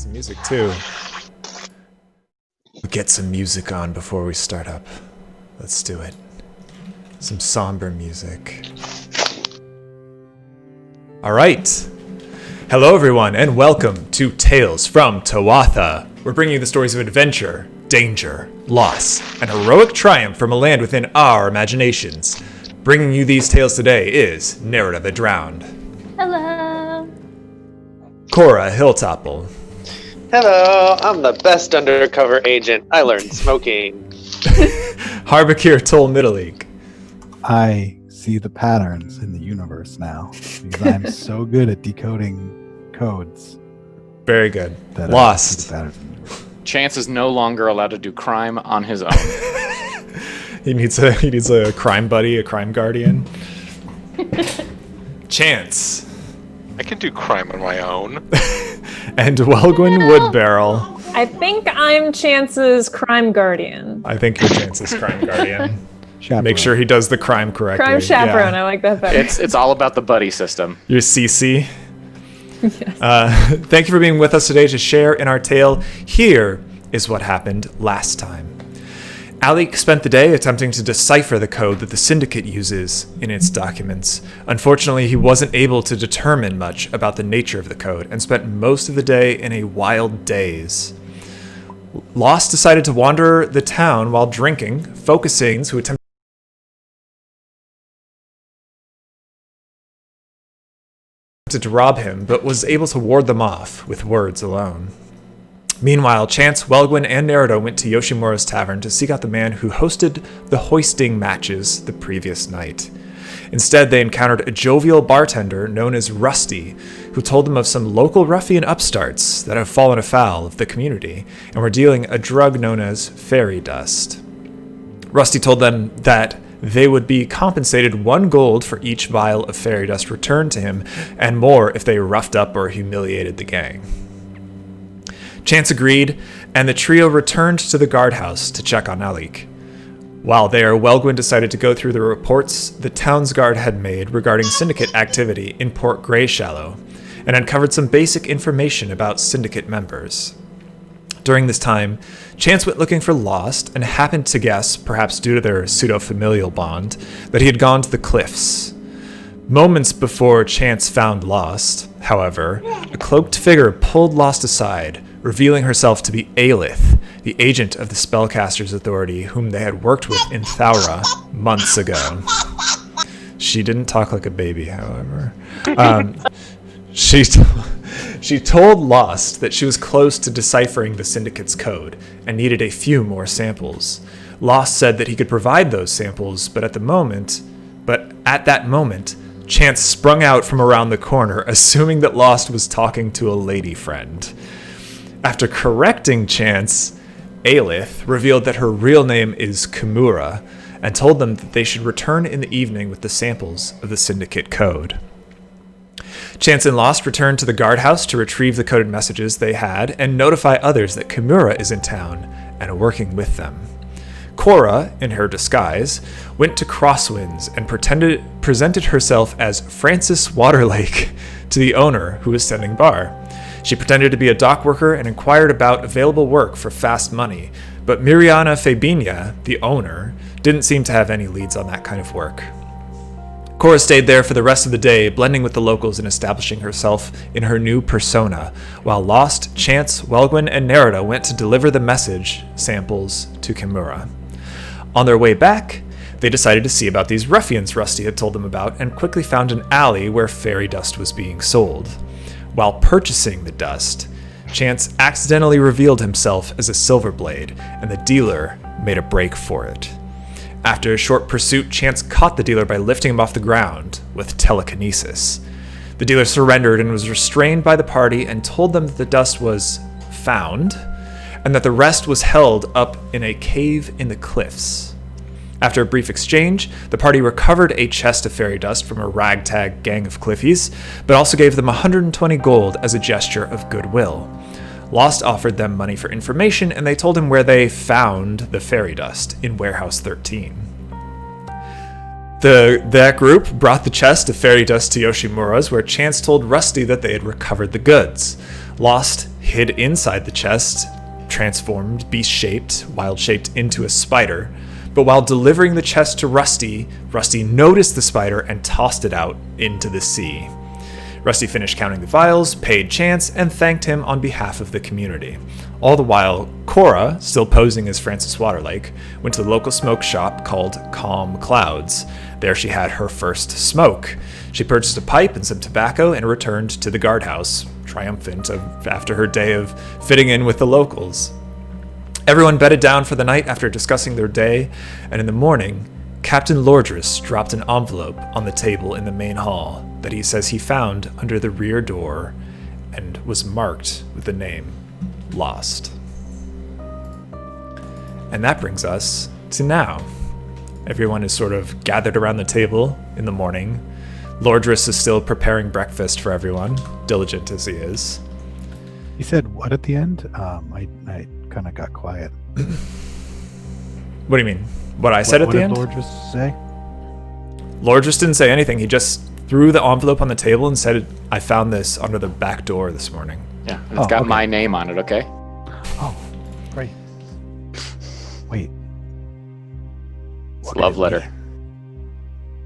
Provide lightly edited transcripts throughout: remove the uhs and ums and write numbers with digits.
Some music too. We'll get some music on before we start up. Let's do it. Some somber music. All right. Hello, everyone, and welcome to Tales from Tawatha. We're bringing you the stories of adventure, danger, loss, and heroic triumph from a land within our imaginations. Bringing you these tales today is Narada the Drowned. Hello. Cora Hilltopple. Hello, I'm the best undercover agent. I learned smoking. Harbakir Toll Middleek. I see the patterns in the universe now because I'm so good at decoding codes. Very good. That Lost. Chance is no longer allowed to do crime on his own. He needs a crime buddy, a crime guardian. Chance. I can do crime on my own. And Welgwyn Woodbarrel. I think I'm Chance's crime guardian. I think you're Chance's crime guardian. Chaperone. Make sure he does the crime correctly. Crime chaperone, Yeah. I like that better. It's all about the buddy system. You're CC. Yes. Thank you for being with us today to share in our tale. Here is what happened last time. Alec spent the day attempting to decipher the code that the Syndicate uses in its documents. Unfortunately, he wasn't able to determine much about the nature of the code and spent most of the day in a wild daze. Lost decided to wander the town while drinking. Focusings, who attempted to rob him, but was able to ward them off with words alone. Meanwhile, Chance, Welgwyn, and Narada went to Yoshimura's tavern to seek out the man who hosted the hoisting matches the previous night. Instead, they encountered a jovial bartender known as Rusty, who told them of some local ruffian upstarts that have fallen afoul of the community and were dealing a drug known as fairy dust. Rusty told them that they would be compensated 1 gold for each vial of fairy dust returned to him, and more if they roughed up or humiliated the gang. Chance agreed, and the trio returned to the guardhouse to check on Alec. While there, Welgwyn decided to go through the reports the town's guard had made regarding Syndicate activity in Port Greyshallow, and uncovered some basic information about Syndicate members. During this time, Chance went looking for Lost and happened to guess, perhaps due to their pseudo-familial bond, that he had gone to the cliffs. Moments before Chance found Lost, however, a cloaked figure pulled Lost aside, revealing herself to be Aelith, the agent of the Spellcasters Authority whom they had worked with in Thaura months ago. She didn't talk like a baby, however. She told Lost that she was close to deciphering the Syndicate's code and needed a few more samples. Lost said that he could provide those samples, but at that moment, Chance sprung out from around the corner, assuming that Lost was talking to a lady friend. After correcting Chance, Aelith revealed that her real name is Kimura and told them that they should return in the evening with the samples of the Syndicate code. Chance and Lost returned to the guardhouse to retrieve the coded messages they had and notify others that Kimura is in town and working with them. Cora, in her disguise, went to Crosswinds and presented herself as Frances Waterlake to the owner, who was standing bar. She pretended to be a dock worker and inquired about available work for fast money, but Miriana Fabinia, the owner, didn't seem to have any leads on that kind of work. Cora stayed there for the rest of the day, blending with the locals and establishing herself in her new persona, while Lost, Chance, Welgwyn, and Narada went to deliver the message samples to Kimura. On their way back, they decided to see about these ruffians Rusty had told them about and quickly found an alley where fairy dust was being sold. While purchasing the dust, Chance accidentally revealed himself as a Silverblade, and the dealer made a break for it. After a short pursuit, Chance caught the dealer by lifting him off the ground with telekinesis. The dealer surrendered and was restrained by the party and told them that the dust was found, and that the rest was held up in a cave in the cliffs. After a brief exchange, the party recovered a chest of fairy dust from a ragtag gang of Cliffies, but also gave them 120 gold as a gesture of goodwill. Lost offered them money for information, and they told him where they found the fairy dust in Warehouse 13. That group brought the chest of fairy dust to Yoshimura's, where Chance told Rusty that they had recovered the goods. Lost hid inside the chest, transformed, beast-shaped, wild-shaped into a spider. But while delivering the chest to Rusty, Rusty noticed the spider and tossed it out into the sea. Rusty finished counting the vials, paid Chance, and thanked him on behalf of the community. All the while, Cora, still posing as Frances Waterlake, went to the local smoke shop called Calm Clouds. There she had her first smoke. She purchased a pipe and some tobacco and returned to the guardhouse, triumphant after her day of fitting in with the locals. Everyone bedded down for the night after discussing their day, and in the morning, Captain Lordris dropped an envelope on the table in the main hall that he says he found under the rear door and was marked with the name Lost. And that brings us to now. Everyone is sort of gathered around the table in the morning. Lordris is still preparing breakfast for everyone, diligent as he is. You said what at the end? I kind of got quiet. What do you mean? What I said at the end? What did Lord just say? Lordris didn't say anything. He just threw the envelope on the table and said, I found this under the back door this morning. Yeah, and it's got my name on it, okay? Oh, great. Wait. It's a love letter.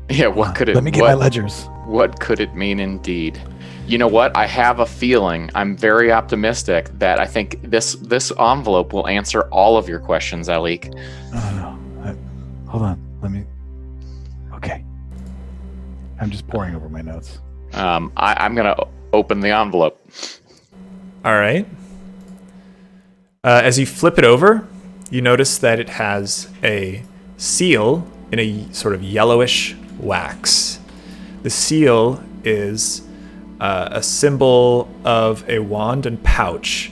Yeah, what could it... Let me get my ledgers. What could it mean indeed? You know what? I have a feeling, I'm very optimistic, that I think this envelope will answer all of your questions, Alik. No. Hold on. Let me... Okay. I'm just poring over my notes. I'm going to open the envelope. All right. As you flip it over, you notice that it has a seal in a sort of yellowish wax. The seal is a symbol of a wand and pouch,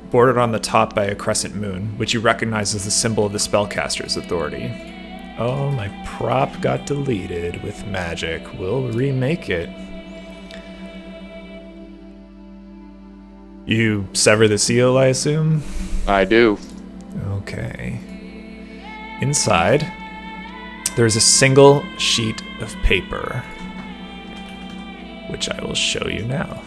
bordered on the top by a crescent moon, which you recognize as the symbol of the spellcaster's authority. Oh, my prop got deleted with magic. We'll remake it. You sever the seal, I assume? I do. Okay. Inside, there's a single sheet of paper, which I will show you now.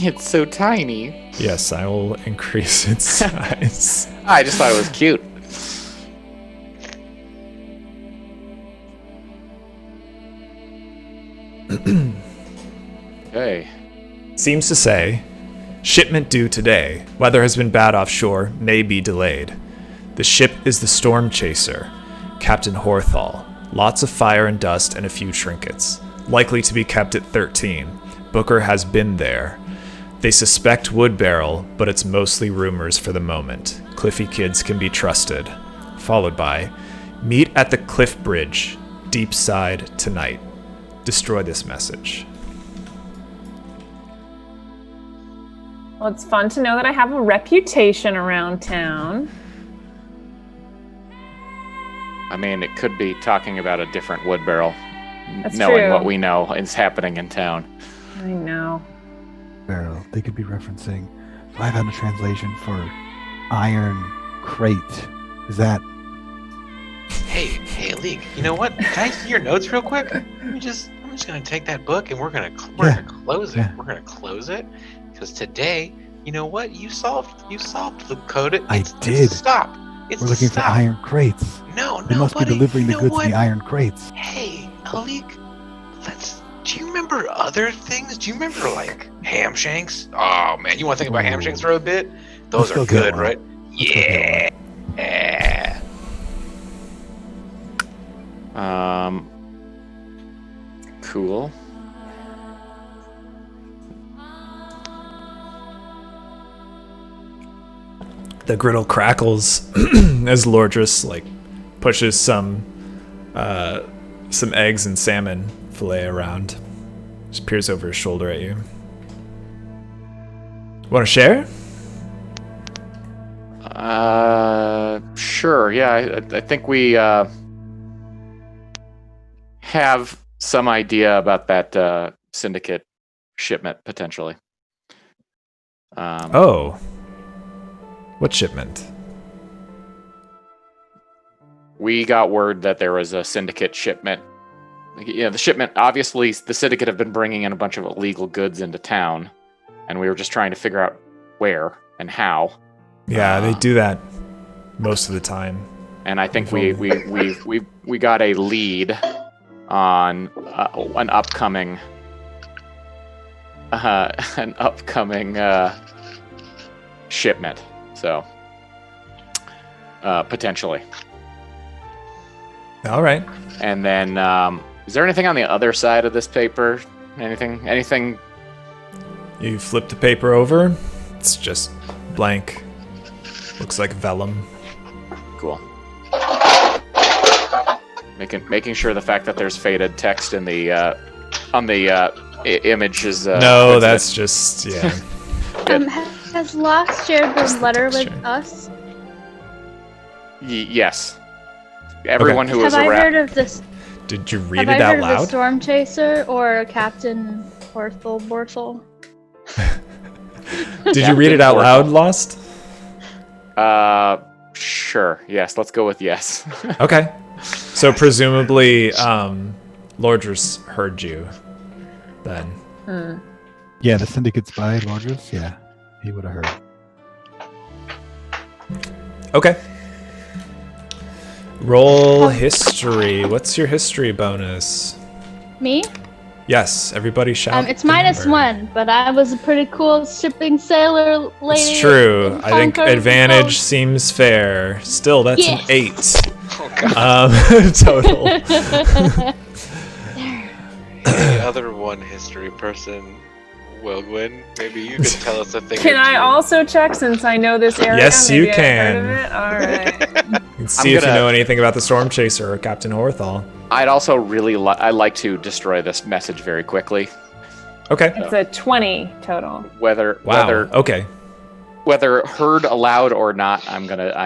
It's so tiny. Yes, I will increase its size. I just thought it was cute. Okay. Seems to say, shipment due today. Weather has been bad offshore, may be delayed. The ship is the Storm Chaser, Captain Horthal. Lots of fire and dust and a few trinkets. Likely to be kept at 13. Booker has been there. They suspect Wood Barrel, but it's mostly rumors for the moment. Cliffy kids can be trusted. Followed by, meet at the Cliff Bridge, deep side tonight. Destroy this message. Well, it's fun to know that I have a reputation around town. I mean, it could be talking about a different wood barrel. That's knowing true. what we know is happening in town. I know. Barrel. They could be referencing. So I found a translation for iron crate. Is that? Hey, League. You know what? Can I see your notes real quick? I'm just gonna take that book and we're gonna close it. Yeah. We're gonna close it because today, you know what? You solved the code. I did. Stop. We're looking for iron crates. No, They must buddy. be delivering the You know goods in the what? iron crates. Hey, Alik, do you remember other things? Do you remember, like, ham shanks? Oh, man, you want to think about ham shanks for a bit? Those Let's are go get good, one. right? Let's go get Yeah. Cool. The griddle crackles as Lordris pushes some eggs and salmon fillet around. Just peers over his shoulder at you. Want to share? Sure. Yeah, I think we have some idea about that syndicate shipment potentially. Oh. What shipment? We got word that there was a Syndicate shipment. Yeah, the shipment, obviously, the Syndicate have been bringing in a bunch of illegal goods into town, and we were just trying to figure out where and how. Yeah, they do that most of the time. And I think we got a lead on an upcoming shipment. So potentially. All right. And then, is there anything on the other side of this paper? Anything? You flip the paper over. It's just blank. Looks like vellum. Cool. Making sure the fact that there's faded text in the on the image is no, that's just yeah. Has Lost shared the letter with Sure. us? Yes. Everyone who was Have I heard around. of this? Did you read Have it I out heard of loud? the Storm Chaser or Captain Borthel? Did you read it out loud, Lost? Sure. Yes. Let's go with yes. Okay. So presumably, Lordris heard you then. Yeah, the Syndicate spy, Lordris. Yeah, he would have heard. Okay. Roll history. What's your history bonus? Me? Yes, everybody shout. It's -1, but I was a pretty cool shipping sailor lady. It's true. in I think Concord, advantage so- seems fair. Still, that's an Yes. 8 Oh god. total. Any other one history person, Wilgwyn? Maybe you could tell us a thing. Can or I two. also check since I know this area? Yes, you Maybe I've can. heard of it? All right. You can see if you gonna- know anything about the Storm Chaser or Captain Horthal. I'd also really I'd like to destroy this message very quickly. Okay. It's a 20 total. Whether Wow. Okay. whether heard aloud or not, I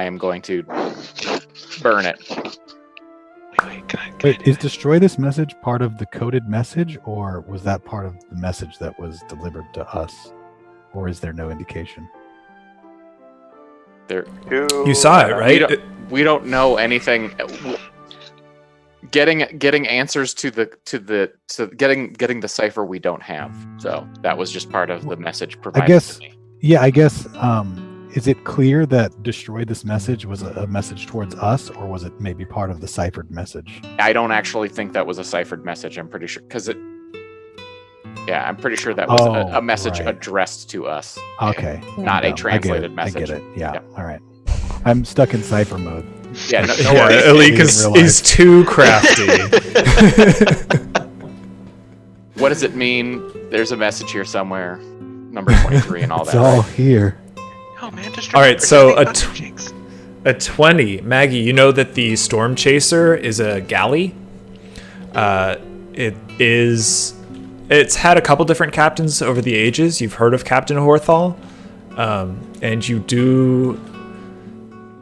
am going to burn it. Wait, can I Wait, is destroy this message part of the coded message, or was that part of the message that was delivered to us? Or is there no indication? There, You saw it, right? we don't know anything. Getting answers to getting the cipher we don't have. So that was just part of the message provided guess- to me. Yeah, I guess. Is it clear that destroy this message was a message towards us, or was it maybe part of the ciphered message? I don't actually think that was a ciphered message. I'm pretty sure because it. Yeah, I'm pretty sure that was a message right. addressed to us, Okay. not a No, translated I message. get it. Yeah. Yeah. All right. I'm stuck in cipher mode. Yeah, no Yeah, worries. Alik Didn't is realize. too crafty. What does it mean? There's a message here somewhere. Number 23 and all It's that. all right? here. Oh man, just All right, so remember a the jinx. A 20. Maggie, you know that the Storm Chaser is a galley. It's had a couple different captains over the ages. You've heard of Captain Horthal. And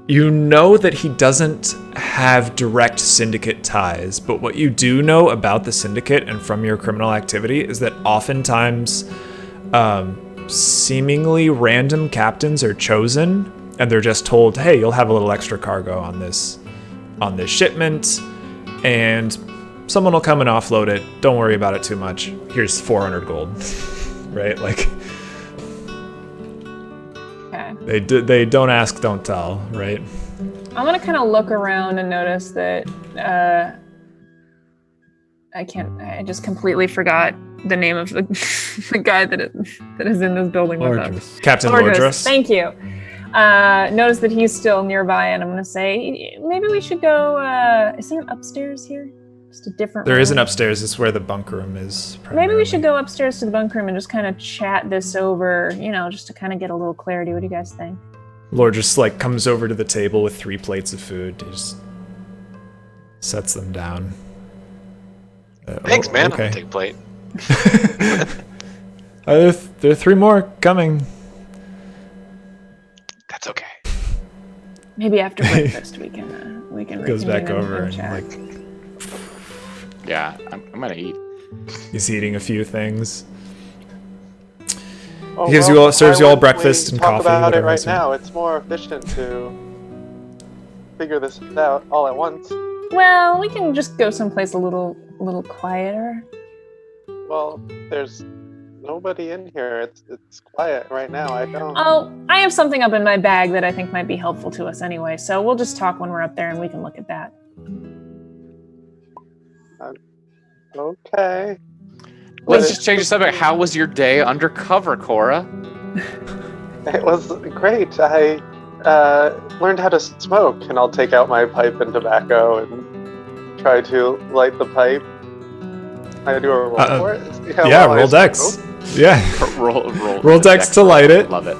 you know that he doesn't have direct syndicate ties, but what you do know about the syndicate and from your criminal activity is that oftentimes seemingly random captains are chosen and they're just told, hey, you'll have a little extra cargo on this shipment and someone will come and offload it. Don't worry about it too much. Here's 400 gold. Right? Like Okay. they don't ask, don't tell, right? I'm gonna kind of look around and notice that I just completely forgot the name of the guy that is in this building with us. Lordris. Captain Lordris, Lordris. thank you. Notice that he's still nearby, and I'm gonna say maybe we should go. Is there an upstairs here? Just a different. There is an room? upstairs. It's where the bunk room is. Maybe we should primarily. go upstairs to the bunk room and just kind of chat this over. Just to kind of get a little clarity. What do you guys think? Lordris like comes over to the table with 3 plates of food. He just sets them down. Thanks, man. Okay. I'll take a plate. There are 3 more coming. That's okay. Maybe after breakfast we can Goes back reconvene over and chat. like Yeah, I'm gonna eat. he's eating a few things. Oh, Gives you all- why serves you all wouldn't we breakfast and talk coffee, about it whatever right it's in. now. It's more efficient to figure this out all at once. Well, we can just go someplace a little quieter. Well, there's nobody in here. It's quiet right now. I don't. Oh, I have something up in my bag that I think might be helpful to us anyway, so we'll just talk when we're up there and we can look at that. Okay. Let's just change the subject. How was your day undercover, Cora? It was great. I learned how to smoke, and I'll take out my pipe and tobacco and try to light the pipe. I do a roll for it. Yeah, roll dex. Yeah. Roll dex to light it. Love it.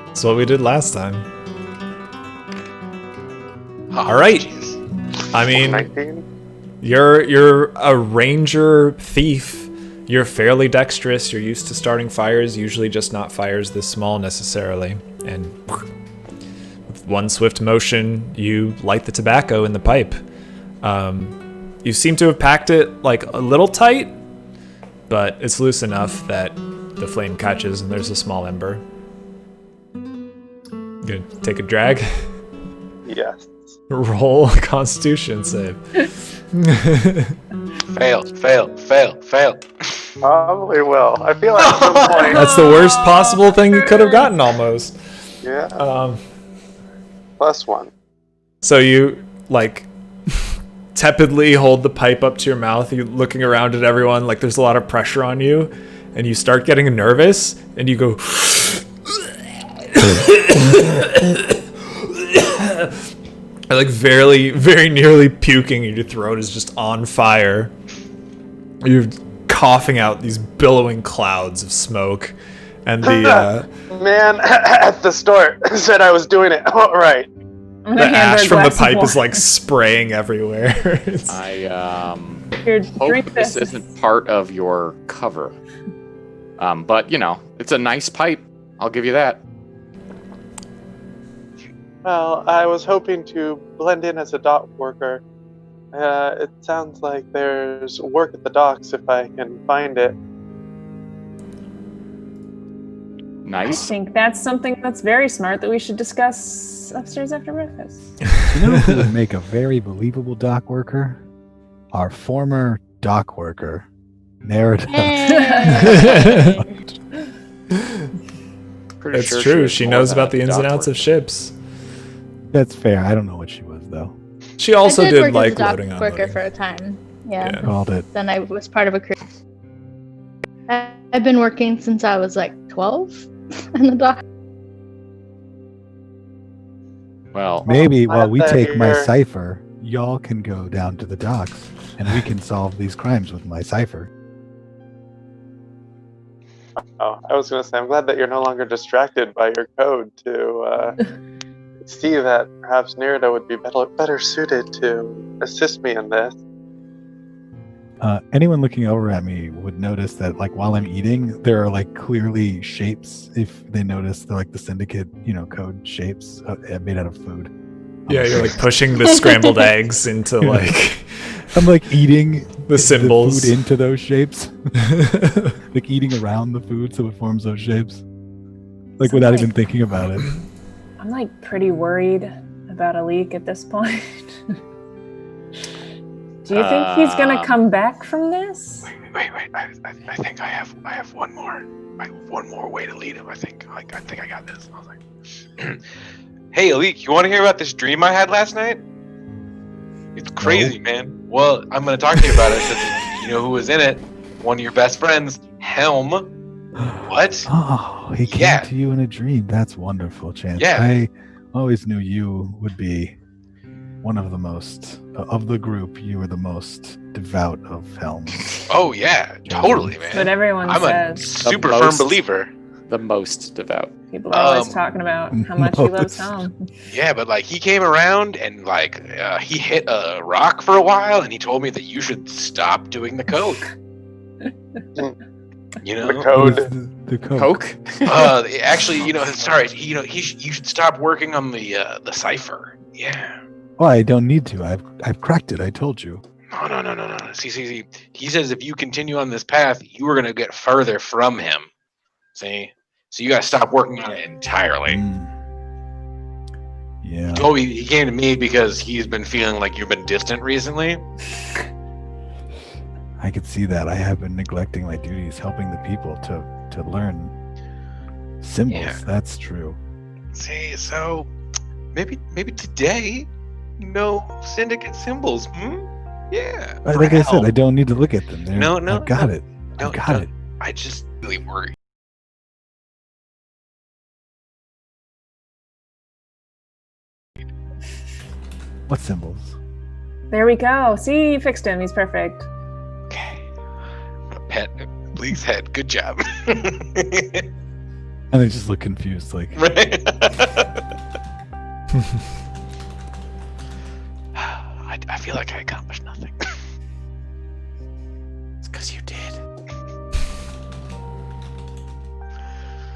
That's what we did last time. All right. I mean, 19. you're a ranger thief. You're fairly dexterous. You're used to starting fires, usually just not fires this small necessarily. And with one swift motion, you light the tobacco in the pipe. You seem to have packed it like a little tight, but it's loose enough that the flame catches and there's a small ember. Gonna take a drag. Yes. Roll a Constitution save. Fail. Probably will. I feel like at some point. That's the worst possible thing you could have gotten almost. Yeah. +1. So you like tepidly hold the pipe up to your mouth. You're looking around at everyone like there's a lot of pressure on you, and you start getting nervous, and you go. Like very nearly puking, and your throat is just on fire. You're coughing out these billowing clouds of smoke, and the man at the store said I was doing it all right. the ash from the pipe is like spraying everywhere. I Here, hope drink this this. isn't part of your cover. But, you know, it's a nice pipe. I'll give you that. Well, I was hoping to blend in as a dock worker. It sounds like there's work at the docks if I can find it. I Nice. think that's something that's very smart that we should discuss upstairs after breakfast. You know who would make a very believable dock worker? Our former dock worker, Narada. Pretty It's sure true. was She more knows than about a the ins and dock outs of worker. ships. That's fair. I don't know what she was though. She also I did work like as a dock loading on worker loading. for a time. Yeah. Yeah. Called it. Then I was part of a crew. I've been working since I was like 12 in the dock. Well, Maybe while we Glad that take my you're- cipher, y'all can go down to the docks and we can solve these crimes with my cipher. Oh, I was going to say, I'm glad that you're no longer distracted by your code to see that perhaps Nerida would be better suited to assist me in this. Anyone looking over at me would notice that, like, while I'm eating, there are like clearly shapes. If they notice, they're like the Syndicate, code shapes made out of food. Yeah, you're like pushing the scrambled eggs into like I'm like eating the symbols. food into those shapes, like eating around the food so it forms those shapes, like without even thinking about it. I'm like pretty worried about a leak at this point. Do you think he's gonna come back from this? Wait. I think I have one more. One more way to lead him. I think I got this. I was like, hey, Alik, you want to hear about this dream I had last night? It's crazy, man. Well, I'm gonna talk to you about it because you know who was in it. One of your best friends, Helm. What? Oh, he came Yeah. to you in a dream. That's wonderful, Chance. Yeah. I always knew you would be one of the most of the group. You were the most devout of Helm. Oh yeah, totally, man. But everyone I'm a says super The firm most- believer. the most devout. people are always Um, talking about how much he loves most. home. Yeah, but like he came around and like he hit a rock for a while, and he told me that you should stop doing the coke. You The know, What code. is the code? Coke? actually, sorry, you should stop working on the cipher. Yeah. Oh, I don't need to. I've cracked it. I told you. No. See. He says if you continue on this path, you are gonna get further from him. See, so you gotta stop working on it entirely. Yeah. He came to me because he's been feeling like you've been distant recently. I could see that. I have been neglecting my duties, helping the people to learn symbols. Yeah. That's true. See, so maybe today, syndicate symbols. Yeah. Like I said, I don't need to look at them. No, I've got no. it. No, I've got it. I just really worry. What symbols? There we go. See, you fixed him. He's perfect. Okay. I'm gonna pet Bleak's head. Good job. And they just look confused, like. Right? I feel like I accomplished nothing. It's because you did.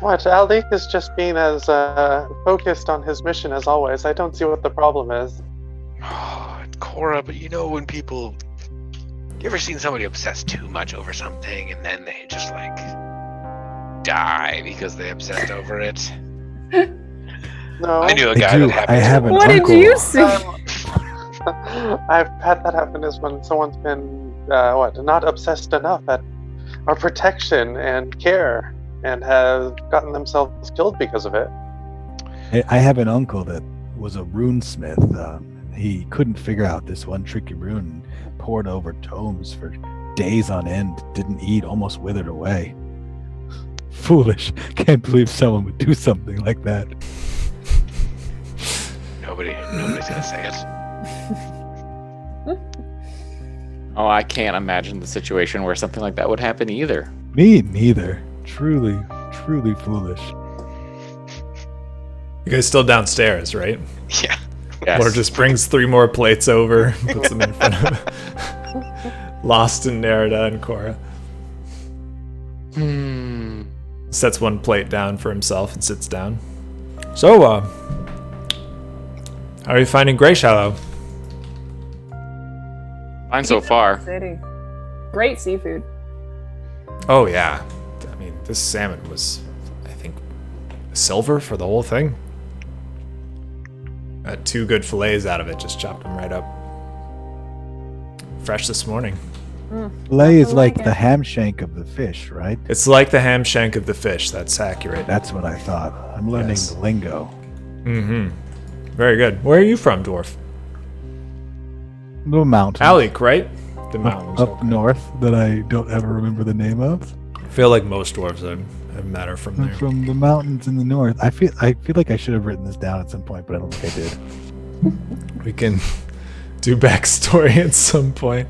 What? Aldik is just being as focused on his mission as always. I don't see what the problem is. Oh, Cora, but when people... You ever seen somebody obsess too much over something and then they just, like, die because they obsessed over it? No. I knew a guy that happened. I have an What did uncle. you see? I've had that happen is when someone's been not obsessed enough at our protection and care and have gotten themselves killed because of it. I have an uncle that was a runesmith. He couldn't figure out this one tricky rune, pored over tomes for days on end, didn't eat, almost withered away. Foolish. Can't believe someone would do something like that. Nobody's gonna say it. Oh, I can't imagine the situation where something like that would happen either. Me neither. Truly, truly foolish. You guys still downstairs, right? Yeah. Yes. Or just brings 3 more plates over, puts them in front of Lost and Nerida and Cora. Sets 1 plate down for himself and sits down. So, how are you finding Grey Shallow? Fine so far. City. Great seafood. Oh, yeah. I mean, this salmon was, I think, silver for the whole thing. Got 2 good fillets out of it, just chopped them right up. Fresh this morning. Fillet is I like like the it. ham shank of the fish, right? It's like the ham shank of the fish, that's accurate. That's what I thought. I'm learning Yes. the lingo. Mm-hmm. Very good. Where are you from, Dwarf? The mountain. Alik, right? The mountains. Up north that I don't ever remember the name of. I feel like most dwarves have matter from I'm there. from the mountains in the north. I feel like I should have written this down at some point, but I don't think I did. We can do backstory at some point.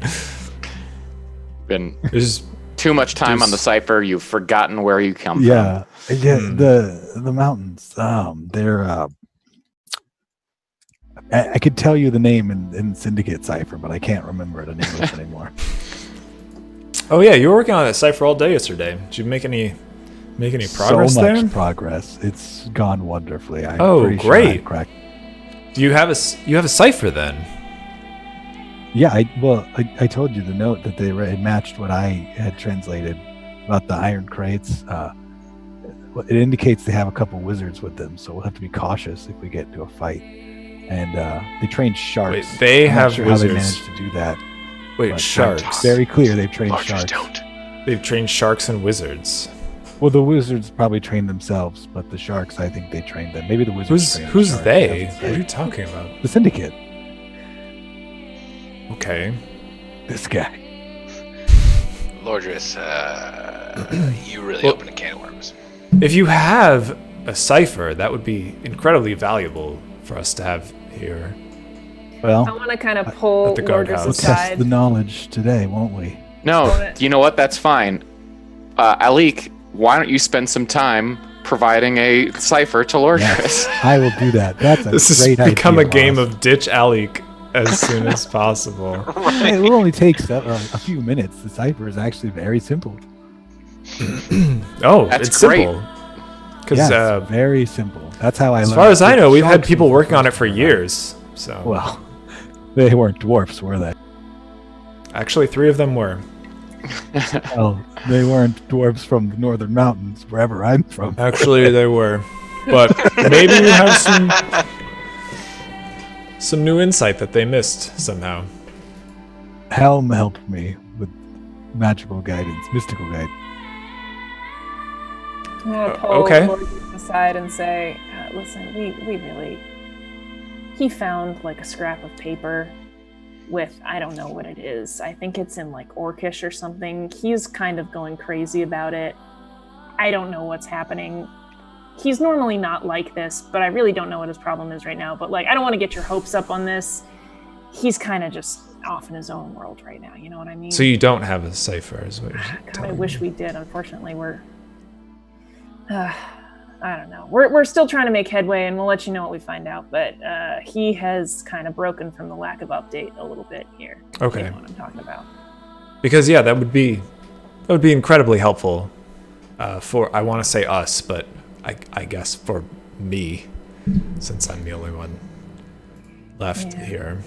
Been There's too much time on the cipher. You've forgotten where you come from. Yeah, the mountains. They're. I could tell you the name in Syndicate cipher, but I can't remember the name of it anymore. Oh yeah, you were working on that cipher all day yesterday. Did you make any progress so much there? progress. It's gone wonderfully. I'm Oh, pretty sure great. I've cracked. Do you have a cipher then? Yeah, I told you the note that they had matched what I had translated about the iron crates. It indicates they have a couple wizards with them, so we'll have to be cautious if we get into a fight. And they train sharks. Wait, they I'm not have sure how they wizards. managed to do that. Wait, but sharks. Very clear they've trained Largers sharks. don't. They've trained sharks and wizards. Well, the wizards probably trained themselves, but the sharks, I think they trained them. Maybe the wizards. trained the Who's sharks, they? doesn't What are say. you talking about? The Syndicate. Okay. This guy. Lordris, you really Well- opened a can of worms. If you have a cipher, that would be incredibly valuable for us to have here. Well, I want to kind of pull At the Lordris guardhouse. we'll test aside. the knowledge today, won't we? No, Got it. you know what? That's fine. Alik, why don't you spend some time providing a cipher to Lordris? Yes, I will do that. That's a This has great idea. become a game boss. of ditch Alik as soon as possible. It will only take a few minutes. The cipher is actually very simple. Oh, That's it's great. simple. Because Yes, very simple. That's how I as learned. far as I know, we've had Sharks people was the working on it first for one. years. So Well, they weren't dwarfs, were they? actually, 3 of them were. Well, they weren't dwarves from the northern mountains, wherever I'm from. Actually, they were. But maybe we have some. some new insight that they missed somehow. Helm helped me with magical guidance, mystical guidance. I'm gonna pull okay. Lord aside and say, listen, we really... He found like a scrap of paper with, I don't know what it is. I think it's in like Orcish or something. He's kind of going crazy about it. I don't know what's happening. He's normally not like this, but I really don't know what his problem is right now. But like, I don't want to get your hopes up on this. He's kind of just off in his own world right now. You know what I mean? So you don't have a cipher, is what you're God, telling I wish me. we did. Unfortunately, we're... I don't know. We're still trying to make headway, and we'll let you know what we find out. But he has kind of broken from the lack of update a little bit here. Okay. You know what I'm talking about. Because yeah, that would be incredibly helpful for, I want to say us, but I guess for me, since I'm the only one left here.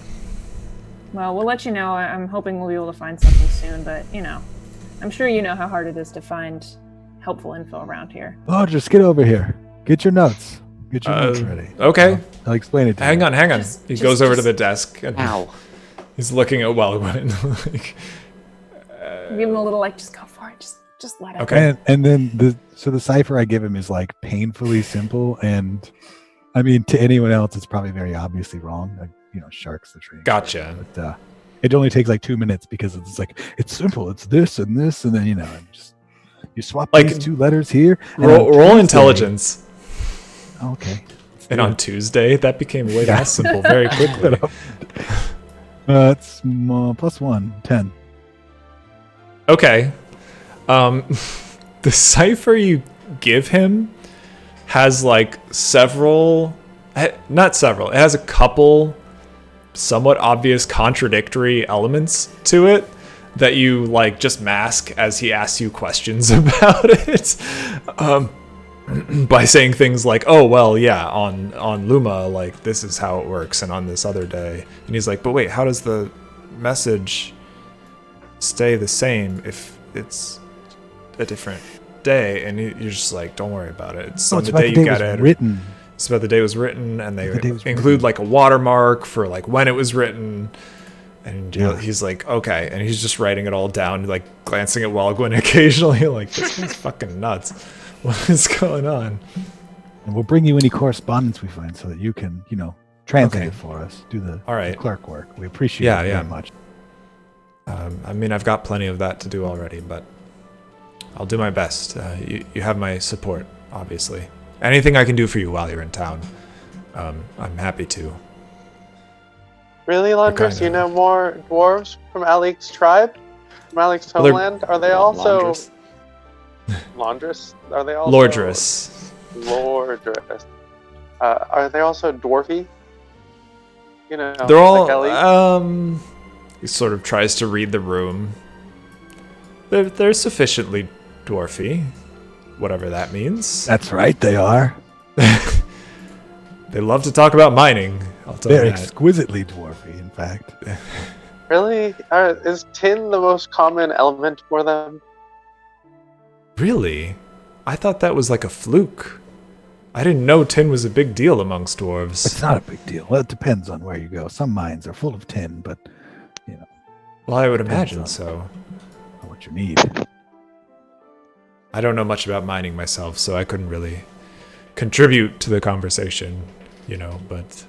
Well, we'll let you know. I'm hoping we'll be able to find something soon, but you know, I'm sure you know how hard it is to find helpful info around here. Oh, just get over here. Get your notes. Get your notes ready. Okay. I'll explain it to you. Hang on. He goes over to the just- desk and Ow. he's looking at Wellwyn. Like, Give him a little just go for it. Just let it. Okay. And then the cipher I give him is like painfully simple, and I mean to anyone else it's probably very obviously wrong. Like, sharks the train. Gotcha. But it only takes like 2 minutes because it's like it's simple. It's this and this, and then you swap Like, these 2 letters here. and roll on Tuesday- intelligence. Okay. And on Tuesday, that became way less simple very quickly. It's +1, 10. Okay. The cipher you give him has like not several, it has a couple somewhat obvious contradictory elements to it that you like just mask as he asks you questions about it. By saying things like, oh, well, yeah, on Luma, like, this is how it works, and on this other day. And he's like, but wait, how does the message stay the same if it's a different day? And you're just like, don't worry about it. It's on it's the about day the you day got it was it. written. It's about the day it was written, and they The day it was include, written. like, a watermark for, like, when it was written. And Yeah. he's like, okay. And he's just writing it all down, like, glancing at Walgwyn occasionally, like, this guy's fucking nuts. What is going on? And we'll bring you any correspondence we find so that you can, translate Okay. it for us. Do the All right. clerk work. We appreciate Yeah, it yeah. very much. I mean, I've got plenty of that to do already, but I'll do my best. You have my support, obviously. Anything I can do for you while you're in town, I'm happy to. Really, Lundris? kinda- You know more dwarves from Alik's tribe? From Alik's Well, they're- homeland? Are they also... Laundress. Laundress? Are they also... Lordress. Lordress. Are they also dwarfy? They're all, like Alik? he sort of tries to read the room. They're sufficiently dwarfy, whatever that means. That's right, they are. They love to talk about mining, I'll tell They're you that. exquisitely dwarfy, in fact. Really? Is tin the most common element for them? Really? I thought that was like a fluke. I didn't know tin was a big deal amongst dwarves. It's not a big deal. Well, it depends on where you go. Some mines are full of tin, but, Well, I would Depends imagine on- so. what you need. I don't know much about mining myself, so I couldn't really contribute to the conversation, but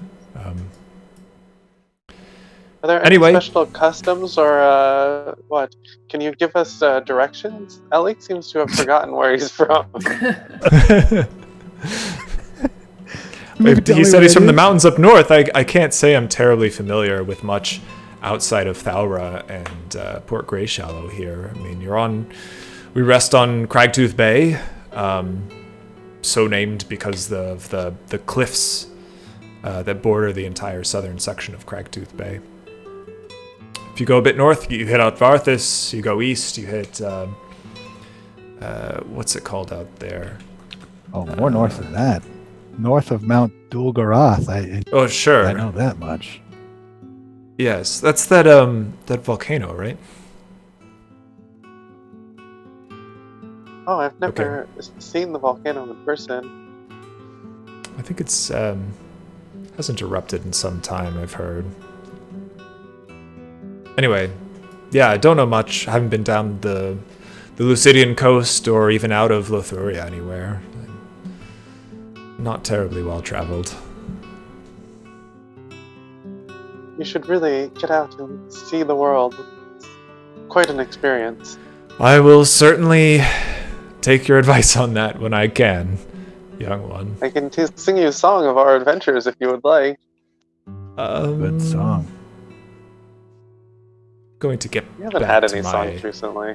Are there Anyway. any special customs or what? Can you give us directions? Alik seems to have forgotten where he's from. he said he's from the mountains up north. I can't say I'm terribly familiar with much outside of Thaura and Port Grey Shallow here. I mean, we rest on Cragtooth Bay, so named because of the cliffs that border the entire southern section of Cragtooth Bay. If you go a bit north, you hit out Varthus. You go east, you hit what's it called out there? Oh, more north than that. North of Mount Dulgarath. Oh, sure. I know that much. Yes, that's that volcano, right? Oh, I've never seen the volcano in person. I think it's Hasn't erupted in some time, I've heard. Anyway, yeah, I don't know much. I haven't been down the Lucidian coast or even out of Lothuria anywhere. Not terribly well traveled. You should really get out and see the world. It's quite an experience. I will certainly take your advice on that when I can, young one. I can sing you a song of our adventures if you would like. Good song. Going to get You haven't back had to any my songs recently.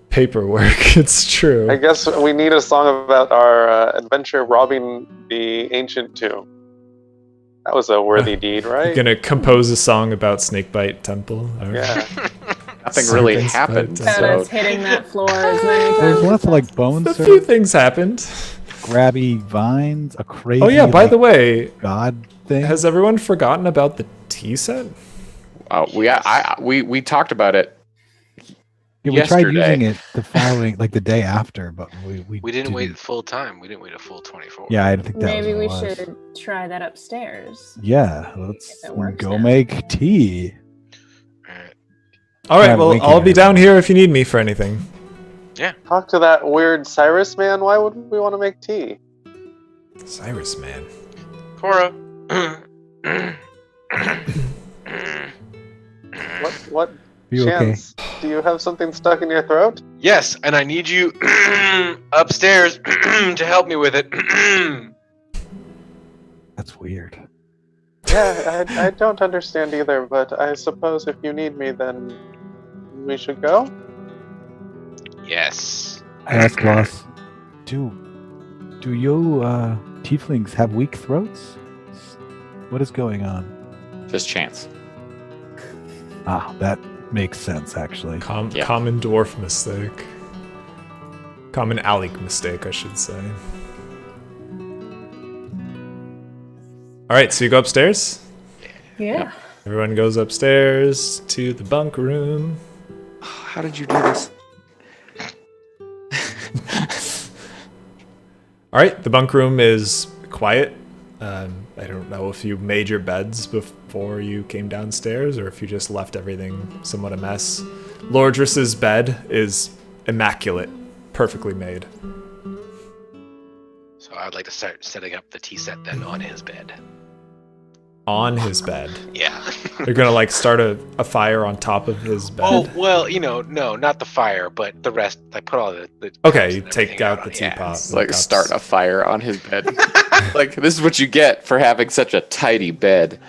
paperwork. It's true. I guess we need a song about our adventure robbing the ancient tomb. That was a worthy deed, You're right? gonna compose a song about Snakebite Temple. Or- Yeah. Nothing really Serpent's happened. Bite So Katta's hitting that floor as many There's times. lots of like bone A few serpents, things happened. grabby vines, a crazy Oh yeah, by like, the way, god thing. has everyone forgotten about the tea set? we talked about it. Yeah, we tried yesterday. using it the following, like the day after, but We didn't wait full time. We didn't wait a full 24. Yeah, I think that Maybe we was what it was. should try that upstairs. Yeah, let's If it works go now. make tea. Alright. All right, Yeah, well, winking I'll be at down him. here if you need me for anything. Talk to that weird Cyrus man. Why would we want to make tea? Cyrus, man. Cora. What You chance? Do you have something stuck in your throat? Yes, and I need you upstairs to help me with it. That's weird. Yeah, I don't understand either, but I suppose if you need me, then we should go? Yes. I asked Loss, do you tieflings have weak throats? What is going on? Just chance. Ah, that makes sense actually. Yeah. Common dwarf mistake. Common Alec mistake, I should say. All right, so you go upstairs. Yeah. Everyone goes upstairs to the bunk room. How did you do this? All right, the bunk room is quiet. I don't know if you made your beds before you came downstairs or if you just left everything somewhat a mess. Lordress's bed is immaculate, perfectly made. So I'd like to start setting up the tea set then on his bed. On his bed. Yeah. You're gonna like start a fire on top of his bed. Oh, well, no, not the fire, but the rest. I put all the Okay, cups you and take everything out on the it, yeah. teapot. It's like cups. start a fire on his bed. Like, this is what you get for having such a tidy bed.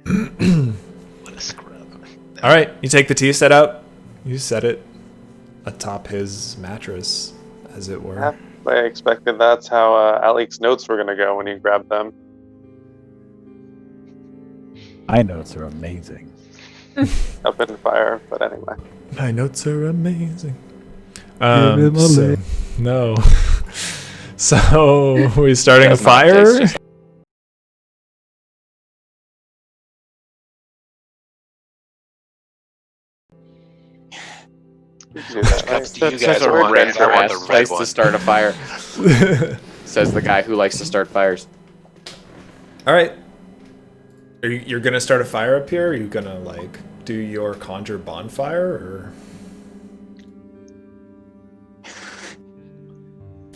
What a scrub. All right, you take the tea set out. You set it atop his mattress, as it were. I expected that's how Alec's notes were going to go when you grabbed them. My notes are amazing. Up in fire, but anyway. My notes are amazing. Give him a lick. No. So, we starting a Does not fire? taste just- You can do that, Cups right? do you That's guys such a want? red I want grass the place red to one. start a fire, says the guy who likes to start fires. All right. You're gonna start a fire up here? Are you gonna like do your conjure bonfire, or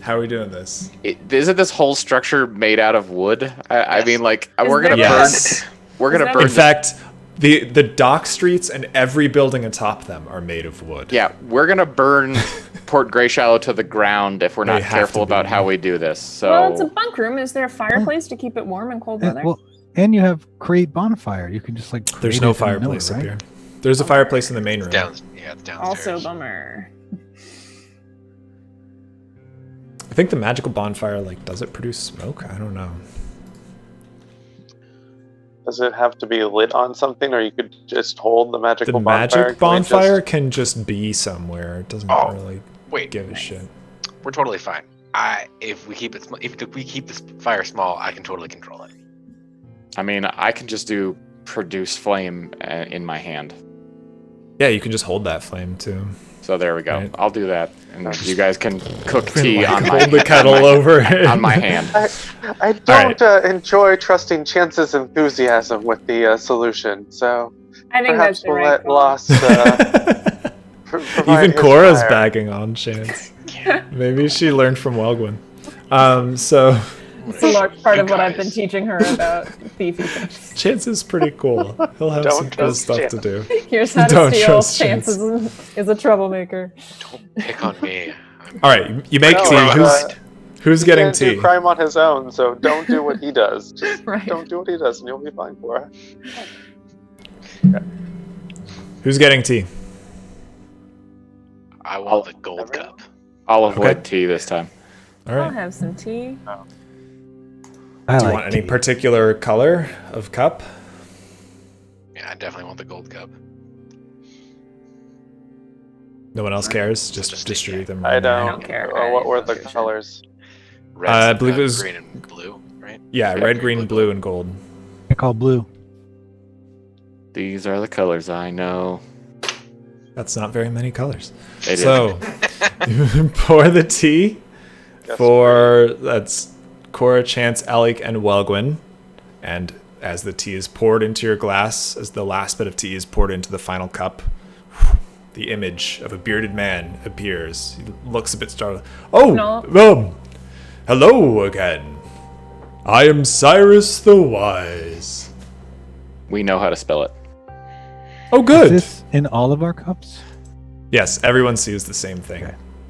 how are we doing this? Isn't this whole structure made out of wood? I mean, like, we're gonna there- Yes. burn. We're Is gonna that- burn. In fact, the dock streets and every building atop them are made of wood. Yeah, we're gonna burn Port Grey Shallow to the ground if we're They not have careful to be. about how we do this. So Well, it's a bunk room. Is there a fireplace to keep it warm in cold weather? Well, and you have create bonfire. You can just like. There's create no it in the middle, fireplace up right? here. There's a fireplace in the main room. It's downstairs. Also, bummer. I think the magical bonfire, like, does it produce smoke? I don't know. Does it have to be lit on something, or you could just hold the magical The bonfire? magic Can we bonfire just- can just be somewhere. It doesn't Oh, really Wait, give a shit. we're totally fine. If we keep it, if we keep this fire small, I can totally control it. I mean, I can just do produce flame in my hand. Yeah, you can just hold that flame too. So there we go. Right. I'll do that, and you guys can cook tea on my Hold the kettle over on my hand. I don't enjoy trusting Chance's enthusiasm with the solution, so I think perhaps that's the we'll right let call. Lost provide Even his Cora's fire. bagging on Chance. Maybe she learned from Welgwyn. So It's a large part of what I've been teaching her about thiefy things. Chance is pretty cool. He'll have Don't some cool trust stuff Chance. to do. Here's how to Don't steal. trust Chance is a troublemaker. Don't pick on me. All right, you make No, tea. Who's he getting can't do tea? crime on his own, so don't do what he does. Just Right. don't do what he does, and you'll be fine, Cora. Who's getting tea? I want the gold cup. I'll avoid Okay. tea this time. All I'll right. have some tea. I Do you like want any tea. particular color of cup? Yeah, I definitely want the gold cup. No one else cares. Just Just distribute them. I randomly. don't care. What were the Confusion. colors? Red, I believe it was- green and blue, right? Yeah, red, green, blue, and gold. I call blue. These are the colors I know. That's not very many colors. It So you pour the tea Yes, for that's Cora, Chance, Alec, and Welgwyn. And as the tea is poured into your glass, as the last bit of tea is poured into the final cup, the image of a bearded man appears. He looks a bit startled. Oh, No. hello again. I am Cyrus the Wise. we know how to spell it. Oh, Is good. this in all of our cups? Yes, everyone sees the same thing.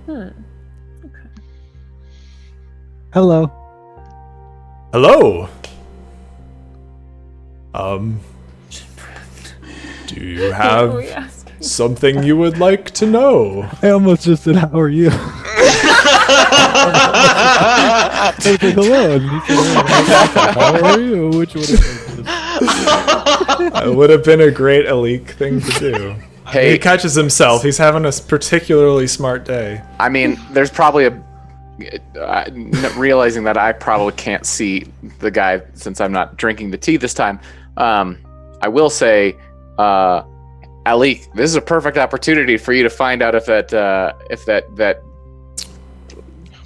Okay. Hello. Hello. Do you What are we have asking? something you would like to know? I almost just said, "How are you?" I was like, "Hello," and he said, "How are you?" Which would have been It would have been a great Alec thing to do. He Hey, catches himself. He's having a particularly smart day. I mean, there's probably realizing that I probably can't see the guy since I'm not drinking the tea this time. I will say, Alec, this is a perfect opportunity for you to find out if that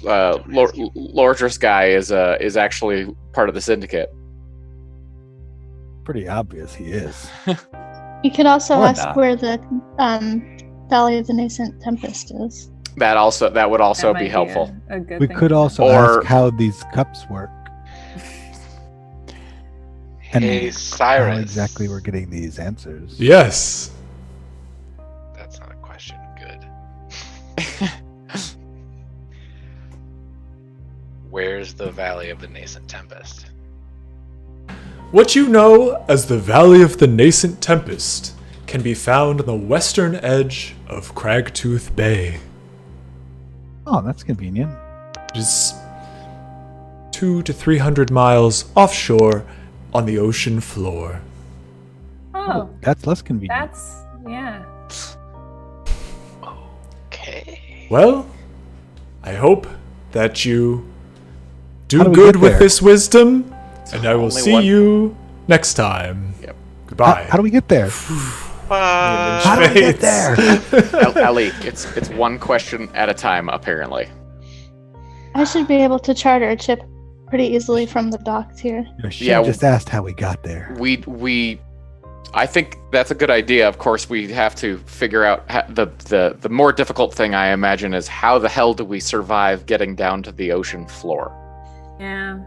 Lordress guy is actually part of the Syndicate. pretty obvious. He is. You could also Or ask not. where the Valley of the Nascent Tempest is. That would also That be might helpful. A good We thing could to also Or- ask how these cups work. And Hey, how Cyrus. exactly we're getting these answers. Yes. That's not a question. Good. Where's the Valley of the Nascent Tempest? What you know as the Valley of the Nascent Tempest can be found on the western edge of Cragtooth Bay. Oh, that's convenient. It is 200 to 300 miles offshore on the ocean floor. Oh, That's less convenient. that's yeah. Okay. Well, I hope that you do How do we good get with there? this wisdom, and I will only see one- you next time. Yep. Goodbye. How do we get there? How do we get there? Alec, it's one question at a time, apparently. I should be able to charter a ship pretty easily from the docks here. You should Yeah, have just asked how we got there. I think that's a good idea. Of course, we have to figure out the more difficult thing, I imagine, is how the hell do we survive getting down to the ocean floor? Yeah.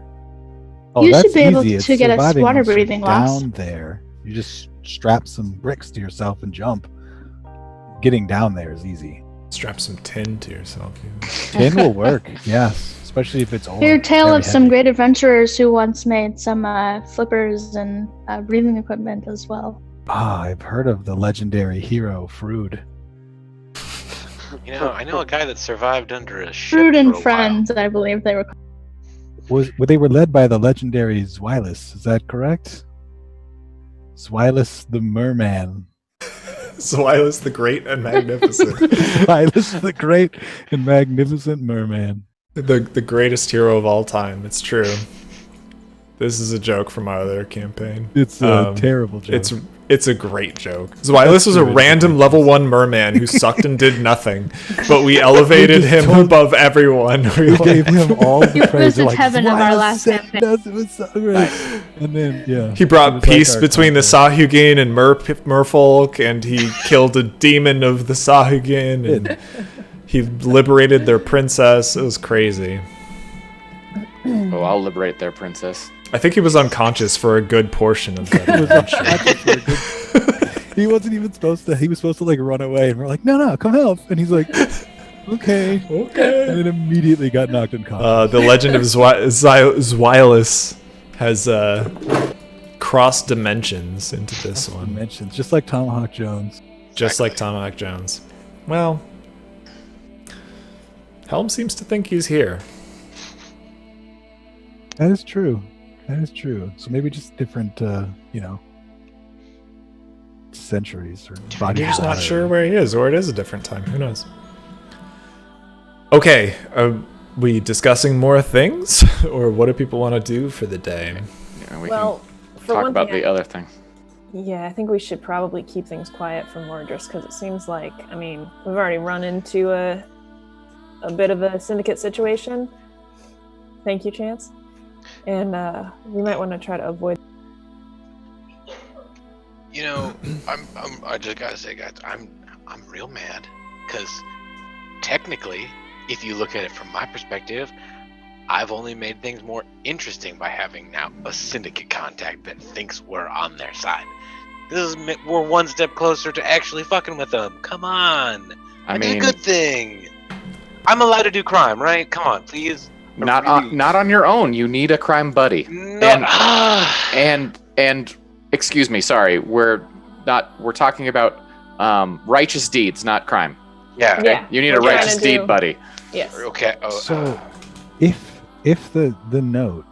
Oh, You that's should be able easy. It's to get us surviving water once you're breathing, Lost. down there. You just strap some bricks to yourself and jump. Getting down there is easy. Strap some tin to yourself. Tin will work, yes, especially if it's old. Hear tale very of some heavy. great adventurers who once made some flippers and breathing equipment as well. Ah, I've heard of the legendary hero Frood. You know, I know a guy that survived under a ship Fruit for a and while. Friends, I believe they were. They were led by the legendary Zwylus, is that correct? Zwylus the Merman. Silas the Great and Magnificent. Zwylus the great and magnificent merman. the greatest hero of all time. It's true. This is a joke from our other campaign. It's a Um, terrible joke. It's a great joke. Zweilous was a random level 1 merman who sucked and did nothing, but we elevated him above everyone. We gave him all the You praise. visited heaven of our last campaign. It was so great. And then, He brought peace between the Sahugin and Merfolk, and he killed a demon of the Sahugin, and he liberated their princess. It was crazy. Oh, I'll liberate their princess. I think he was unconscious for a good portion of that adventure. He wasn't even supposed to. He was supposed to like run away, and we're like, no, come help. And he's like, okay. And then immediately got knocked unconscious. The legend of Zweilous has crossed dimensions into this one. Dimensions, just like Tomahawk Jones. Just like Tomahawk Jones. Well, Helm seems to think he's here. That is true. That is true. So maybe just different, centuries or body. You're just not sure where he is, or it is a different time. Who knows? Okay, are we discussing more things, or what do people want to do for the day? Yeah, we Well, can for talk one about thing, the other thing. Yeah, I think we should probably keep things quiet for Mordris, because it seems like, I mean, we've already run into a bit of a syndicate situation. Thank you, Chance. And we might want to try to avoid. You know, I just gotta say, guys, I'm real mad because technically, if you look at it from my perspective, I've only made things more interesting by having now a syndicate contact that thinks we're on their side. We're one step closer to actually fucking with them. Come on, I did a good thing. I'm allowed to do crime, right? Come on, please. Not on your own. You need a crime buddy. No. And excuse me, sorry. We're talking about righteous deeds, not crime. Yeah. Okay? You need a righteous deed buddy. Yes. Okay. Oh, So, if the note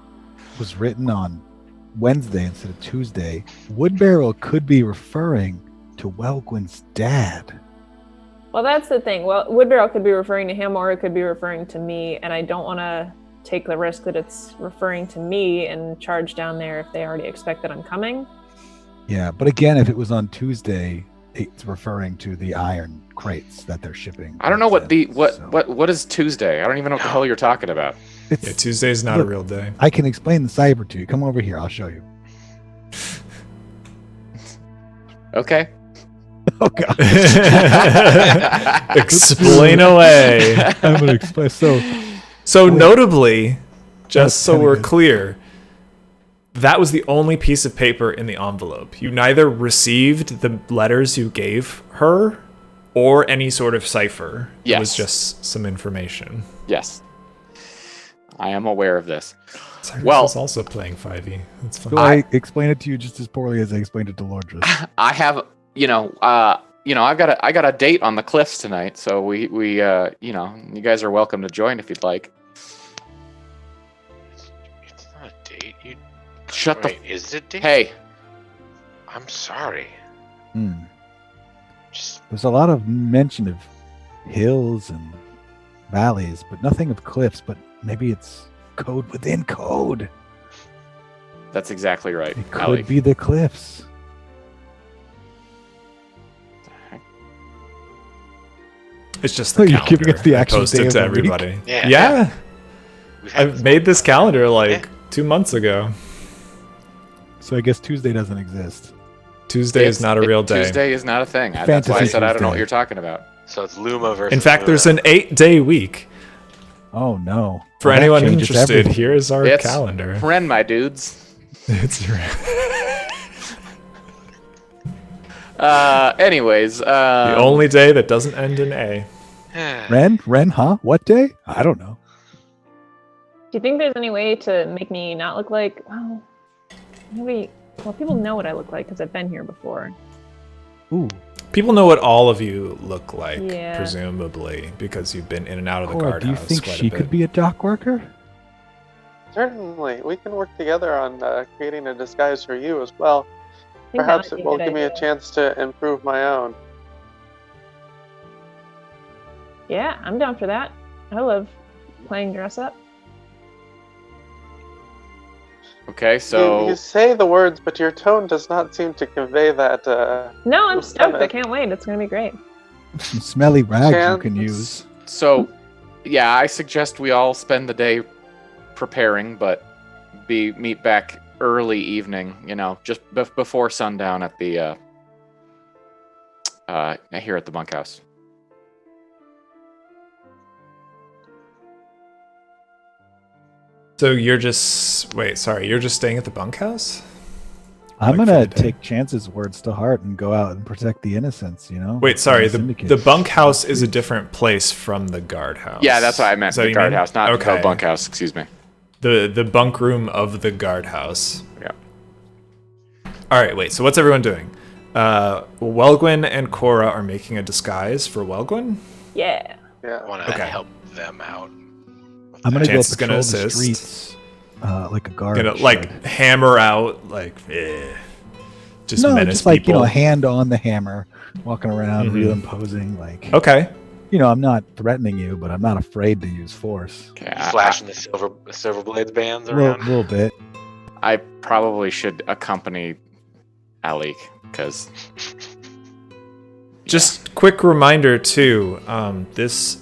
was written on Wednesday instead of Tuesday, Woodbarrel could be referring to Welgwyn's dad. Well, that's the thing. Well, Woodbarrel could be referring to him, or it could be referring to me, and I don't want to take the risk that it's referring to me and charge down there if they already expect that I'm coming. Yeah, but again, if it was on Tuesday, it's referring to the iron crates that they're shipping. I don't know what is Tuesday. I don't even know what the hell you're talking about. Tuesday's not a real day. I can explain the cyber to you. Come over here. I'll show you. Okay. Oh God. Explain away. I'm gonna explain. So notably, just so we're clear, that was the only piece of paper in the envelope. You neither received the letters you gave her or any sort of cipher. Yes. It was just some information. Yes. I am aware of this. Cyrus is also playing 5e. That's fun. So I explain it to you just as poorly as I explained it to Lordris. I have, I've got a date on the cliffs tonight, so we you guys are welcome to join if you'd like. It's not a date. Is it a date? Hey. I'm sorry. There's a lot of mention of hills and valleys, but nothing of cliffs. But maybe it's code within code. That's exactly right. It could be the cliffs. It's just the calendar. You're giving us the I actual posted day of to the everybody. week? Yeah. I made this calendar 2 months ago. So I guess Tuesday doesn't exist. Tuesday is not a real day. Tuesday is not a thing. That's why I said I don't know what you're talking about. So it's Luma versus. In fact, there's Luna. an 8-day week. Oh no! For Well, that anyone changes interested, everything. here's our It's calendar. Ren, my dudes. It's Anyways, the only day that doesn't end in A. Ren, huh? What day? I don't know. Do you think there's any way to make me not look like, people know what I look like because I've been here before. Ooh. People know what all of you look like, Yeah. presumably, because you've been in and out of the Or guardhouse do you think quite she a bit. could be a dock worker? Certainly, we can work together on creating a disguise for you as well. I think that Perhaps might be it a will good give me a idea. chance to improve my own. Yeah, I'm down for that. I love playing dress up. Okay, so You say the words, but your tone does not seem to convey that. No, I'm stoked. I can't wait. It's gonna be great. Some smelly rags you Chance. can use. So, yeah, I suggest we all spend the day preparing, but meet back early evening. Just before sundown at the here at the bunkhouse. So you're just staying at the bunkhouse? I'm Like, gonna for the day? take Chance's words to heart and go out and protect the innocents. Wait, sorry. The Syndicate. bunkhouse is a different place from the guardhouse. Yeah, that's what I meant. Is that The what you mean? guardhouse, not Okay. the bunkhouse. Excuse me. The bunk room of the guardhouse. Yeah. All right, wait. So what's everyone doing? Welgwyn and Cora are making a disguise for Welgwyn. Yeah. Yeah. I want to Okay. help them out. I'm gonna Chance is go gonna patrol the assist. streets like a guard. Gonna should. hammer out just no, menace just like people. hand on the hammer, walking around, Mhm. real imposing. Like Okay. I'm not threatening you, but I'm not afraid to use force. Okay, Flashing the silver blades bands A around. little bit. I probably should accompany Alik because Just quick reminder too. This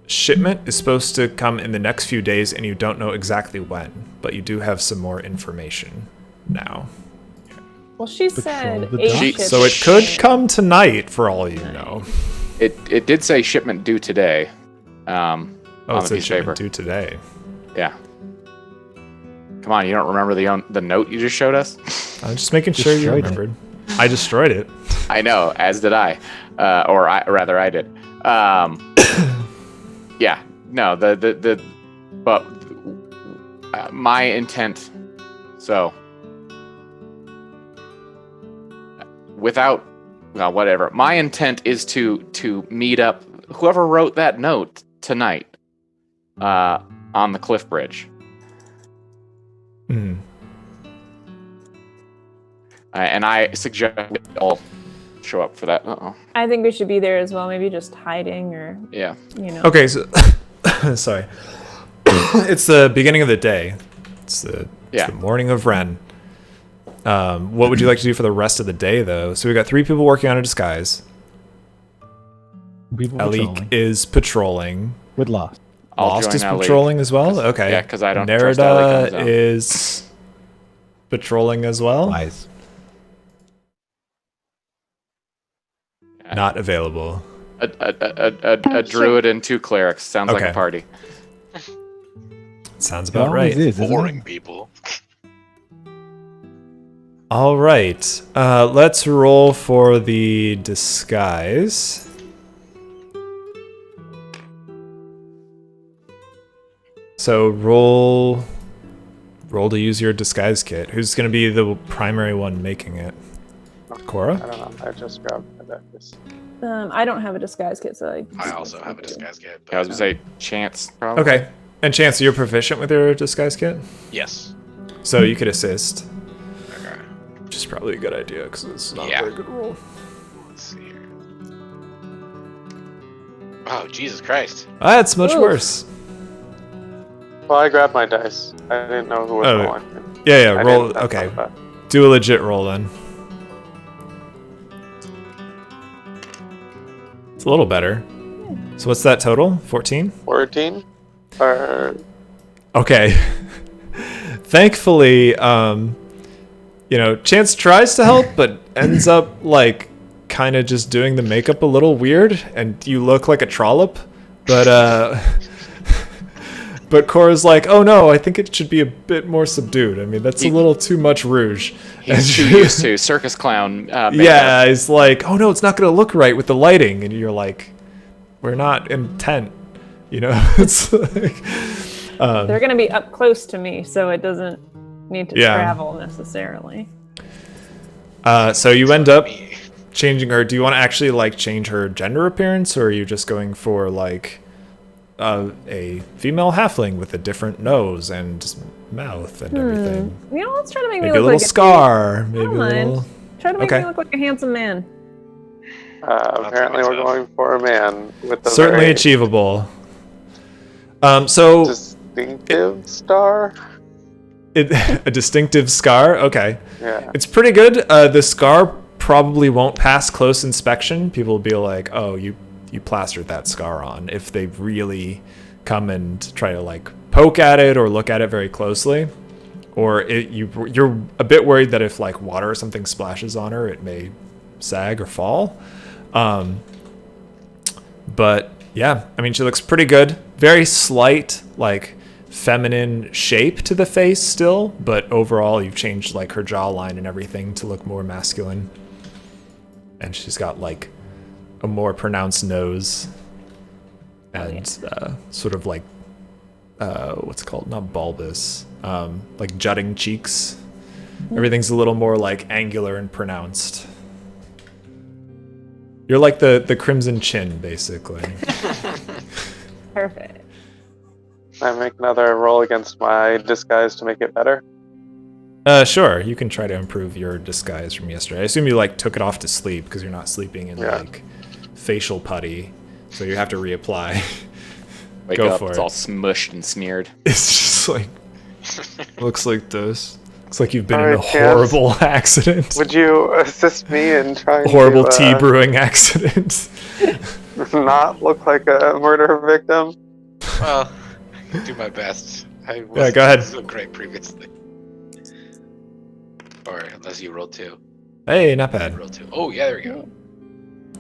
shipment is supposed to come in the next few days, and you don't know exactly when, but you do have some more information now. Well, she Patrol said the 8 dock. ships. So it could come tonight, for all you know. it did say shipment due today. Oh, on the it's a piece of paper. shipment due today. Yeah. Come on, you don't remember the note you just showed us? I'm just making sure you Destroyed it. remembered. I destroyed it. I know, as did I. I did. Yeah. No, but my intent. So, without, well, whatever. My intent is to meet up whoever wrote that note tonight, on the cliff bridge. Hmm. And I suggest we all show up for that. I think we should be there as well. Maybe just hiding or, Yeah. Okay, so sorry. It's the beginning of the day. It's the morning of Ren. What would you like to do for the rest of the day, though? So we got 3 people working on a disguise. People Alik patrolling is patrolling. with Lost. I'll Lost join is Alik. patrolling as well? Okay. Yeah, because I don't trust Alik on his Nerida own. is patrolling as well. Wise. Not available. A druid and 2 clerics. Sounds like Okay. a party. Sounds It about always right. is, isn't Boring it? people. All right. Let's roll for the disguise. So roll to use your disguise kit. Who's going to be the primary one making it? Cora? I don't know. I just grabbed my dice. I don't have a disguise kit, so I also have a disguise kit. I was gonna say Chance. Probably. Okay. And Chance, you're proficient with your disguise kit? Yes. So you could assist. Okay. Which is probably a good idea because it's not Yeah. a very good roll. Let's see here. Oh, Jesus Christ. That's much Oof. worse. Well, I grabbed my dice. I didn't know who was Oh, rolling. Yeah, I roll. didn't have Okay. that. Do a legit roll then. It's a little better. So what's that total? 14? 14? Or Okay. Thankfully, Chance tries to help, but ends up kind of just doing the makeup a little weird, and you look like a trollop. But but Cora's like, oh no, I think it should be a bit more subdued. I mean, that's a little too much rouge. He's too used to circus clown. Makeup. Yeah, he's like, oh no, it's not gonna look right with the lighting, and you're like, we're not in tent, It's like, they're going to be up close to me, so it doesn't need to Yeah. travel necessarily. so you end up changing her. Do you want to actually change her gender appearance, or are you just going for a female halfling with a different nose and mouth and everything? Let's try to make me Maybe a look little like scar. Maybe a Don't mind. little. Try to make Okay. me look like a handsome man. apparently we're going for a man with a Certainly very achievable. So distinctive star. A distinctive scar? Okay. Yeah. It's pretty good. The scar probably won't pass close inspection. People will be like, oh, you plastered that scar on, if they really come and try to like poke at it or look at it very closely. Or you're a bit worried that if like water or something splashes on her, it may sag or fall. But yeah, I mean, she looks pretty good. Very slight, like feminine shape to the face still, but overall you've changed like her jawline and everything to look more masculine. And she's got like a more pronounced nose and sort of like what's it called? Not bulbous, like jutting cheeks. Everything's a little more like angular and pronounced. You're like the crimson chin, basically. Perfect. I make another roll against my disguise to make it better. Sure. You can try to improve your disguise from yesterday. I assume you like took it off to sleep because you're not sleeping in like facial putty, so you have to reapply. Wake Go up, for it's it. all smushed and smeared. It's just like looks like this. Looks like you've been All in a right, Chance. horrible accident. Would you assist me in trying Horrible to tea brewing accident. not look like a murder victim? Well, I can do my best. I was Yeah, go ahead. so great previously. Or unless you rolled 2. Hey, not bad. Roll 2. Oh, yeah, there we go.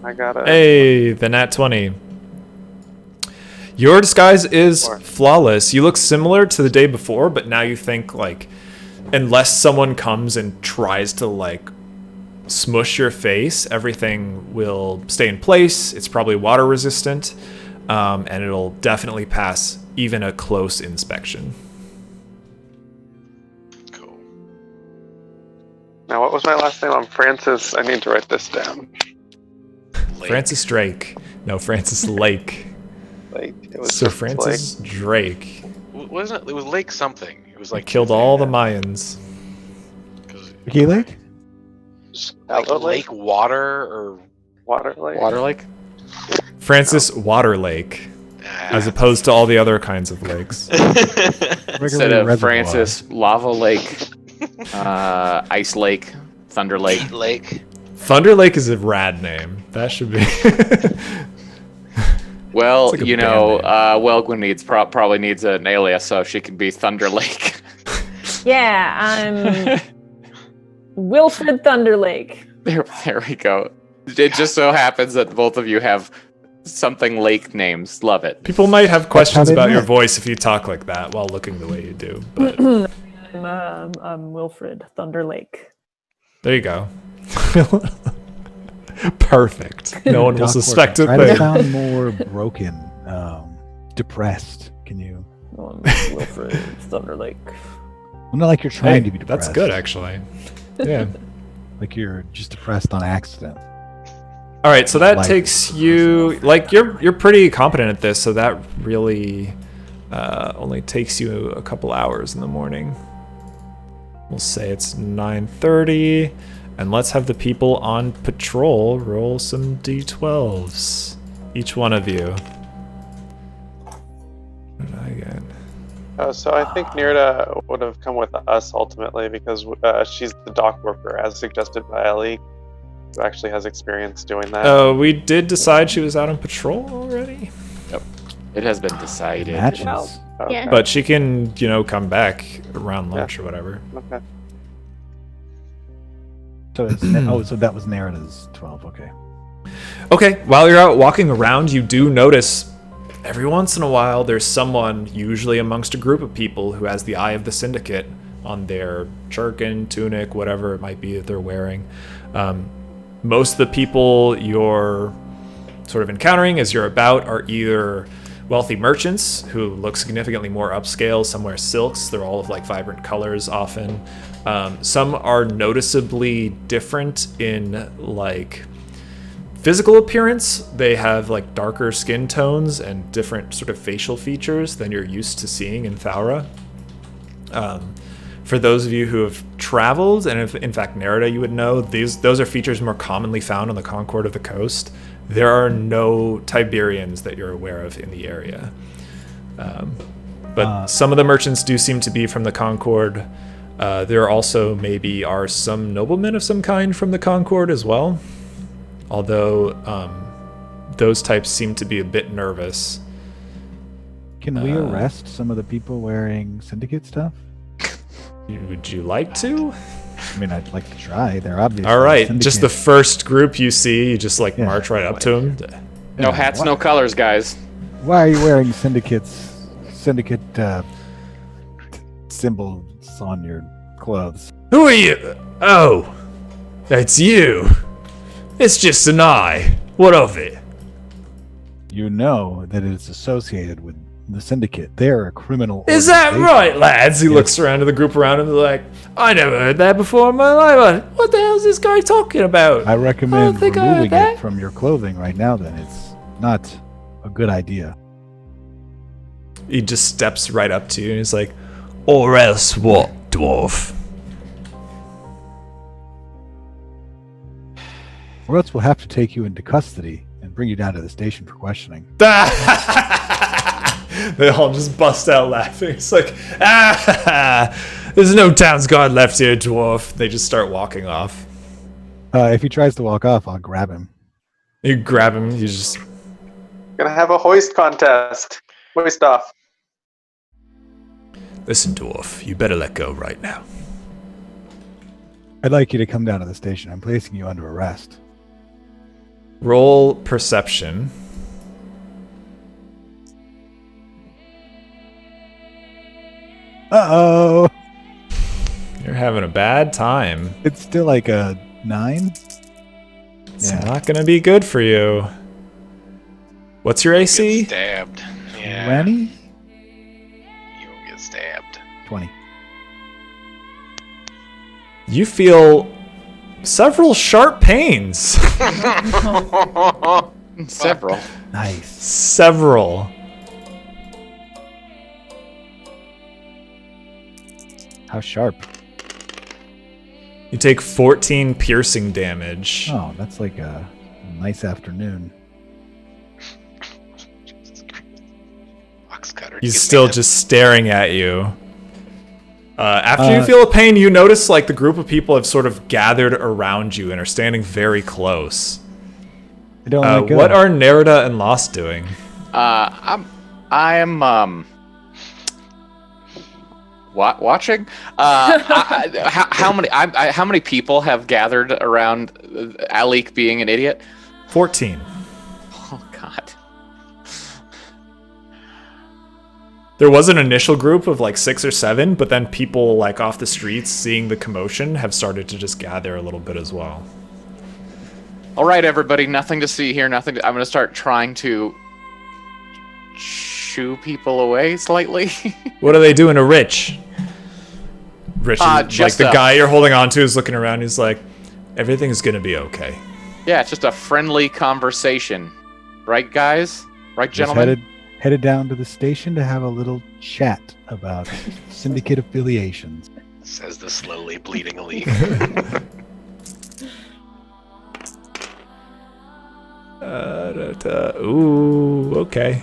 I got it. Hey, the nat 20. Your disguise is flawless. You look similar to the day before, but now you think like, unless someone comes and tries to like smush your face, everything will stay in place. It's probably water resistant, and it'll definitely pass even a close inspection. Cool. Now, what was my last name? I'm Francis. I need to write this down. Lake. Francis Drake. No, Francis Lake. Like, it was Sir just Francis Drake. Wasn't it? It was Lake something. It was like Killed all the Mayans. Ricky Lake? like Like Lake Water or Water Lake. Water Lake? Francis Water Lake, as opposed to all the other kinds of lakes. Instead of reservoir. Francis, Lava Lake, Ice Lake, Thunder Lake. Heat Lake. Thunder Lake is a rad name. That should be. Well, It's like a you know, band Welgwin needs probably needs an alias, so she can be Thunder Lake. Yeah, I'm Wilfred Thunderlake. There we go. It just so happens that both of you have something lake names. Love it. People might have questions they about your met. voice if you talk like that while looking the way you do. But I'm Wilfred Thunderlake. there you go. Perfect. No one will Doc suspect a Try to thing. sound more broken, depressed. Can you? I'm Wilfred Thunderlake. Well, not like you're trying to be depressed. That's good, actually. Yeah. Like you're just depressed on accident. All right, so that Like- takes you like you're pretty competent at this, so that really only takes you a couple hours in the morning. We'll say it's 9:30, and let's have the people on patrol roll some d12s, each one of you. What did I get? So I think Nirda would have come with us ultimately because she's the dock worker, as suggested by Ali, who actually has experience doing that. We did decide she was out on patrol already, It has been decided. Matches. Okay. Yeah. but she can, come back around lunch or whatever. Okay. So it's so that was Nerida's 12. Okay. Okay, while you're out walking around, you do notice every once in a while there's someone, usually amongst a group of people, who has the eye of the Syndicate on their jerkin, tunic, whatever it might be that they're wearing. Most of the people you're sort of encountering as you're about are either wealthy merchants who look significantly more upscale. Some wear silks. They're all of like vibrant colors often. Some are noticeably different in like physical appearance. They have like darker skin tones and different sort of facial features than you're used to seeing in Thaura. For those of you who have traveled, and if in fact Nerida you would know, those are features more commonly found on the Concord of the Coast. There are no Tiberians that you're aware of in the area. But some of the merchants do seem to be from the Concord. There also maybe are some noblemen of some kind from the Concord as well. Although those types seem to be a bit nervous. Can we arrest some of the people wearing Syndicate stuff? Would you like to? I mean, I'd like to try. They're obviously All right, Syndicate. just the first group you see, you just march right up to them. No hats, no colors, guys. Why are you wearing Syndicate symbols on your clothes? Who are you? Oh, that's you. It's just an eye. What of it? You know that it's associated with the Syndicate. They're a criminal Is that organization. right, lads? He looks around to the group around him. They're like, I never heard that before in my life. What the hell is this guy talking about? I recommend think I heard removing that. it from your clothing right now, then. It's not a good idea. He just steps right up to you and he's like, or else what, dwarf? Or else we'll have to take you into custody and bring you down to the station for questioning. They all just bust out laughing. It's like, there's no town's guard left here, dwarf. They just start walking off. If he tries to walk off, I'll grab him. You grab him, you just... Gonna have a hoist contest. Hoist off. Listen, dwarf, you better let go right now. I'd like you to come down to the station. I'm placing you under arrest. Roll perception. Uh-oh! You're having a bad time. It's still like a 9? It's not gonna be good for you. What's your AC? Get stabbed. Yeah. 20? You will get stabbed. 20. You feel several sharp pains. Several. Nice. Several. How sharp? You take 14 piercing damage. Oh, that's like a nice afternoon. Box cutter. He's Get still mad. just staring at you. After you feel a pain, you notice like the group of people have sort of gathered around you and are standing very close. I don't let go. What are Nerida and Lost doing? I'm watching. How many people have gathered around Alik being an idiot? 14. Oh God. There was an initial group of like 6 or 7, but then people like off the streets seeing the commotion have started to just gather a little bit as well. All right, everybody. Nothing to see here. I'm going to start trying to shoo people away slightly. What are they doing to Rich? Rich, is, like just the guy you're holding on to is looking around. He's like, everything's going to be okay. Yeah, it's just a friendly conversation. Right, guys? Right, Just gentlemen? headed down to the station to have a little chat about Syndicate affiliations. Says the slowly bleeding elite. Ooh, okay.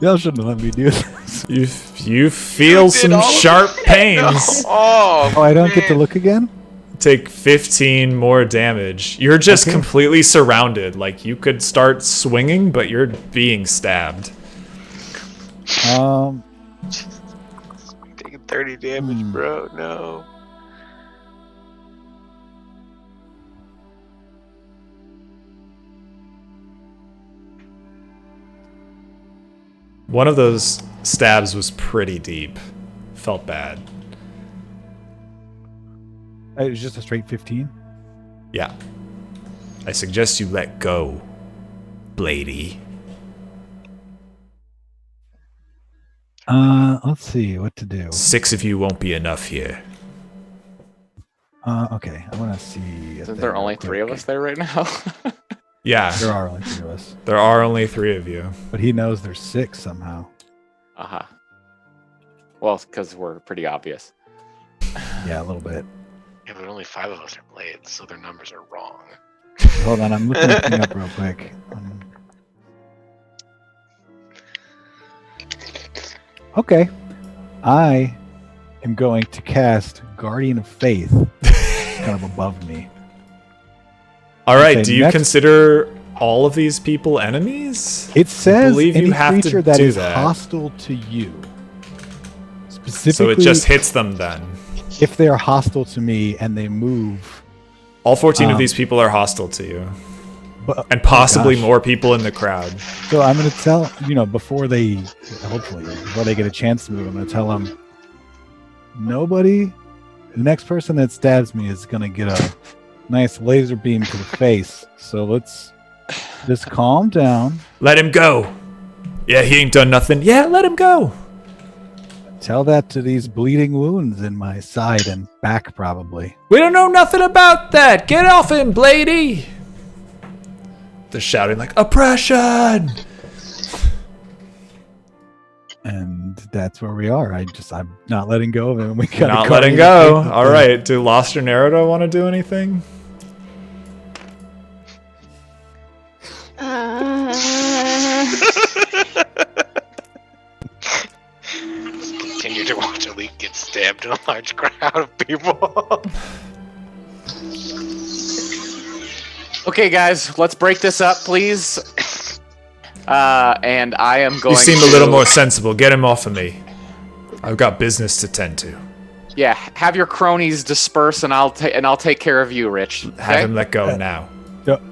Y'all shouldn't let me do this. You feel some sharp pains. Oh, Oh, I don't get to man. look again? Take 15 more damage. You're just Okay. completely surrounded. Like you could start swinging, but you're being stabbed. Um, I'm taking 30 damage, bro. No. One of those stabs was pretty deep. Felt bad. it was just a straight 15. Yeah. I suggest you let go, Blady. Let's see what to do. 6 of you won't be enough here. Okay, I want to see. Isn't there only 3 of us there right now? Yeah, There are only 3 of us, there are only 3 of you. but he knows there's 6 somehow. Uh-huh. Well, because we're pretty obvious. Yeah, a little bit. Yeah, but only 5 of us are blades, so their numbers are wrong. Hold on, I'm looking this thing up real quick. Okay. I am going to cast Guardian of Faith kind of above me. All right. Okay, Do you next- consider all of these people enemies? It says believe any you have to creature that do is that. hostile to you. Specifically, So it just hits them then. if they are hostile to me and they move. All 14 of these people are hostile to you. But, And possibly gosh. more people in the crowd. So I'm going to tell, before they get a chance to move, I'm going to tell them, the next person that stabs me is going to get a nice laser beam to the face. So let's just calm down. Let him go. Yeah, he ain't done nothing. Yeah, let him go. Tell that to these bleeding wounds in my side and back, probably. We don't know nothing about that. Get off him, Blady. They're shouting like, oppression. And that's where we are. I'm not letting go of him. We got Not letting go. All right. Do Lost or Naruto want to do anything? Continue to watch Elite get stabbed in a large crowd of people. Okay, guys, let's break this up, please. And I am going. You seem a little more sensible. Get him off of me. I've got business to tend to. Yeah, have your cronies disperse, and I'll take care of you, Rich. Okay? Have him let go now.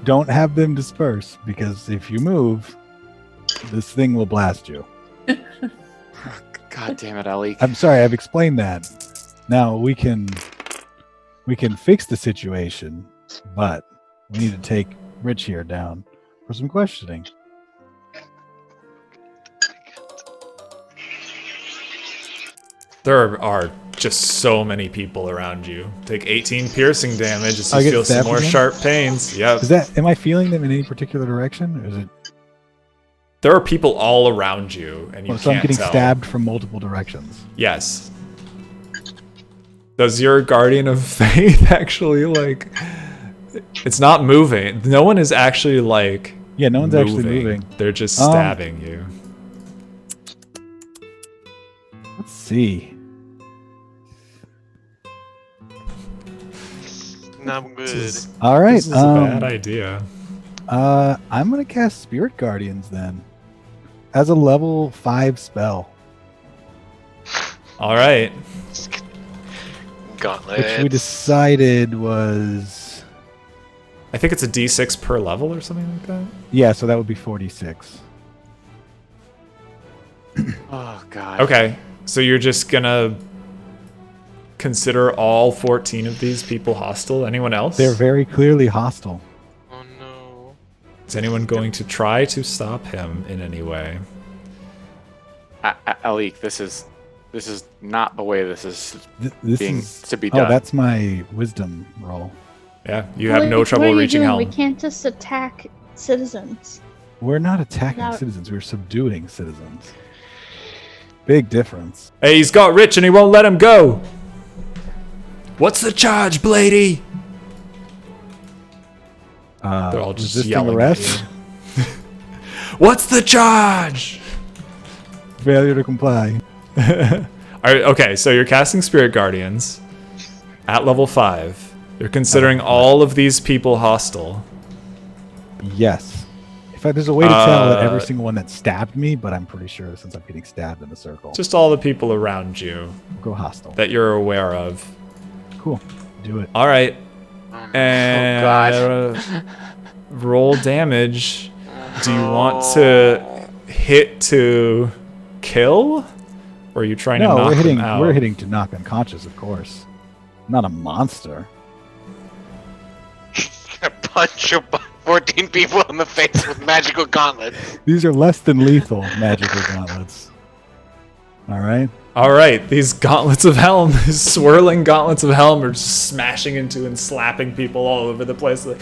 Don't have them disperse, because if you move, this thing will blast you. God damn it, Ellie. I'm sorry, I've explained that. Now we can fix the situation, but we need to take Rich here down for some questioning. There are just so many people around you. Take 18 piercing damage as I you get feel some stabbed more again? sharp pains. Yep. Am I feeling them in any particular direction? Or is it There are people all around you, and you so I'm can't getting tell. stabbed from multiple directions? Yes. Does your Guardian of Faith actually, like... It's not moving. No one is actually, like... Yeah, no one's actually moving. They're just stabbing you. Let's see. Not good. All right. This is a bad idea. I'm gonna cast Spirit Guardians then, as a level 5 spell, All right. Gauntlet. which we decided was I think it's a D6 per level or something like that. so that would be 46. Oh God. Okay. So you're just gonna consider all 14 of these people hostile? Anyone else? They're very clearly hostile. Oh no. Is anyone going to try to stop him in any way? Alik, this is not the way this is This being is to be done. that's my wisdom roll. Yeah, you have What no are trouble you reaching doing? helm. We can't just attack citizens. We're not attacking No. citizens. We're subduing citizens. Big difference. Hey, he's got rich and he won't let him go. What's the charge, Blady? They're all just resisting yelling arrest. at you. What's the charge? Failure to comply. Alright, okay, so you're casting Spirit Guardians at level 5. You're considering all of these people hostile. Yes. In fact, there's a way to tell that every single one that stabbed me, but I'm pretty sure since I'm getting stabbed in a circle, Just all the people around you we'll go hostile. that you're aware of. Cool. Do it. Alright. Oh And God. roll damage. Do you want to hit to kill? Or are you trying to No, knock we're hitting. them out? We're hitting to knock unconscious, of course. I'm not a monster. A bunch of 14 people in the face with magical gauntlets. These are less than lethal magical gauntlets. All right. All right, these gauntlets of helm, these swirling gauntlets of helm, are just smashing into and slapping people all over the place. Like,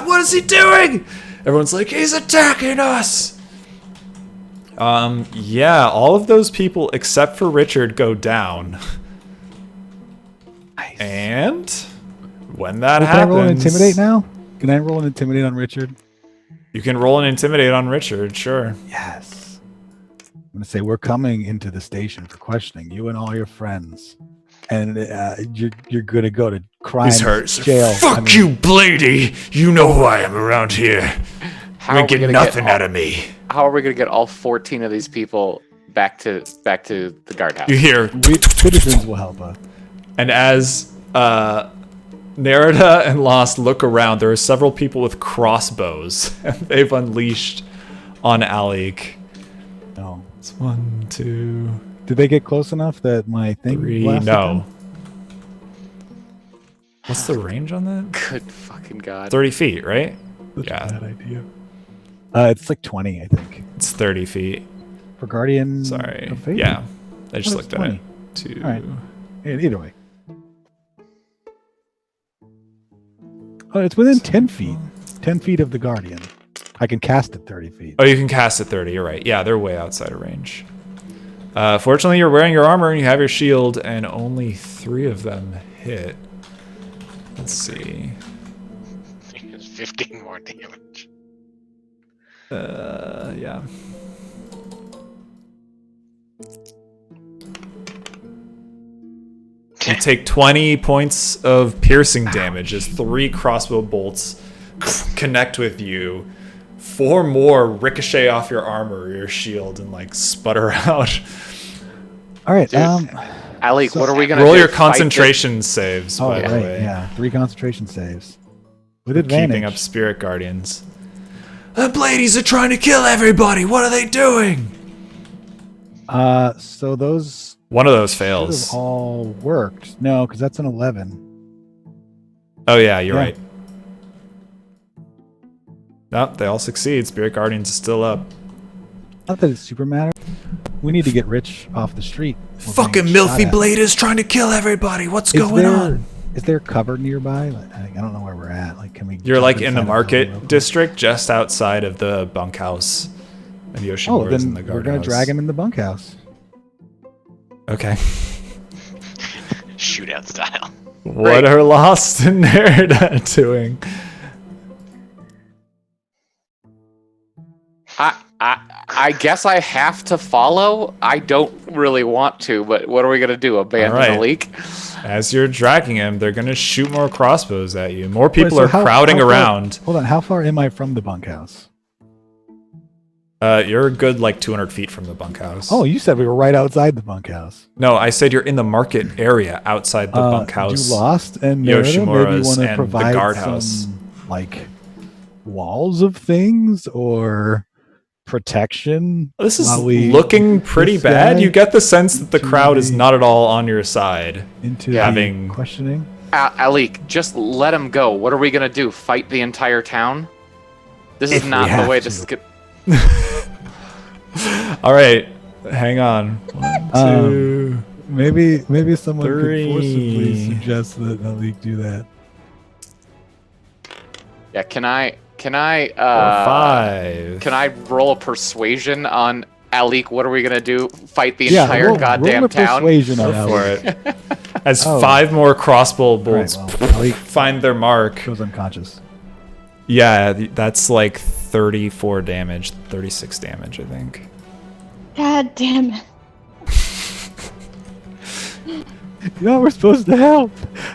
what is he doing? Everyone's like, he's attacking us. Yeah, all of those people except for Richard go down. Nice. And when that Can I happens, roll an intimidate now? Can I roll an intimidate on Richard? You can roll an intimidate on Richard, sure. Yes. I'm going to say, we're coming into the station for questioning, you and all your friends. And you're going to go to crime This hurts. jail. Fuck you, Blady. You know who I am around here. How You are ain't we getting gonna nothing out of me. How are we going to get all 14 of these people back to the guardhouse? You hear? Citizens will help us. And as Nerida and Lost look around, there are several people with crossbows, and they've unleashed on Alik. No. It's 1, 2, Did they get close enough that my thing 3. blasted No. them? What's the range on that? Good fucking god. 30 feet, right? Such Yeah. a bad idea. It's like 20, I think. It's 30 feet. For Guardian Sorry. of Fate? Yeah. I just Oh, it's looked at it. 20. 2. All right. Either way. Oh, it's within 10 feet. 10 feet of the Guardian. I can cast it 30 feet. Oh, you can cast it 30. You're right. Yeah, they're way outside of range. Fortunately, you're wearing your armor and you have your shield, and only 3 of them hit. Let's see. It's 15 more damage. Yeah. You take 20 points of piercing damage as 3 crossbow bolts connect with you. 4 more ricochet off your armor or your shield and like sputter out. All right. Dude, Alik, so- what are we gonna do? Roll your Fight concentration saves, Oh, by the right. way. Yeah. 3 concentration saves. With For advantage. keeping up spirit guardians. The Bladies are trying to kill everybody. What are they doing? So those One of those should have fails. all worked. No, because that's an 11. Oh yeah, you're Yeah. right. Nope, they all succeed. Spirit Guardians is still up. Not that it super matters. We need to get Rich off the street. We're Fucking being shot Milthy at. Blade is trying to kill everybody. What's Is going on? Is there cover nearby? Like, I don't know where we're at. Like, can we? You're jump like in inside the a building real market quick? district, just outside of the bunkhouse. And Oh, Yoshimura's in then the we're gonna guardhouse. drag him in the bunkhouse. Okay. Shootout style. What are Lost and Nerida doing? I guess I have to follow. I don't really want to, but what are we gonna do? Abandon All right. the leak? As you're dragging him, they're gonna shoot more crossbows at you. More people Wait, so are how crowding far- around. Hold on, how far am I from the bunkhouse? You're a good like 200 feet from the bunkhouse. Oh, you said we were right outside the bunkhouse. No, I said you're in the market area outside the bunkhouse. You Lost and Nerida maybe Yoshimura's want to and the provide guardhouse. some like walls of things or protection. This is while we looking pretty this bad. guy You get the sense that the into crowd is the- not at all on your side. into Yeah. Having- the questioning. Alik, just let him go. What are we gonna do? Fight the entire town? This If is we not the have way to. this is good. All right, hang on. 1, 2. Maybe someone could forcibly 3. suggest that Alik do that. Yeah, can I 5. can I roll a persuasion on Alik? What are we gonna do? Fight the Yeah, entire roll goddamn a town? persuasion on Go for Alik. it. As Oh. 5 more crossbow bolts All right, well, Alik find their mark. goes unconscious. Yeah, that's like 34 damage, 36 damage, I think. God damn it. You know, we're supposed to help.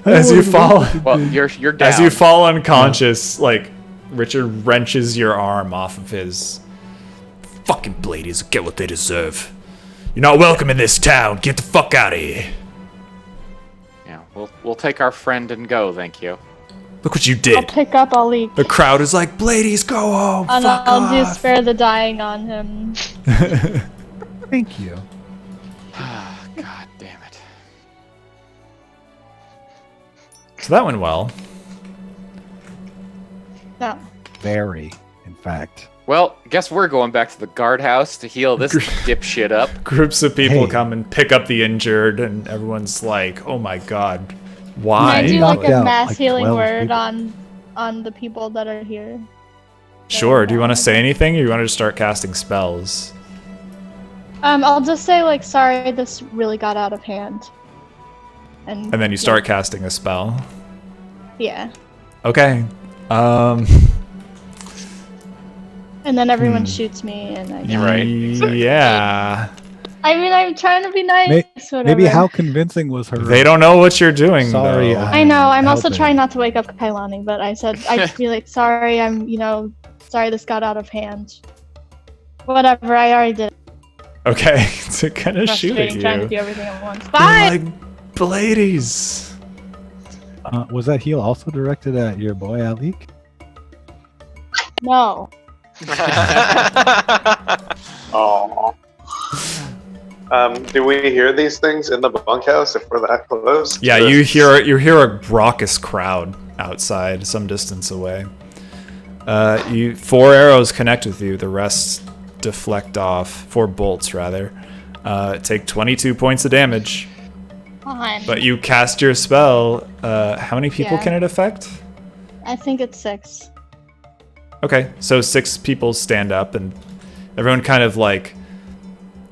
I As don't you wanna fall- listen to Well, you. you're down. As you fall unconscious, like Richard wrenches your arm off of his. Fucking Bladies get what they deserve. You're not welcome in this town. Get the fuck out of here. Yeah, we'll take our friend and go. Thank you. Look what you I'll did. pick up Alik. The crowd is like, Bladies, go home. And Fuck I'll do off. spare the dying on him. Thank you. God damn it. So that went well. No. Very, in fact. Well, guess we're going back to the guardhouse to heal this dipshit up. Groups of people Hey. come and pick up the injured, and everyone's like, oh my god, Can why? I do knocked like a out, mass like, healing 12 word people. on the people that are here? Sure, do you want to say anything, or you want to just start casting spells? I'll just say like, sorry, this really got out of hand. And And then you start casting a spell. Yeah. Okay. And then everyone shoots me, and I get Right. Yeah. I mean, I'm trying to be nice. Whatever. Maybe how convincing was her? They don't know what you're doing, Sorry, though. I know. I'm also helping. trying not to wake up Kailani, but I said I'd be like, sorry. Sorry this got out of hand. Whatever. I already did. Okay, to kind of shoot at Frustrating trying to you. do everything at once. They're Bye. like, Blades. Was that heal also directed at your boy Alik? No. Oh. Do we hear these things in the bunkhouse if we're that close? Yeah, you hear a raucous crowd outside, some distance away. 4 arrows connect with you. The rest deflect off. 4 bolts, rather. Take 22 points of damage. Fine. But you cast your spell. How many people Yeah. can it affect? I think it's 6. Okay, so 6 people stand up, and everyone kind of like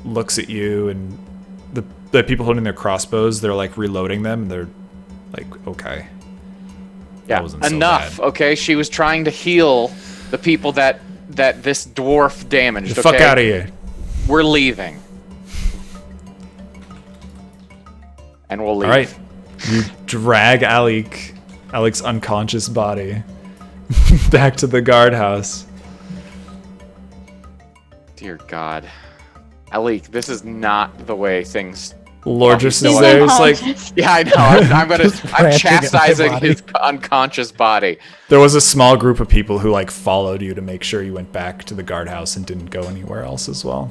looks at you, and the people holding their crossbows, they're like reloading them, and they're like, okay. Yeah, That wasn't so enough. bad. Okay, she was trying to heal the people that this dwarf damaged. Get the fuck okay? out of here. We're leaving. And we'll leave. All right. You drag Alec's unconscious body back to the guardhouse. Dear God. Alik, this is not the way things... Lordress Well, is he's there. It's like, unconscious. Yeah, I know. I'm Just I'm branching at my chastising body. his unconscious body. there was a small group of people who like followed you to make sure you went back to the guardhouse and didn't go anywhere else as well.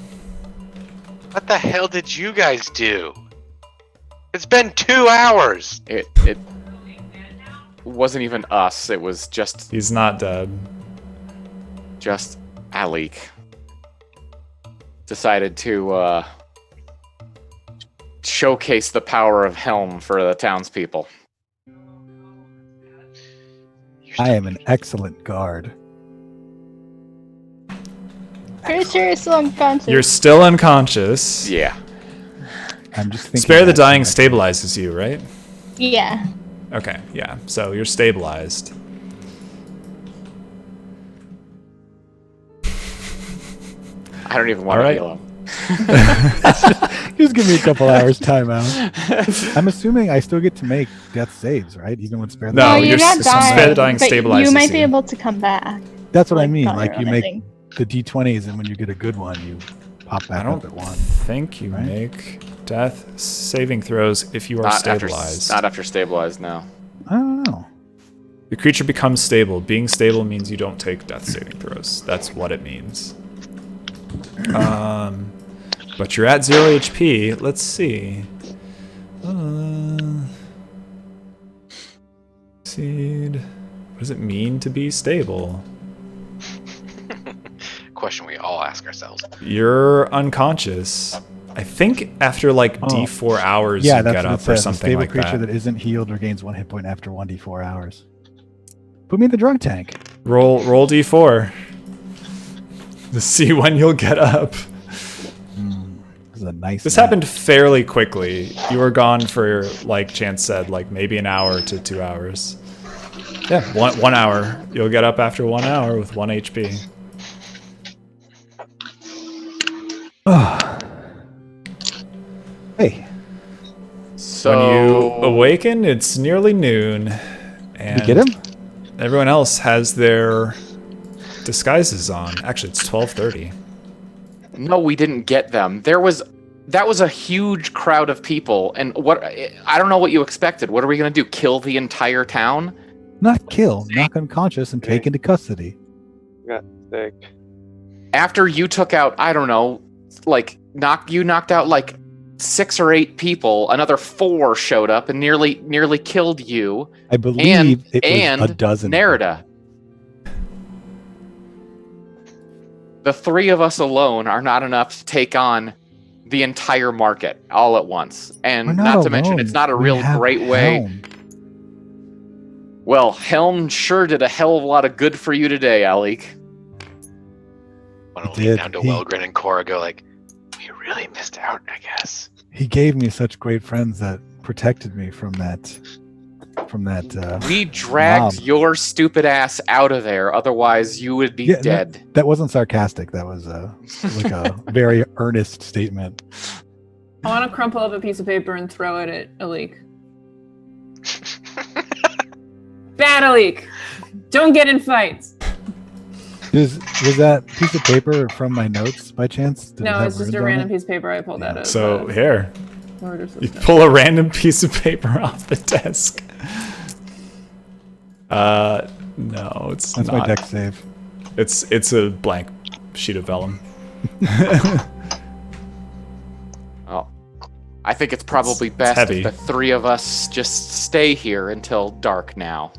What the hell did you guys do? It's been 2 hours. It wasn't even us. It was just He's not dead. Alik. Decided to showcase the power of Helm for the townspeople. I am an excellent guard. Pretty sure you're still unconscious. You're still unconscious. Yeah. I'm just thinking. Spare the that- Dying stabilizes you, right? Yeah. Okay, yeah. So you're stabilized. I don't even want All to right. heal him. Just give me a couple hours timeout. I'm assuming I still get to make death saves, right? Even with spare the No, you're not dying. Spare the Dying but stabilizes you might be you. able to come back. That's what I mean. on Like your you own, I make think. the d20s, and when you get a good one, you pop I back don't up at 1. think you right? make death saving throws if you are stabilized. Not after stabilized, no. I don't know. The creature becomes stable. Being stable means you don't take death saving throws. That's what it means. But you're at 0 HP. Let's see. Seed. What does it mean to be stable? Question we all ask ourselves. You're unconscious. I think after like Oh. D4 hours Yeah, you that's get what it up or says. A something stable like creature that. that isn't healed regains 1 hit point after 1d4 hours. Put me in the drunk tank. Roll D4 to see when you'll get up. This is a nice. This night. happened fairly quickly. You were gone for, like Chance said, like maybe an hour to 2 hours. Yeah, one hour. You'll get up after 1 hour with 1 HP. Hey, So When you awaken, it's nearly noon, and you get him? everyone else has their disguises on. Actually, it's 12:30. No, we didn't get them. That was a huge crowd of people, and I don't know what you expected. What are we gonna do? Kill the entire town? Not kill, knock unconscious, and take into custody. Sick. After you took out, I don't know, like knocked out like 6 or 8 people. Another 4 showed up and nearly killed you. I believe it was and a dozen. Nerida. The 3 of us alone are not enough to take on the entire market all at once. And We're not not to mention, alone. it's not a We real have great way. Helm. Well, Helm sure did a hell of a lot of good for you today, Alik. I want He to lean did. down to He- Wellgren and Cora, go like, we really missed out, I guess. He gave me such great friends that protected me from that from that. We dragged mob. your stupid ass out of there. Otherwise, you would be Yeah, dead. That wasn't sarcastic. That was like a very earnest statement. I want to crumple up a piece of paper and throw it at Alik. Bad Alik! Don't get in fights! Was that piece of paper from my notes by chance? Did it No, have it's just runes a on random it? piece of paper I pulled out of So here, Murder you System. pull a random piece of paper off the desk. No, it's That's not. my deck save. It's a blank sheet of vellum. Oh, I think it's probably It's best heavy. if the three of us just stay here until dark now.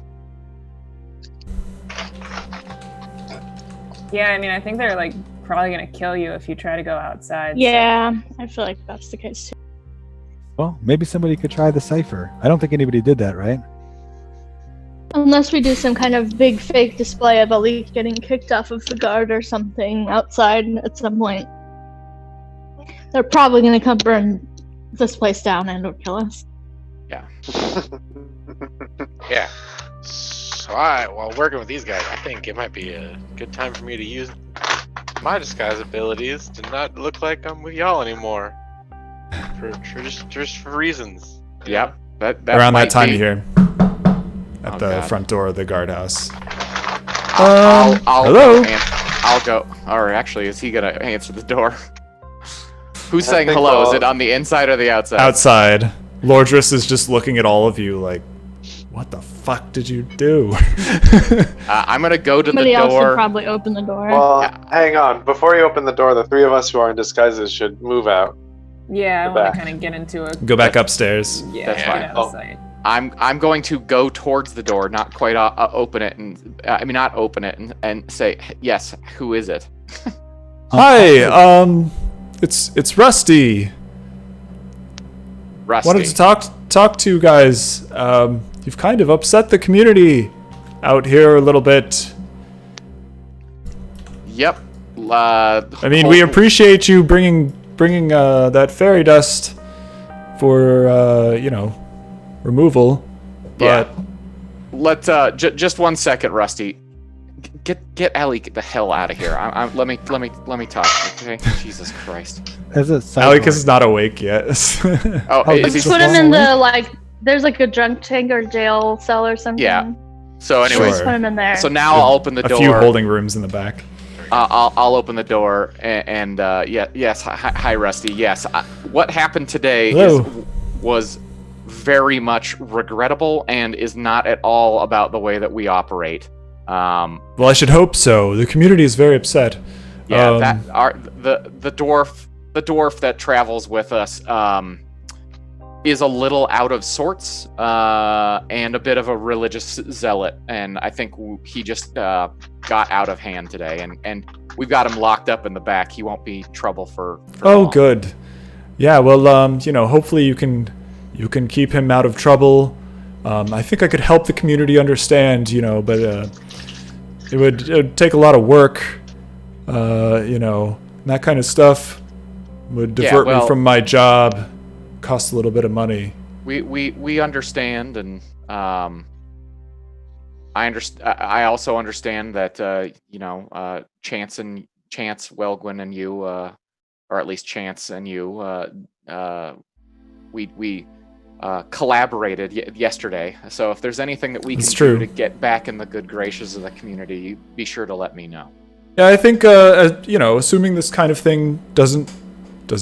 Yeah, I mean, I think they're like probably gonna kill you if you try to go outside. so- Yeah, I feel like that's the case too. Well, maybe somebody could try the cipher. I don't think anybody did that, right? Unless we do some kind of big fake display of Alik getting kicked off of the guard or something outside at some point. They're probably gonna come burn this place down and or kill us. Yeah. So while working with these guys, I think it might be a good time for me to use my disguise abilities to not look like I'm with y'all anymore. Just for reasons. Yep. That Around might that time be- you hear at Oh, the God. front door of the guardhouse. I'll hello? I'll go. Or actually, is he gonna answer the door? Who's I saying think hello? Is I'll- it on the inside or the outside? Outside, Lordress is just looking at all of you like, what the fuck did you do? I'm gonna go to Somebody the else would door. probably open the door. Well, Yeah. hang on. Before you open the door, the three of us who are in disguises should move out. Yeah, I The want back. to kind of get into a Go back upstairs. yeah, That's get fine. out of sight. I'm going to go towards the door, not quite open it, and not open it, and say yes. Who is it? Hi, it's Rusty. Rusty. Wanted to talk to you guys. You've kind of upset the community out here a little bit. Yep. I mean, we appreciate you bringing that fairy dust for removal. But Yeah. Let's just 1 second, Rusty. Get Ellie the hell out of here. Let me talk. Okay. Jesus Christ. As a side Alec note- is not awake yet. Oh, Oh, is Is he? he Put him in still the there's like a drunk tank or jail cell or something. Yeah. So anyways, Sure. Put him in there. so now I'll open the a door. few holding rooms in the back. I'll open the door and yes. Hi, Rusty. Yes. What happened today Hello. was very much regrettable and is not at all about the way that we operate. Well, I should hope so. The community is very upset. Yeah, Um, the dwarf that travels with us is a little out of sorts and a bit of a religious zealot, and I think he just got out of hand today, and we've got him locked up in the back. He won't be trouble for Oh, long. good. Yeah, well, hopefully you can keep him out of trouble. I think I could help the community understand, but it would take a lot of work, that kind of stuff would divert me well- from my job, cost a little bit of money. We understand, and I also understand that Chance, Wellgwyn, and you, or at least Chance and you, we collaborated yesterday. So if there's anything that we can It's do true. to get back in the good graces of the community, be sure to let me know. Yeah, I think, assuming this kind of thing doesn't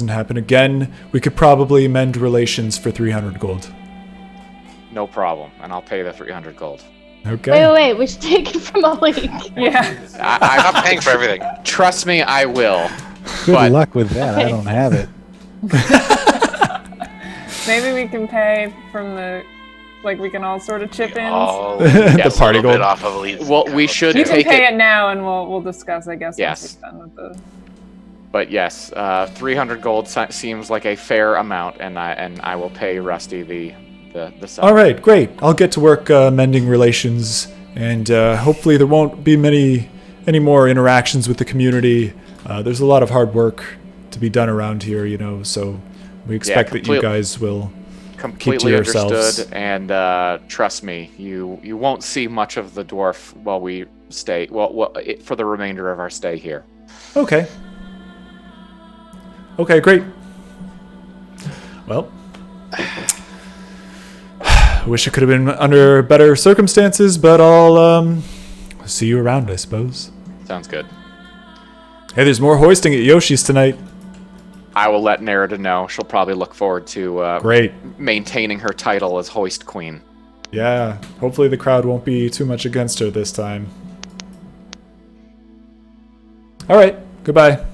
happen again, we could probably mend relations for 300 gold. No problem, and I'll pay the 300 gold. Okay. Wait, we should take it from Alik. Yeah. I'm not paying for everything. Trust me, I will. Good But- luck with that. I don't have it. Maybe we can pay from the, we can all sort of chip in. All The party a little bit gold. off of Elite's Well, we account. should You can take pay it. it now, and we'll discuss, I guess, Yes. once we're done with the. But yes, 300 gold seems like a fair amount, and I will pay Rusty the sum. All right, great. I'll get to work mending relations, and hopefully there won't be any more interactions with the community. There's a lot of hard work to be done around here, so we expect that you completely. guys will Completely yourselves. understood, and trust me, you won't see much of the dwarf while we stay. For the remainder of our stay here. Okay. Okay, great. Well, I wish it could have been under better circumstances, but I'll see you around, I suppose. Sounds good. Hey, there's more hoisting at Yoshi's tonight. I will let Nerida know. She'll probably look forward to Great. maintaining her title as Hoist Queen. Yeah, hopefully the crowd won't be too much against her this time. All right, goodbye.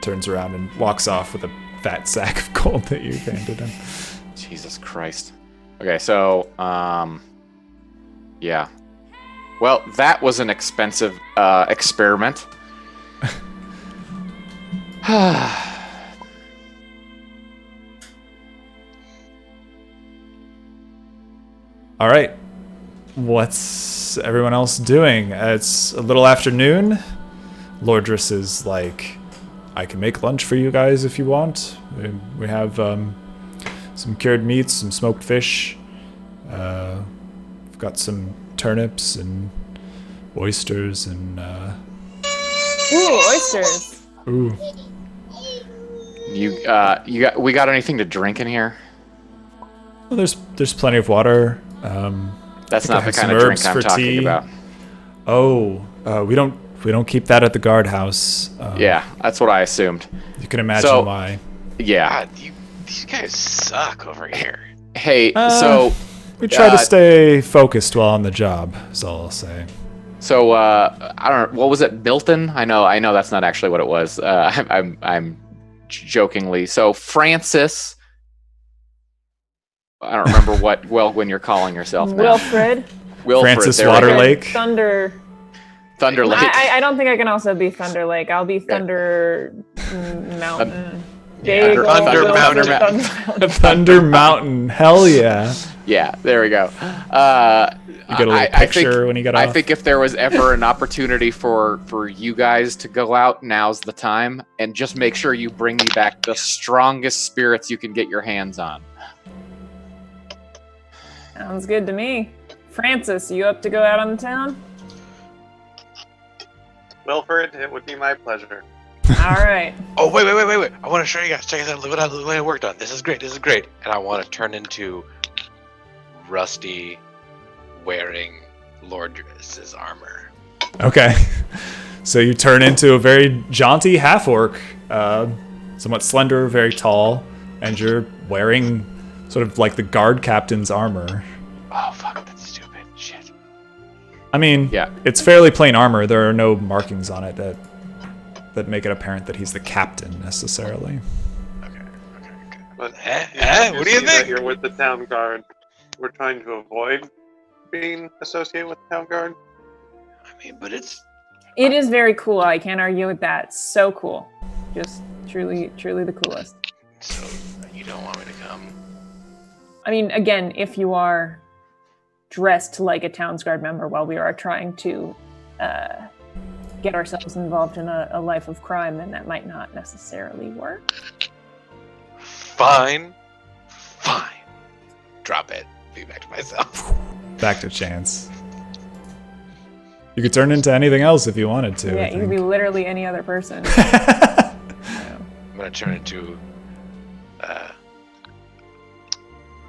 Turns around and walks off with a fat sack of gold that you handed him. Jesus Christ. Okay, so, yeah. Well, that was an expensive experiment. All right. What's everyone else doing? It's a little afternoon. Lordress is like, I can make lunch for you guys if you want. We have some cured meats, some smoked fish. We've got some turnips and oysters and... Ooh, oysters. Ooh. We got anything to drink in here? Well, there's plenty of water. That's I not the have kind some of drink herbs I'm for talking tea. about. Oh, we don't keep that at the guardhouse. Yeah, that's what I assumed. You can imagine So- why. Yeah. God, these guys suck over here. Hey, We try to stay focused while on the job, is all I'll say. So I don't know. What was it, Milton? I know that's not actually what it was. I'm jokingly. So Francis. I don't remember when you're calling yourself now. Wilfred. Francis there we go. Waterlake. Thunder. Thunder Lake. I don't think I can also be Thunder Lake. I'll be Thunder Mountain. There you go, Thunder Wilfred, Mountain. Thunder Mountain. Thunder Mountain, hell yeah. Yeah, there we go. You get a little picture when you get off. I think if there was ever an opportunity for you guys to go out, now's the time. And just make sure you bring me back the strongest spirits you can get your hands on. Sounds good to me. Francis, you up to go out on the town? Wilfred, it would be my pleasure. All right. Oh, wait. I want to show you guys. Check out what I worked on. This is great. And I want to turn into Rusty wearing Lordress's armor. Okay. So you turn into a very jaunty half-orc, somewhat slender, very tall, and you're wearing sort of like the guard captain's armor. Oh, fuck. That's stupid. Shit. I mean, Yeah. it's fairly plain armor. There are no markings on it that make it apparent that he's the captain necessarily. Okay. But What do you see that think? You're with the town guard. We're trying to avoid being associated with the town guard. I mean, but it's... It is very cool. I can't argue with that. So cool. Just truly the coolest. So, you don't want me to come? I mean, again, if you are dressed like a Towns Guard member while we are trying to get ourselves involved in a life of crime, then that might not necessarily work. Fine. Drop it. Be back to myself. Back to Chance. You could turn into anything else if you wanted to. Yeah, I you could be think. literally any other person. I'm gonna turn into a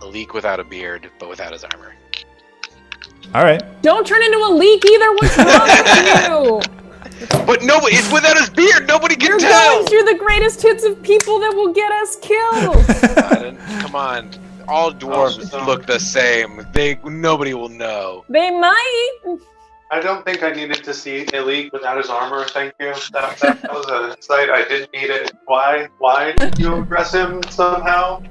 leak without a beard, but without his armor. All right. Don't turn into a leak either. What's wrong with you? But nobody, it's without his beard. Nobody can You're tell. going through the greatest hits of people that will get us killed. Come on, all dwarves look the same. Nobody will know. They might. I don't think I needed to see a league without his armor, thank you. That was a sight I didn't need it. Why did you address him somehow?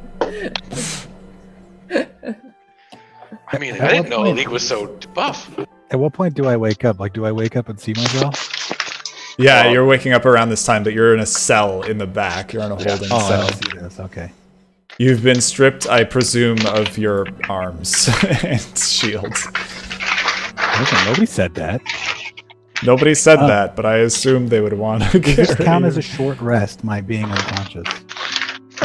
I mean, I didn't know a league was so buff. At what point do I wake up? Like, do I wake up and see myself? Yeah, you're waking up around this time, but you're in a cell in the back. You're in a holding Oh, I cell. don't see this. Okay. You've been stripped, I presume, of your arms and shields. Listen, nobody said that. Nobody said that, but I assumed they would want to Does this get count rid as a of short rest, my being unconscious?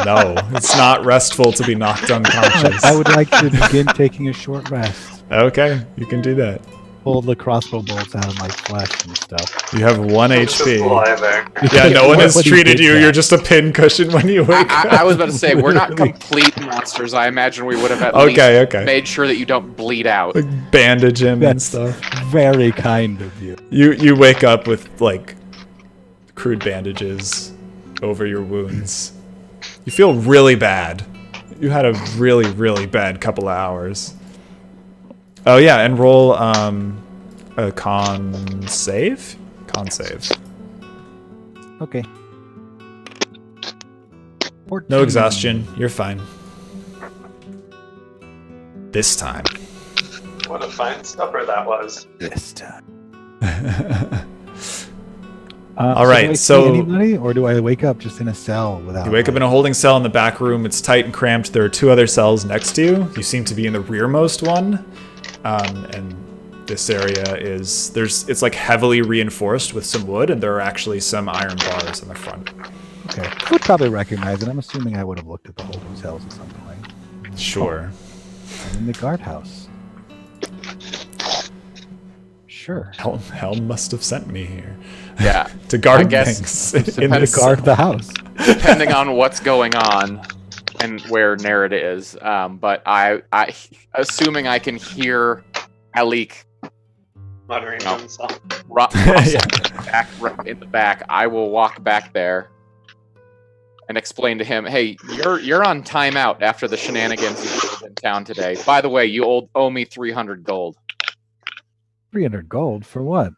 No, it's not restful to be knocked unconscious. I would like to begin taking a short rest. Okay, you can do that. Pull the crossbow bolts out of my flesh and stuff. You have 1 Just HP. lie there. Yeah, no one has Nobody treated did you. that. You're just a pin cushion when you wake up. I was about to say, we're not Literally. complete monsters. I imagine we would have at Okay, least okay. made sure that you don't bleed out. Like, bandage him and That's stuff. very kind of you. You wake up with, like, crude bandages over your wounds. You feel really bad. You had a really, really bad couple of hours. Oh yeah, and roll a con save? Con save. Okay. 14. No exhaustion. You're fine. This time. What a fine supper that was. This time. All right, do I see so- anybody, or do I wake up just in a cell without? You wake up in a holding cell in the back room. It's tight and cramped. There are 2 other cells next to you. You seem to be in the rearmost one. And this area is it's like heavily reinforced with some wood, and there are actually some iron bars in the front. Okay, I would probably recognize it. I'm assuming I would have looked at the holding cells at some point. Sure. I'm in the guardhouse. Sure. Helm must have sent me here Yeah. to guard I guess things in depends- this Guard cell. the house. Depending on what's going on and where Narada is. But I assuming I can hear Alik Muttering to No. himself. in the back, I will walk back there and explain to him, "Hey, you're on timeout after the shenanigans you did in town today. By the way, you owe me 300 gold 300 gold for what?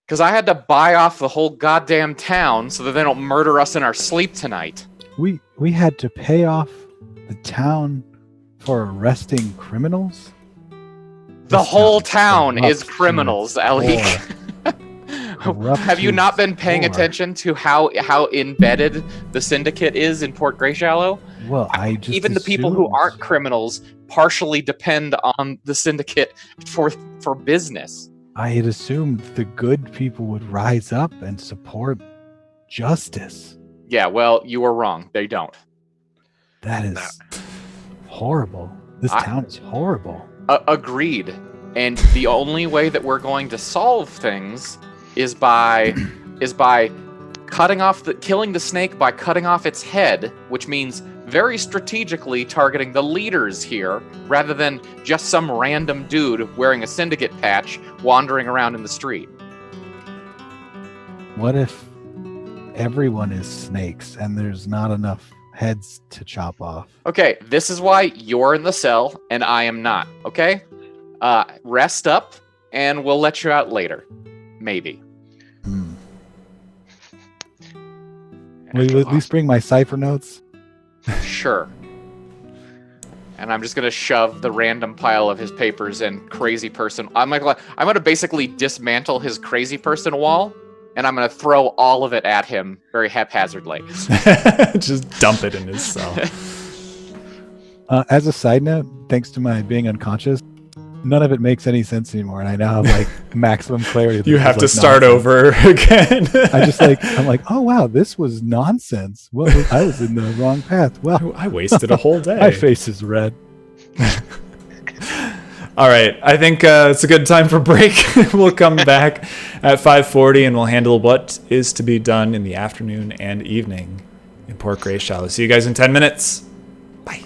because I had to buy off the whole goddamn town so that they don't murder us in our sleep tonight." We had to pay off the town for arresting criminals. The This whole town town is corrupt criminals, Alik. Corrupt Have you not been paying war. attention to how embedded the Syndicate is in Port Grey Shallow? Well, I just Even the people who assumed. aren't criminals partially depend on the Syndicate for business. I had assumed the good people would rise up and support justice. Yeah, well, you were wrong. They don't. That is horrible. This I- town is horrible. Agreed. And the only way that we're going to solve things is by killing the snake by cutting off its head, which means very strategically targeting the leaders here rather than just some random dude wearing a Syndicate patch wandering around in the street. What if everyone is snakes and there's not enough heads to chop off? Okay, this is why you're in the cell and I am not, okay? Rest up and we'll let you out later. Maybe. Hmm. Will you at least bring my cipher notes? Sure. And I'm just gonna shove the random pile of his papers and crazy person. I'm gonna basically dismantle his crazy person wall, and I'm gonna throw all of it at him very haphazardly. Just dump it in his cell. As a side note, thanks to my being unconscious, none of it makes any sense anymore, and I now have like maximum clarity. You This have is, to like, start nonsense. over again. I'm like, oh wow, this was nonsense. Well, I was in the wrong path. Well, I wasted a whole day. my face is red. All right, I think it's a good time for break. We'll come back at 5:40 and we'll handle what is to be done in the afternoon and evening in Port Grey Shallow. See you guys in 10 minutes. Bye.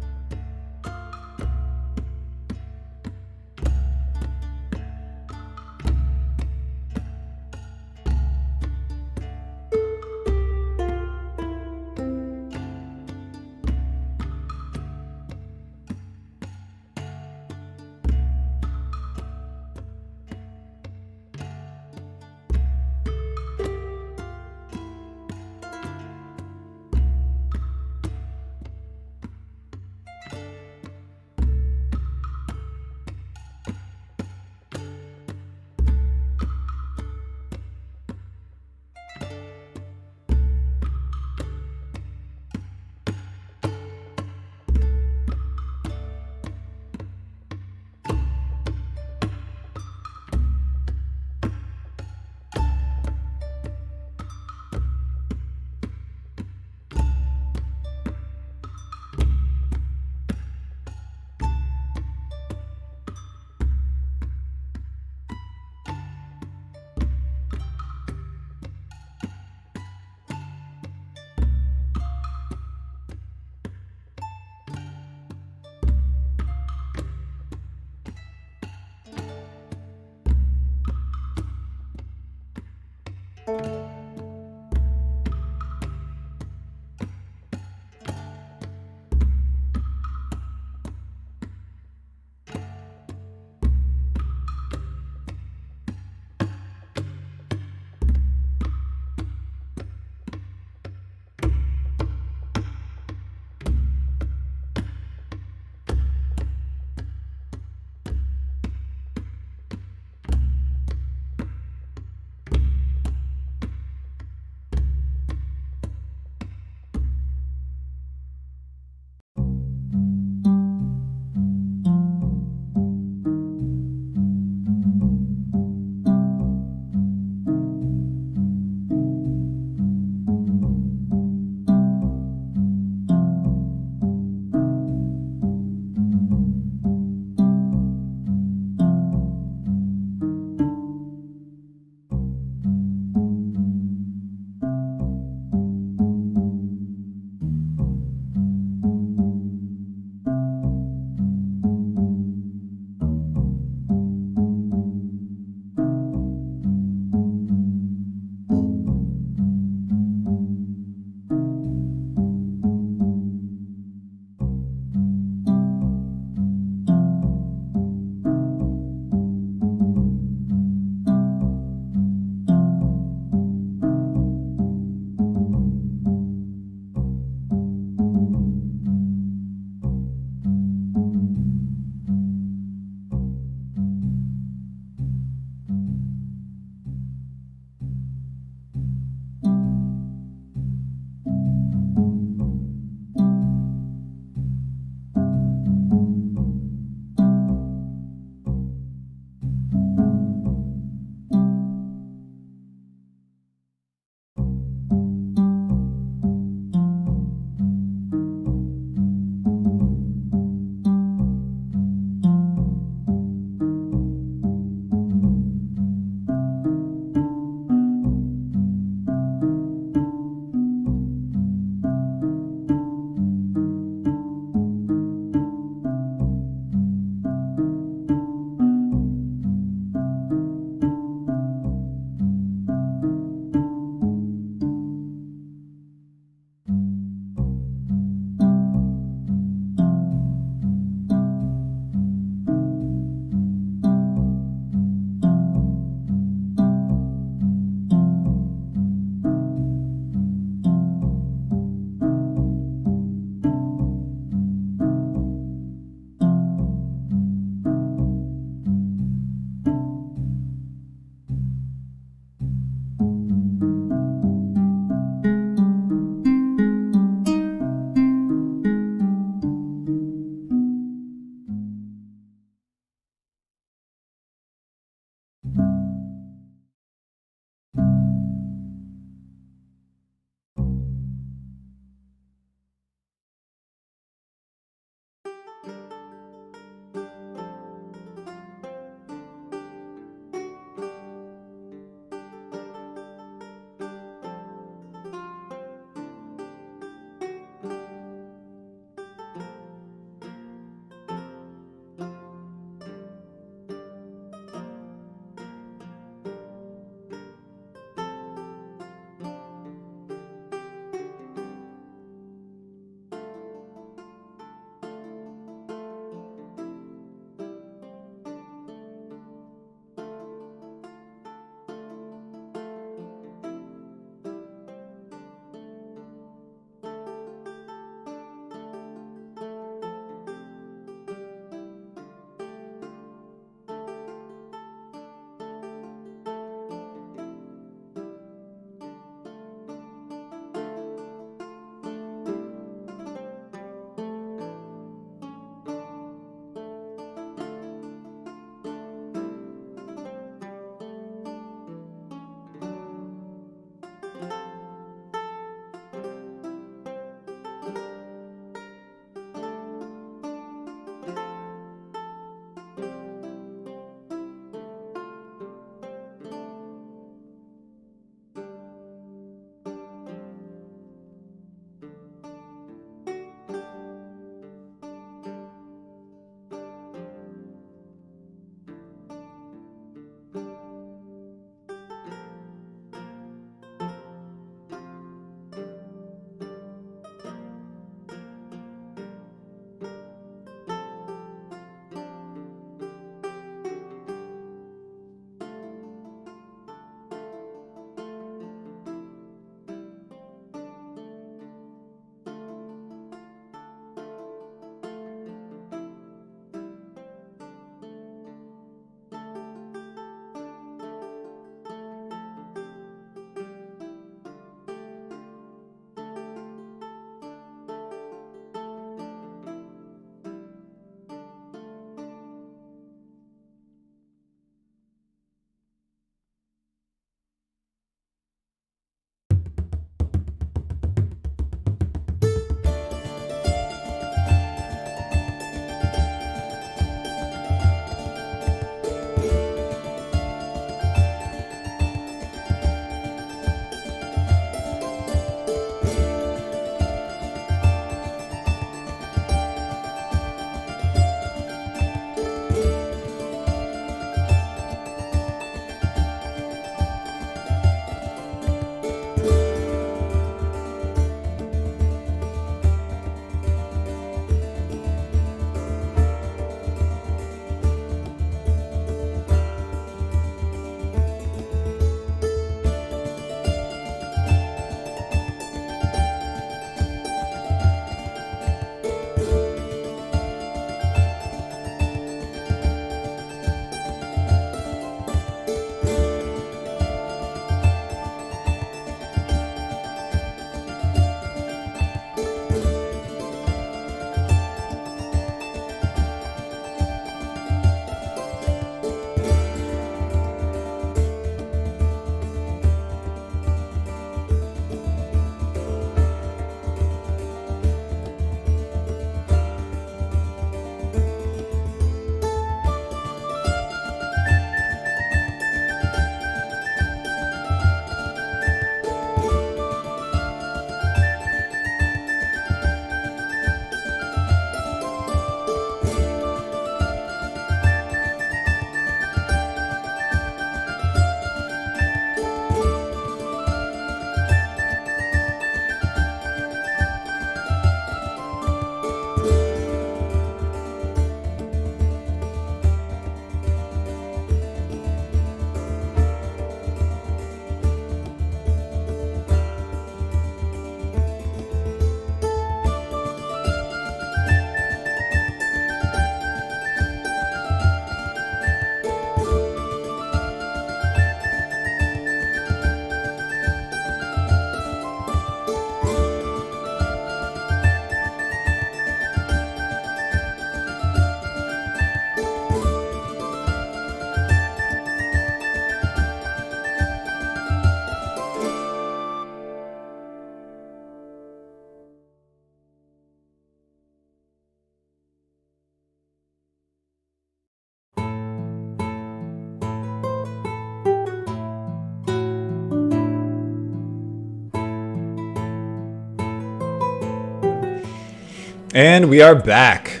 And we are back.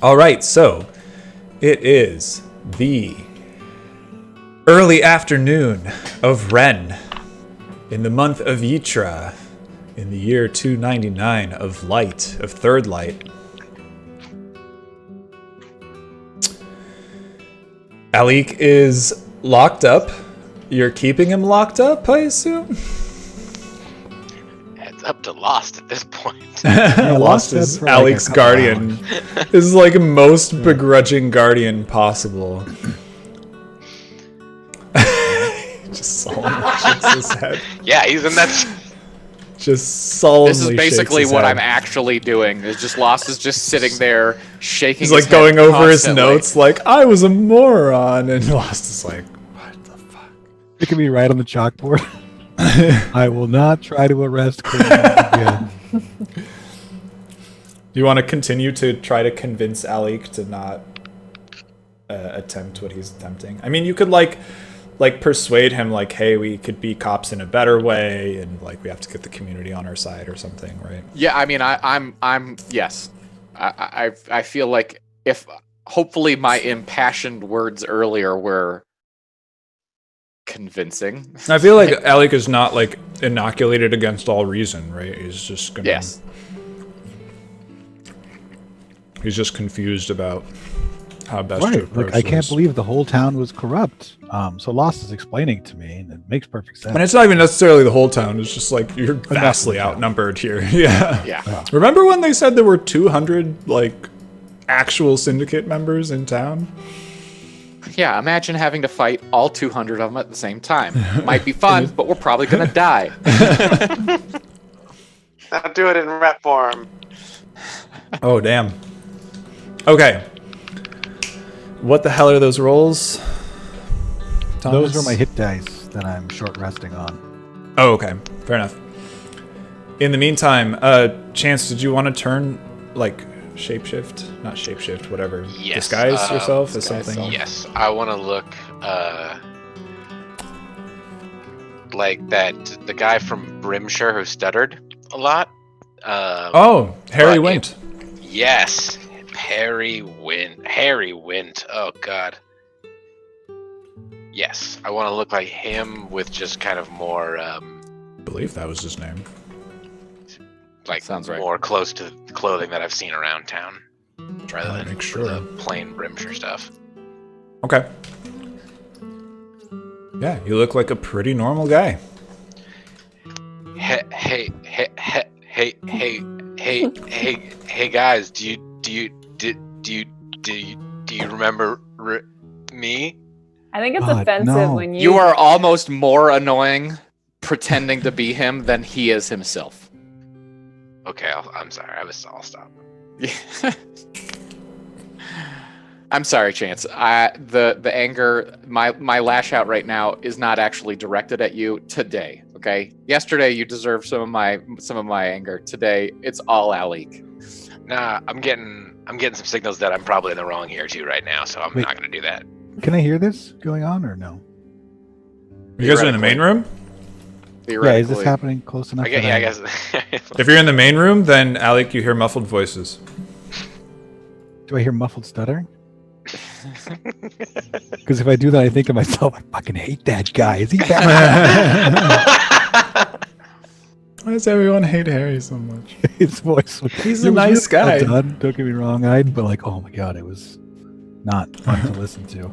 All right, so it is the early afternoon of Ren in the month of Yitra in the year 299 of light, of third light. Alik is locked up. You're keeping him locked up, I assume? It's up to Lost at this point. Lost is Alik's guardian. This is like most begrudging guardian possible. Just solemnly shakes his head. Yeah, he's in that. Just solemnly This is basically shakes his what head. I'm actually doing. Is just Lost is just sitting there shaking. He's his like head going over constantly. his notes, like I was a moron, and Lost is like, "What the fuck?" It can be right on the chalkboard. I will not try to arrest Chris again. Do you want to continue to try to convince Alik to not attempt what he's attempting? I mean, you could like persuade him, like, hey, we could be cops in a better way, and like we have to get the community on our side or something, right? Yeah, I mean, I'm yes. I feel like if hopefully my impassioned words earlier were convincing. I feel like Alik is not like inoculated against all reason, right? He's just gonna. Yes. He's just confused about how best to Right. approach Look, I can't this. believe the whole town was corrupt. So Lost is explaining to me, and it makes perfect sense. And it's not even necessarily the whole town. It's just like you're vastly town. outnumbered here. Yeah. Yeah. Remember when they said there were 200 like actual syndicate members in town? Yeah, imagine having to fight all 200 of them at the same time. Might be fun, but we're probably gonna die. Now do it in rep form. Oh damn. Okay. What the hell are those rolls? Thomas? Those are my hit dice that I'm short resting on. Oh, okay. Fair enough. In the meantime, Chance, did you want to turn like shapeshift? Not shapeshift, whatever. Yes, Disguise yourself as disguise something. self. Yes, I want to look like the guy from Brimshire who stuttered a lot. Oh, Harry but Wint. Yes, Harry Wint. Oh God. Yes, I want to look like him with just kind of more, I believe that was his name. like Sounds right. more close to the clothing that I've seen around town, rather I'll than make sure. the plain Brimshire stuff. Okay. Yeah, you look like a pretty normal guy. Hey guys, do you remember me? I think it's God, offensive no. when You are almost more annoying pretending to be him than he is himself. Okay, I'm sorry. I'll stop. I'm sorry, Chance. The anger, my lash out right now is not actually directed at you today. Okay. Yesterday you deserved some of my anger. Today it's all Alik. Nah, I'm getting some signals that I'm probably in the wrong here too right now, so I'm Wait. not gonna do that. Can I hear this going on or no? You guys are in the main room? Yeah, is this happening close enough? I guess. If you're in the main room, then Alec, you hear muffled voices. Do I hear muffled stuttering? Because if I do that, I think to myself, I fucking hate that guy. Is he bad? Why does everyone hate Harry so much? His voice. He's it a was nice really guy. well done, don't get me wrong, but like, oh my god, it was not fun to listen to.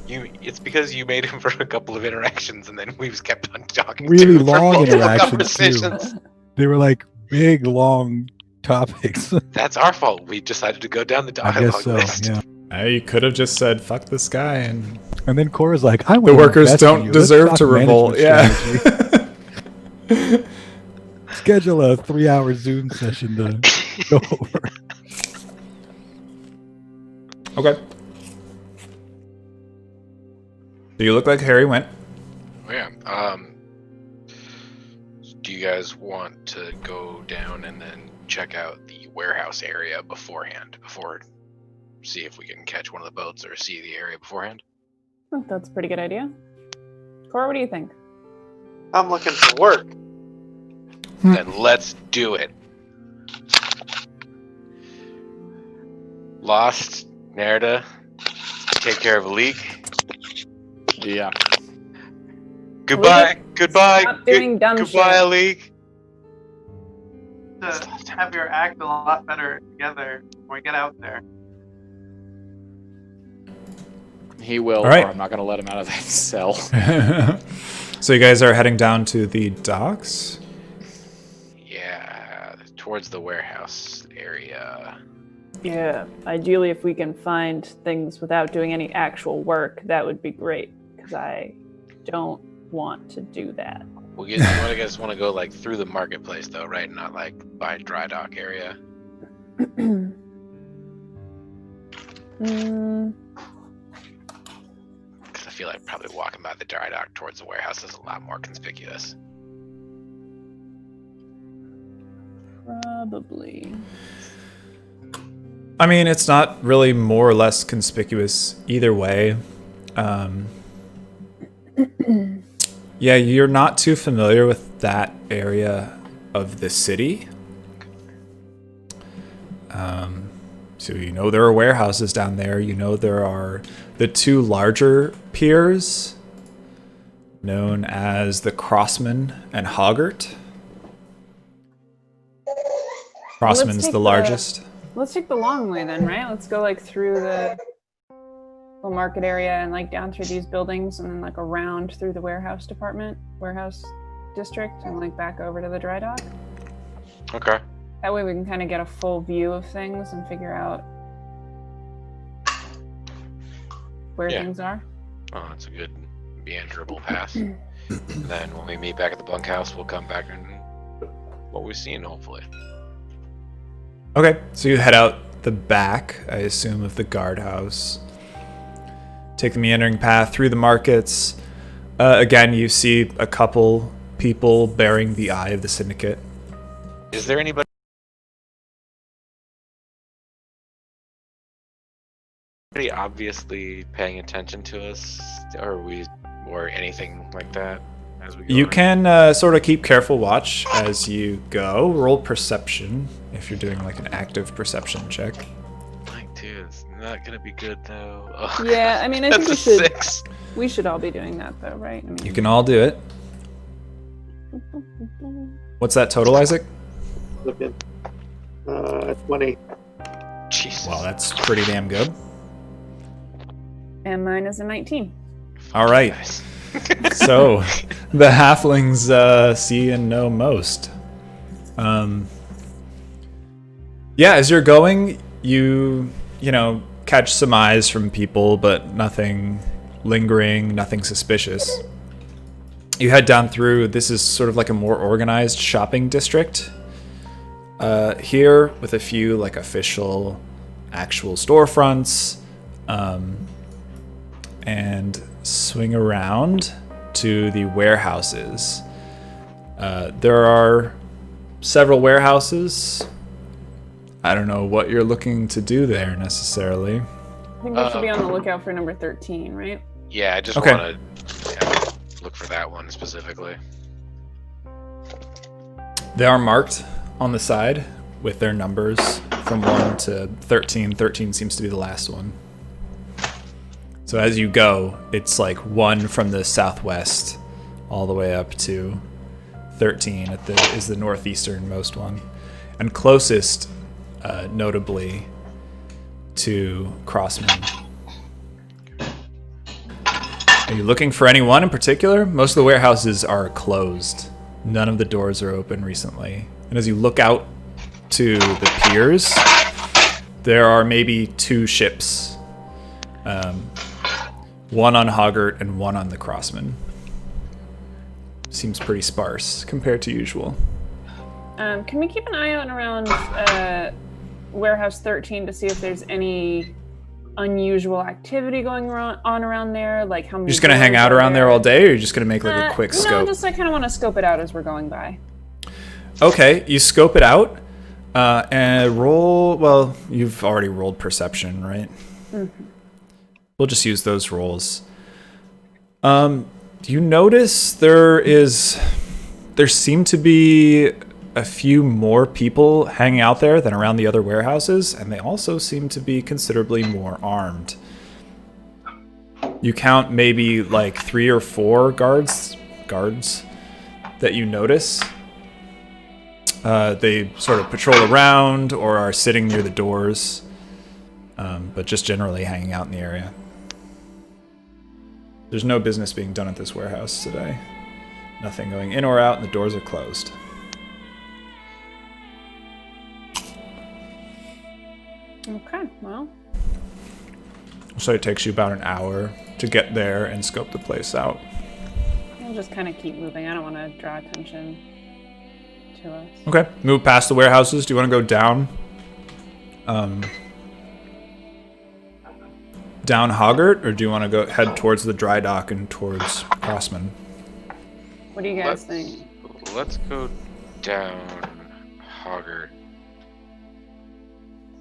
It's because you made him for a couple of interactions, and then we just kept on talking. Really to him for long multiple interactions, too. conversations. They were like big, long topics. That's our fault. We decided to go down the I dialogue guess so. list. Yeah. You could have just said, fuck this guy, and And then Cora's like, I the want workers invest in don't you. Let's deserve talk to revolt. management Yeah. strategy." Schedule a 3-hour Zoom session to go over. Okay. Do you look like Harry went? Oh, yeah. Do you guys want to go down and then check out the warehouse area beforehand? See if we can catch one of the boats or see the area beforehand? I think that's a pretty good idea. Cora, what do you think? I'm looking for work. Then let's do it. Lost, Nerida, take care of a leak. Yeah. Goodbye. Goodbye. Stop doing dumb Goodbye, shit. leak. To have your act a lot better together when we get out there. He will, All right. or I'm not going to let him out of that cell. So you guys are heading down to the docks? Yeah, towards the warehouse area. Yeah, ideally, if we can find things without doing any actual work, that would be great. Because I don't want to do that. Well, you guys want to go like through the marketplace though, right? Not like by dry dock area. Because I feel like probably walking by the dry dock towards the warehouse is a lot more conspicuous. Probably. I mean, it's not really more or less conspicuous either way. Yeah, you're not too familiar with that area of the city. So you know there are warehouses down there. You know there are the two larger piers known as the Crossman and Hoggart. Crossman's take the largest. Let's take the long way then, right? Let's go like through the market area and like down through these buildings and then like around through the warehouse district and like back over to the dry dock. Okay. That way we can kind of get a full view of things and figure out where things are. Oh, that's a good meanderable path. And then when we meet back at the bunkhouse, we'll come back and what we've seen, hopefully. Okay, so you head out the back, I assume, of the guardhouse. Take the meandering path through the markets. Again, you see a couple people bearing the eye of the Syndicate. Is there anybody obviously paying attention to us, or anything like that as we go? You on? can sort of keep careful watch as you go. Roll perception if you're doing like an active perception check. Like, dude, it's not gonna be good though. Oh, Yeah, I mean, I that's think a 6. we should all be doing that though, right? I mean, You can all do it. What's that total, Isaac? Looking. 20. Jesus. Well, that's pretty damn good. And mine is a 19. All right. Nice. So the halflings see and know most. Yeah, as you're going, you know, catch some eyes from people, but nothing lingering, nothing suspicious. You head down through, this is sort of like a more organized shopping district. Here with a few like official, actual storefronts, and swing around to the warehouses. There are several warehouses. I don't know what you're looking to do there necessarily. I think we should be on the lookout for number 13, right? Yeah, I just Okay. want to look for that one specifically. They are marked on the side with their numbers from 1 to 13. 13 seems to be the last one. So as you go, it's like 1 from the southwest all the way up to 13 is the northeasternmost one. And closest, notably, to Crossman. Are you looking for anyone in particular? Most of the warehouses are closed. None of the doors are open recently. And as you look out to the piers, there are maybe 2 ships. One on Hoggart and one on the Crossman. Seems pretty sparse compared to usual. Can we keep an eye out around Warehouse 13 to see if there's any unusual activity going on around there? Like how many? You're just gonna hang doors out are around there all day, or you're just gonna make like a quick No, scope? just I kind of want to scope it out as we're going by. Okay, you scope it out, and roll. Well, you've already rolled perception, right? Mm-hmm. We'll just use those rolls. You notice there seem to be a few more people hanging out there than around the other warehouses, and they also seem to be considerably more armed. You count maybe like 3 or 4 guards that you notice. They sort of patrol around or are sitting near the doors, but just generally hanging out in the area. There's no business being done at this warehouse today. Nothing going in or out, and the doors are closed. Okay, well. So it takes you about an hour to get there and scope the place out. I'll just kind of keep moving. I don't want to draw attention to us. Okay, move past the warehouses. Do you want to go down? Down Hoggart, or do you want to go head towards the dry dock and towards Crossman? What do you guys think? Let's go down Hoggart.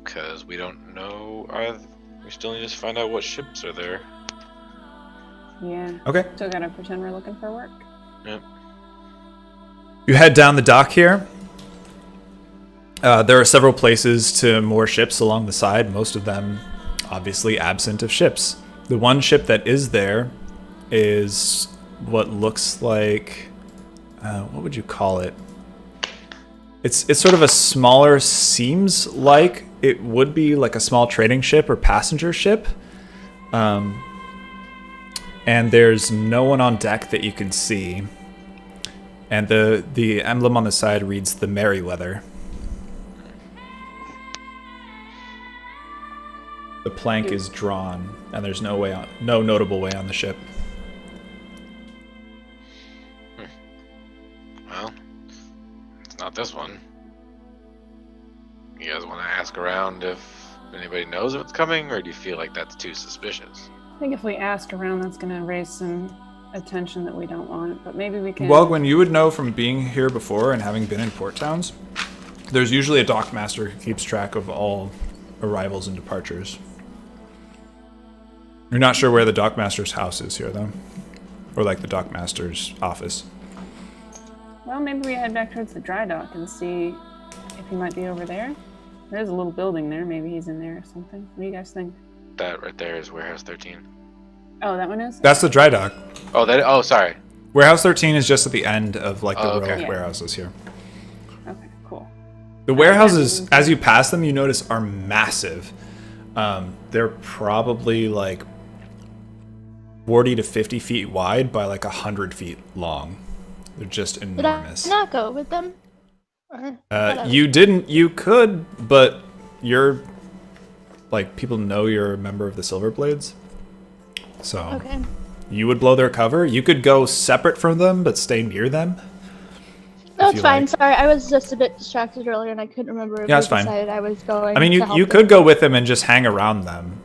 Because we don't know. We still need to find out what ships are there. Yeah. Okay. Still gotta pretend we're looking for work. Yep. You head down the dock here. There are several places to moor ships along the side, most of them obviously absent of ships. The one ship that is there is what looks like... what would you call it? It's sort of a smaller, seems like it would be like a small trading ship or passenger ship. And there's no one on deck that you can see. And the emblem on the side reads the Merryweather. The plank is drawn, and there's no notable way on the ship. Well, it's not this one. You guys want to ask around if anybody knows if it's coming, or do you feel like that's too suspicious? I think if we ask around, that's gonna raise some attention that we don't want, but maybe we can... Well, Gwen, you would know from being here before and having been in port towns, there's usually a dockmaster who keeps track of all arrivals and departures. You're not sure where the dockmaster's house is here, though? Or like the dockmaster's office? Well, maybe we head back towards the dry dock and see if he might be over there. There's a little building there. Maybe he's in there or something. What do you guys think? That right there is Warehouse 13. Oh, that one is? That's the dry dock. Oh, sorry. Warehouse 13 is just at the end of like the row okay. of Yeah. warehouses here. Okay, cool. The warehouses, as you pass them, you notice are massive. They're probably like 40 to 50 feet wide by like 100 feet long. They're just Did enormous. I not go with them? Or whatever? You didn't. You could, but you're like people know you're a member of the Silverblades, so Okay. you would blow their cover. You could go separate from them, but stay near them. No, if it's you fine. like. Sorry, I was just a bit distracted earlier, and I couldn't remember if Yeah, I it's fine. decided I was going. I mean, to you help could them. go with them and just hang around them.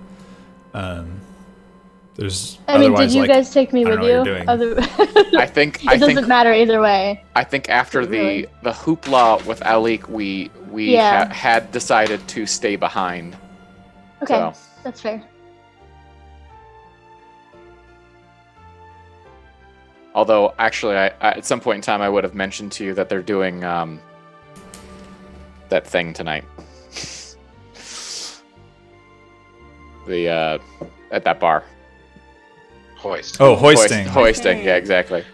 There's. I mean, did otherwise, you like, guys take me I with don't know you? what you're doing. I think it doesn't matter either way. I think after Really? the hoopla with Alik, we Yeah. had decided to stay behind. Okay, So. that's fair. Although, actually, I at some point in time, I would have mentioned to you that they're doing that thing tonight. The at that bar. Hoist. Oh, hoisting. Hoisting. Yeah, exactly.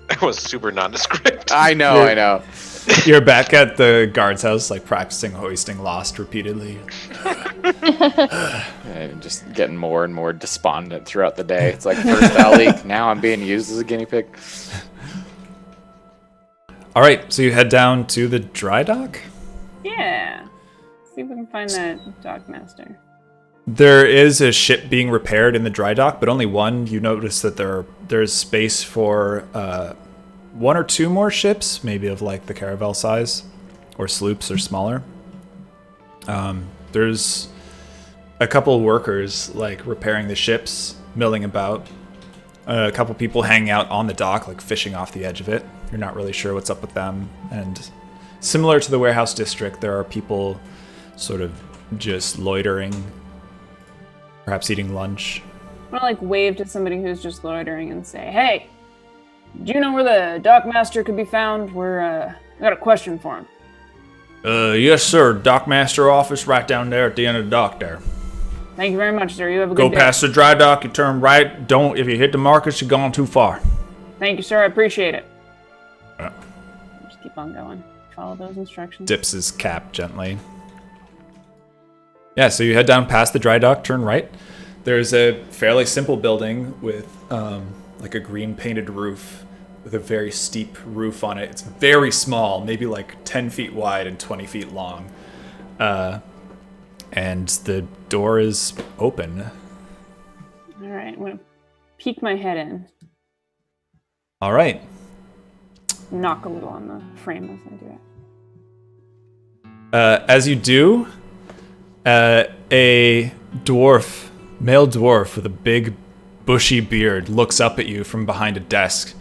That was super nondescript. I know. I know. You're back at the guard's house, like practicing hoisting Lost repeatedly. And just getting more and more despondent throughout the day. It's like first Alik, now I'm being used as a guinea pig. All right, so you head down to the dry dock. Yeah. See if we can find that dockmaster. There is a ship being repaired in the dry dock, but only one. You notice that there's space for 1 or 2 more ships, maybe of like the caravel size, or sloops or smaller. There's a couple workers like repairing the ships, milling about. A couple people hanging out on the dock, like fishing off the edge of it. You're not really sure what's up with them. And similar to the warehouse district, there are people sort of just loitering, perhaps eating lunch. I want to like wave to somebody who's just loitering and say, "Hey, do you know where the dockmaster could be found? We're I got a question for him. Yes, sir. Dockmaster office right down there at the end of the dock there. Thank you very much, sir. You have a Go good day. past the dry dock, you turn right. If you hit the markets, you're gone too far. Thank you, sir. I appreciate it. Just keep on going. Follow those instructions. Dips his cap gently. Yeah, so you head down past the dry dock, turn right. There's a fairly simple building with like a green painted roof with a very steep roof on it. It's very small, maybe like 10 feet wide and 20 feet long. And the door is open. All right, I'm going to peek my head in. All right. Knock a little on the frame as I do it. As you do, a male dwarf with a big bushy beard looks up at you from behind a desk.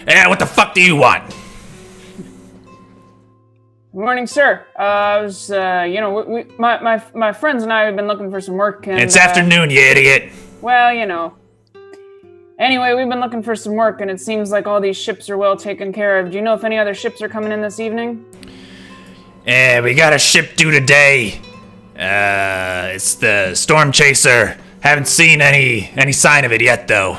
Hey, what the fuck do you want? Good morning, sir. I was, my friends and I have been looking for some work. And, It's afternoon, you idiot. Well, Anyway, we've been looking for some work, and it seems like all these ships are well taken care of. Do you know if any other ships are coming in this evening? Yeah, we got a ship due today. It's the Storm Chaser. Haven't seen any sign of it yet, though.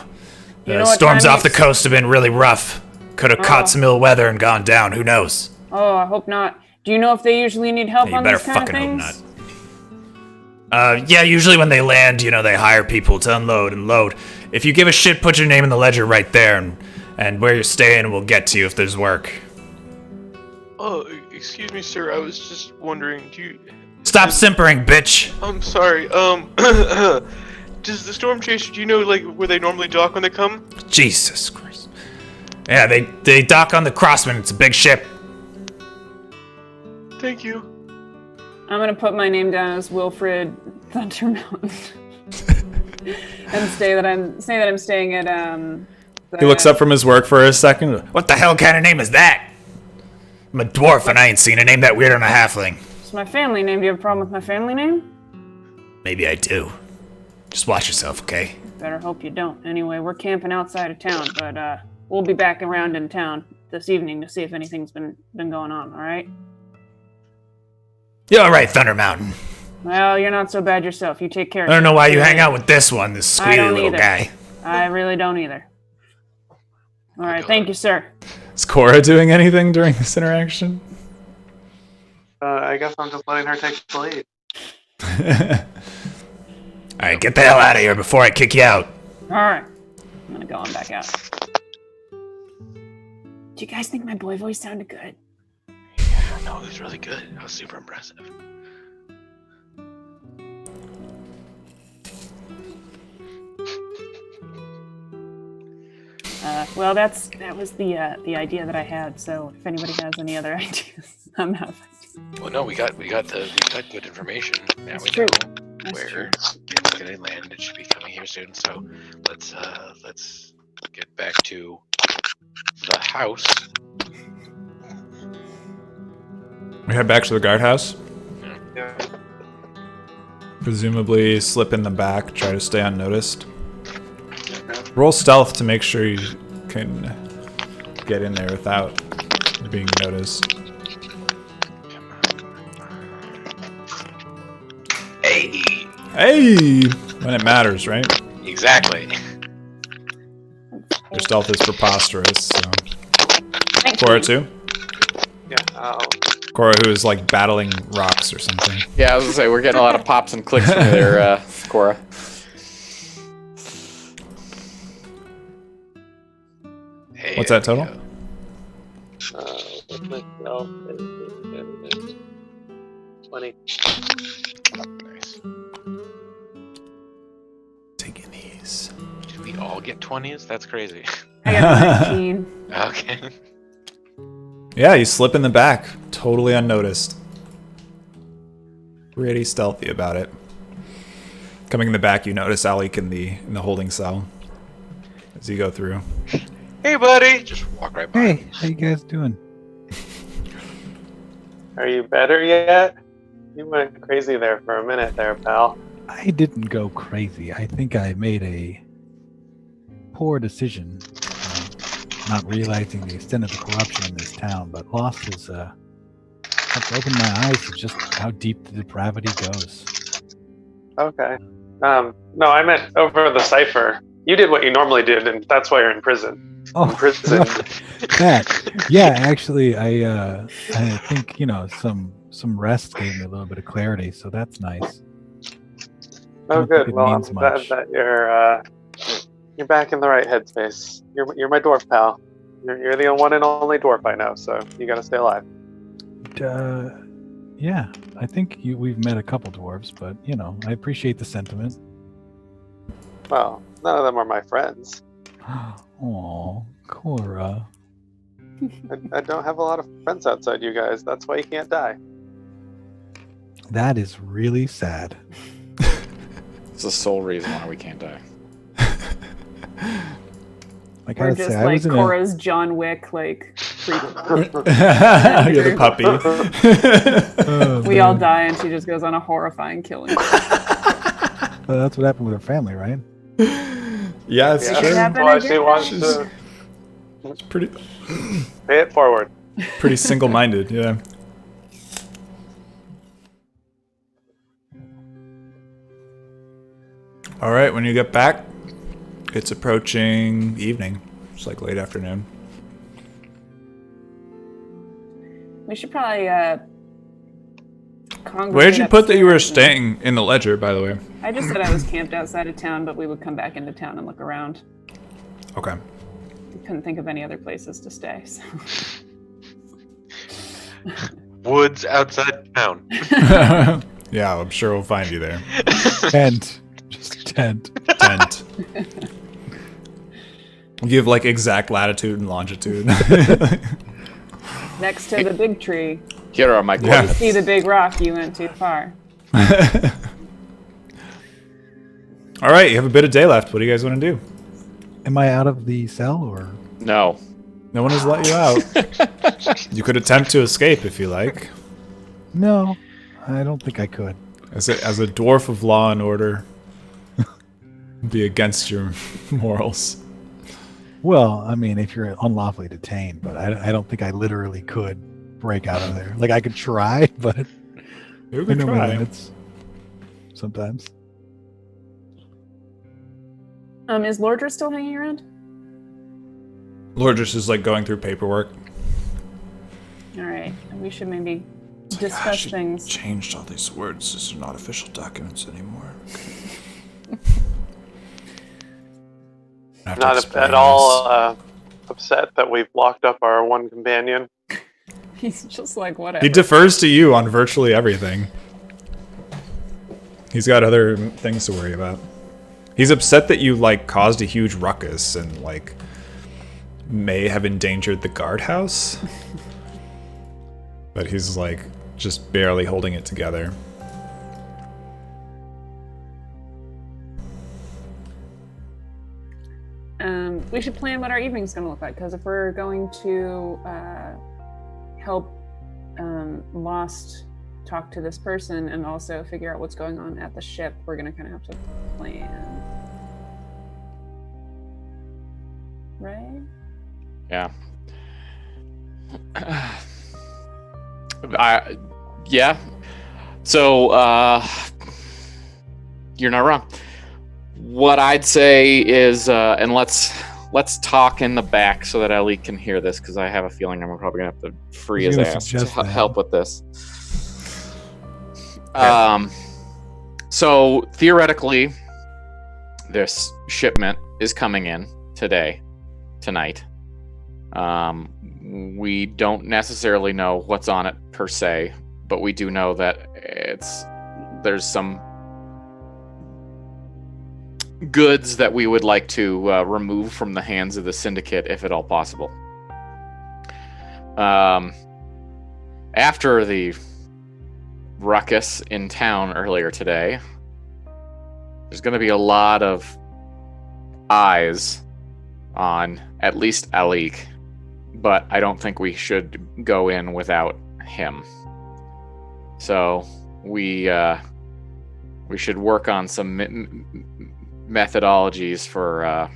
The storms off the coast have been really rough. Could have caught some ill weather and gone down. Who knows? Oh, I hope not. Do you know if they usually need help on these kind of things? Hope not. Yeah, usually when they land, they hire people to unload and load. If you give a shit, put your name in the ledger right there, and where you're staying, we'll get to you if there's work. Oh, excuse me, sir. I was just wondering, Stop simpering, bitch! I'm sorry. Does the Storm Chaser, do you know, where they normally dock when they come? Jesus Christ. Yeah, they dock on the Crossman. It's a big ship. Thank you. I'm gonna put my name down as Wilfred Thunder Mountain, and say that I'm staying at He looks up from his work for a second. What the hell kind of name is that? I'm a dwarf and I ain't seen a name that weird on a halfling. It's my family name. Do you have a problem with my family name? Maybe I do. Just watch yourself, okay? Better hope you don't. Anyway, we're camping outside of town, but we'll be back around in town this evening to see if anything's been going on. All right? You're all right, Thunder Mountain. Well, you're not so bad yourself. You take care of I don't know yourself. why you hang out with this squealy little guy. I really don't either. All right, thank you, sir. Is Cora doing anything during this interaction? I guess I'm just letting her take the lead. Alright, get the hell out of here before I kick you out. Alright. I'm gonna go on back out. Do you guys think my boy voice sounded good? Yeah, no, it was really good. That was super impressive. Well, that was the idea that I had. So if anybody has any other ideas, I'm not. Well, no, we got good information. Now That's we true. know That's where true. it's gonna land. It should be coming here soon. So let's get back to the house. We head back to the guardhouse. Yeah. Presumably slip in the back, try to stay unnoticed. Roll stealth to make sure you can get in there without being noticed. Hey! When it matters, right? Exactly. Your stealth is preposterous, so. Thank Cora you. too? Yeah. Cora, who is like battling rocks or something. Yeah, I was gonna say we're getting a lot of pops and clicks from you there, Cora. Hey, What's that total? What's my spell? 20. Nice. Taking these. Did we all get 20s? That's crazy. I got 19. Okay. Yeah, you slip in the back, totally unnoticed. Pretty stealthy about it. Coming in the back, you notice Alec in the holding cell as you go through. Hey, buddy. Just walk right by. Hey, how you guys doing? Are you better yet? You went crazy there for a minute there, pal. I didn't go crazy. I think I made a poor decision. not realizing the extent of the corruption in this town, but Lost has helped open my eyes to just how deep the depravity goes. Okay. No, I meant over the cipher. You did what you normally did, and that's why you're in prison. Oh, Prison. that. Yeah, actually, I think some rest gave me a little bit of clarity, so that's nice. Oh, don't good. think it Well, I'm means glad much. that you're back in the right headspace. You're my dwarf pal. You're the one and only dwarf I know, so you gotta stay alive. Yeah, I think we've met a couple dwarves, but I appreciate the sentiment. Well, none of them are my friends. Oh, Cora. I don't have a lot of friends outside you guys. That's why you can't die. That is really sad. It's the sole reason why we can't die. Like We're I would just say, I like was in Cora's John Wick, like prequel. You're the puppy. We all die, and she just goes on a horrifying killing. That's what happened with her family, right? Yeah, it's Yeah, true. that's why she wants She's- to It's pretty pay it forward. pretty single-minded, yeah. All right, when you get back, it's approaching evening. It's like late afternoon. We should probably congregate Where'd you put that you were upstairs and- staying in the ledger, by the way? I just said I was camped outside of town, but we would come back into town and look around. Okay. We couldn't think of any other places to stay, so. Woods outside town. Yeah, I'm sure we'll find you there. Tent. Just a tent. Tent. You have like exact latitude and longitude. Next to the big tree. Here are my Yeah. coordinates. See the big rock, you went too far. All right, you have a bit of day left. What do you guys want to do? Am I out of the cell or? No. No one has let you out. You could attempt to escape if you like. No, I don't think I could. As a dwarf of law and order, be against your morals. Well, I mean, if you're unlawfully detained, but I don't think I literally could break out of there. Like I could try, but You I could know my try. limits. Sometimes. Is Lordra still hanging around? Lordris is like going through paperwork. All right, we should maybe It's like, discuss she things. changed all these words. These are not official documents anymore. I have to Not explain at all upset that we've locked up our one companion. He's just like, this. whatever. He defers to you on virtually everything. He's got other things to worry about. He's upset that you like caused a huge ruckus and like may have endangered the guardhouse. But he's like just barely holding it together. We should plan what our evening's going to look like, because if we're going to help Lost talk to this person and also figure out what's going on at the ship, we're going to kind of have to plan. Right? Yeah. Yeah. So, you're not wrong. What I'd say is, and let's talk in the back so that Ali can hear this, because I have a feeling I'm probably gonna have to free his gonna ass to suggest that. help with this. So theoretically, this shipment is coming in tonight. We don't necessarily know what's on it per se, but we do know that there's some goods that we would like to remove from the hands of the Syndicate, if at all possible. After the ruckus in town earlier today, there's going to be a lot of eyes on at least Alik, but I don't think we should go in without him. So we should work on some methodologies for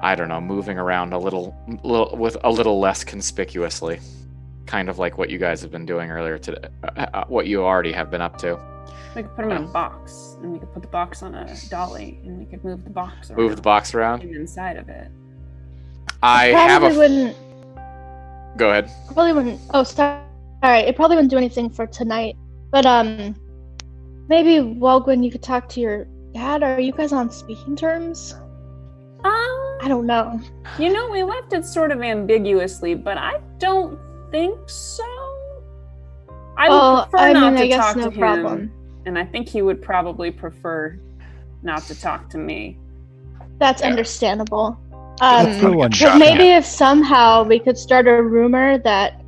I don't know, moving around a little with a little less conspicuously, kind of like what you guys have been doing earlier today, what you already have been up to. We could put him in a box, and we could put the box on a dolly, and we could move the box around. Move the box around? And inside of it. I have a... wouldn't... Go ahead. Probably wouldn't... Oh, sorry. It probably wouldn't do anything for tonight. But, maybe, Walgwyn, you could talk to your dad. Are you guys on speaking terms? I don't know. You know, we left it sort of ambiguously, but I don't think so. I would prefer not to talk to him. Problem. And I think he would probably prefer not to talk to me. That's understandable. But maybe if somehow we could start a rumor that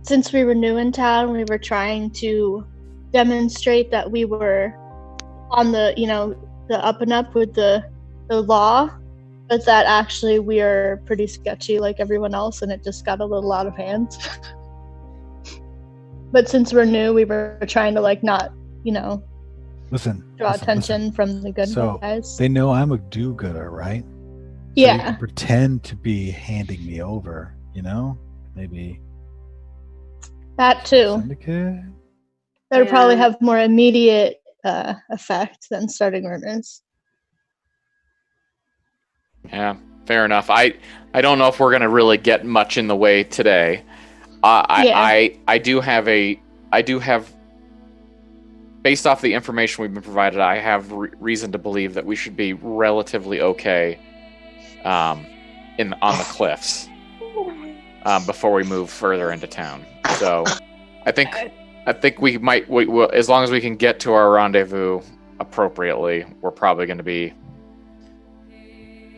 since we were new in town, we were trying to demonstrate that we were on the, the up and up with the law, but that actually we are pretty sketchy like everyone else, and it just got a little out of hand. But since we're new, we were trying to not, draw attention from the good guys. They know I'm a do-gooder, right? So yeah. they can pretend to be handing me over, maybe. That too. Syndicate? That would probably have more immediate effect than starting rumors. Yeah, fair enough. I don't know if we're gonna really get much in the way today. I do have, based off the information we've been provided, I have reason to believe that we should be relatively okay on the cliffs before we move further into town. So I think we might, as long as we can get to our rendezvous appropriately, we're probably going to be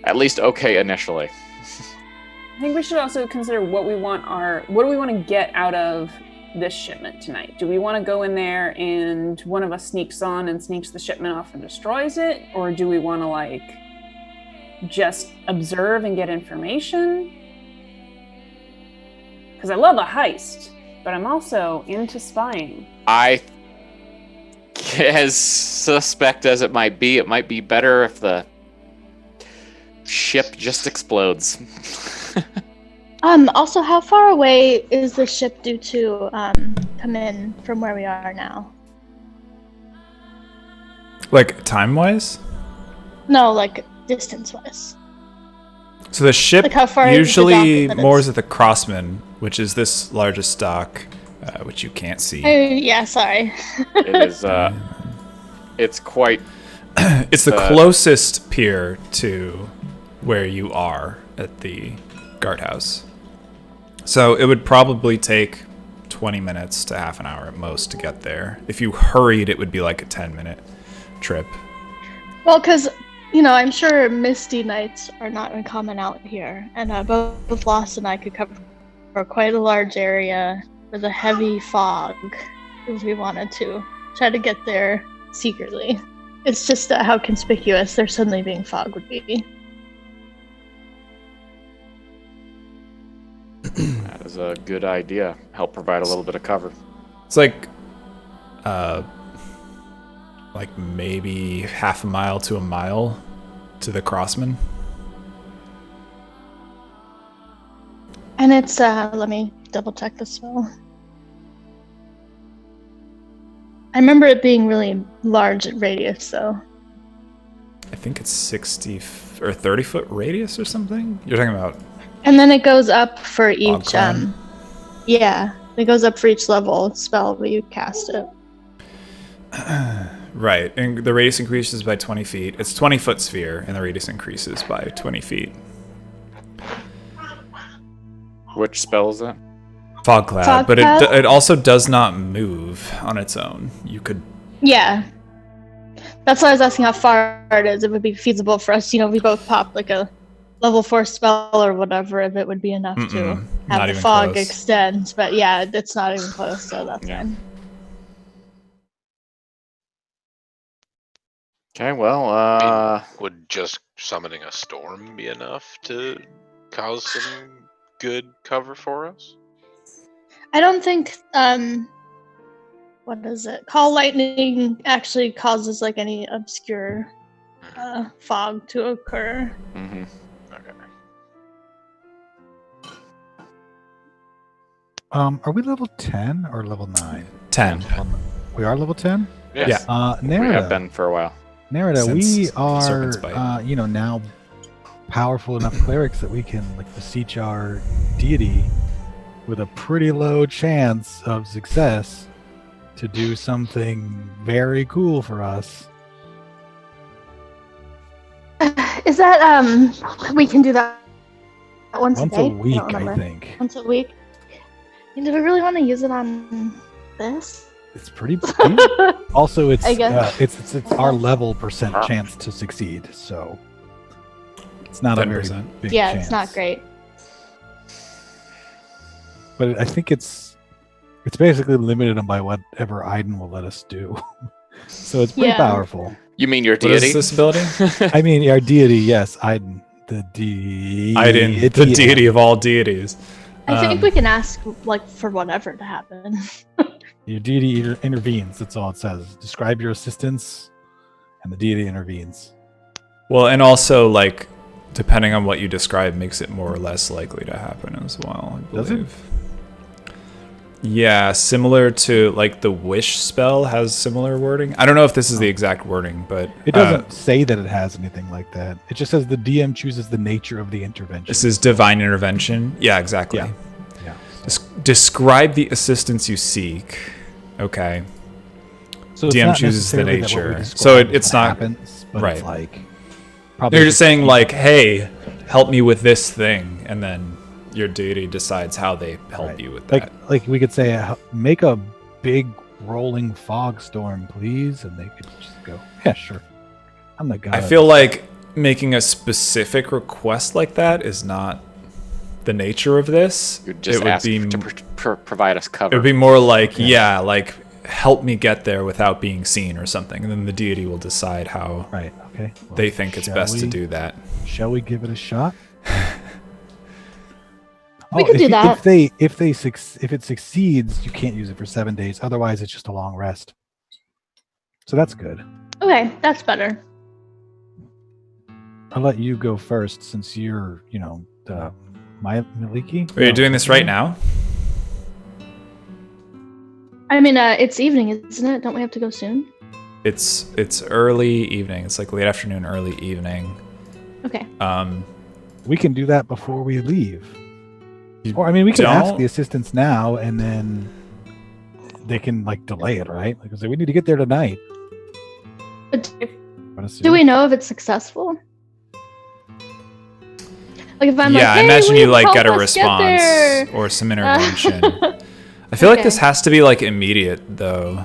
at least okay initially. I think we should also consider what do we want to get out of this shipment tonight? Do we want to go in there and one of us sneaks on and sneaks the shipment off and destroys it? Or do we want to just observe and get information? Because I love a heist, but I'm also into spying. As suspect as it might be better if the ship just explodes. Also, how far away is the ship due to come in from where we are now? Like time-wise? No, distance-wise. So the ship how far usually moors at the Crossman, which is this largest dock, which you can't see. Yeah, sorry. It is. It's quite. It's the closest pier to where you are at the guardhouse. So it would probably take 20 minutes to half an hour at most to get there. If you hurried, it would be like a 10-minute trip. Well, because, I'm sure misty nights are not uncommon out here. And both Lost and I could cover quite a large area with a heavy fog if we wanted to try to get there secretly. It's just how conspicuous there suddenly being fog would be. That is a good idea. Help provide a little bit of cover. It's like maybe half a mile to a mile to the Crossman. And it's, let me double check the spell. I remember it being really large at radius, though. I think it's 60 or 30 foot radius or something. You're talking about. And then it goes up for each. Yeah, it goes up for each level spell that you cast it. Right, and the radius increases by 20 feet. It's 20-foot sphere, and the radius increases by 20 feet. Which spell is that? Fog cloud, but it also does not move on its own. You could. Yeah, that's why I was asking how far it is. It would be feasible for us. We both pop a level 4 spell or whatever, if it would be enough to have the fog extend. But yeah, it's not even close, so that's fine. Okay, well, would just summoning a storm be enough to cause some good cover for us? I don't think, what is it? Call lightning actually causes any obscure fog to occur. Mm-hmm. Okay. Are we level 10 or level 9? 10. We are level 10? Yes. We have Narada, been for a while. Narada, we Since are, Serpent's Bite. now powerful enough clerics that we can beseech our deity with a pretty low chance of success to do something very cool for us. Is that we can do that once a Once day? a week, don't I remember. think. Once a week. And do we really want to use it on this? It's pretty big. Also, it's I guess. it's our level percent chance to succeed, so it's not a very 10%. big Yeah, chance. it's not great. But I think it's basically limited by whatever Aiden will let us do. So it's pretty Yeah. powerful. You mean your What is deity? this ability? I mean, our deity, yes, Aiden, the deity. Aiden, the deity of all deities. I think we can ask for whatever to happen. Your deity intervenes. That's all it says. Describe your assistance, and the deity intervenes. Well, and also, depending on what you describe, makes it more or less likely to happen as well, I Does it? believe. Yeah, similar to, the wish spell has similar wording. I don't know if this is the exact wording, but... It doesn't say that it has anything like that. It just says the DM chooses the nature of the intervention. This is divine intervention. Yeah, exactly. Yeah. Yeah. Describe the assistance you seek. Okay. So it's DM not chooses the necessarily that what we nature. describe So is it's what not- happens, but right. it's probably You're just saying, hey, help me with this thing, and then your deity decides how they help Right. you with that. Like we could say, make a big rolling fog storm, please, and they could just go, yeah, sure. I'm the god. I feel like making a specific request like that is not the nature of this. You just it would ask be to provide us cover. it would be more help me get there without being seen or something, and then the deity will decide how Right. Okay. Well, they think it's shall best to we- do that. Shall we give it a shot? We could do that. If it succeeds, you can't use it for 7 days. Otherwise, it's just a long rest. So that's good. Okay, that's better. I'll let you go first since you're, the Maliki. Are you doing this right now? I mean, it's evening, isn't it? Don't we have to go soon? It's early evening. It's late afternoon, early evening. Okay. We can do that before we leave. You Or we can ask don't- the assistants now, and then they can delay it, right? Because we need to get there tonight. But Wanna see? do we know if it's successful? If I'm Yeah, I hey, imagine will you help get a us get there?" response or some intervention. I feel like this Okay. has to be immediate though.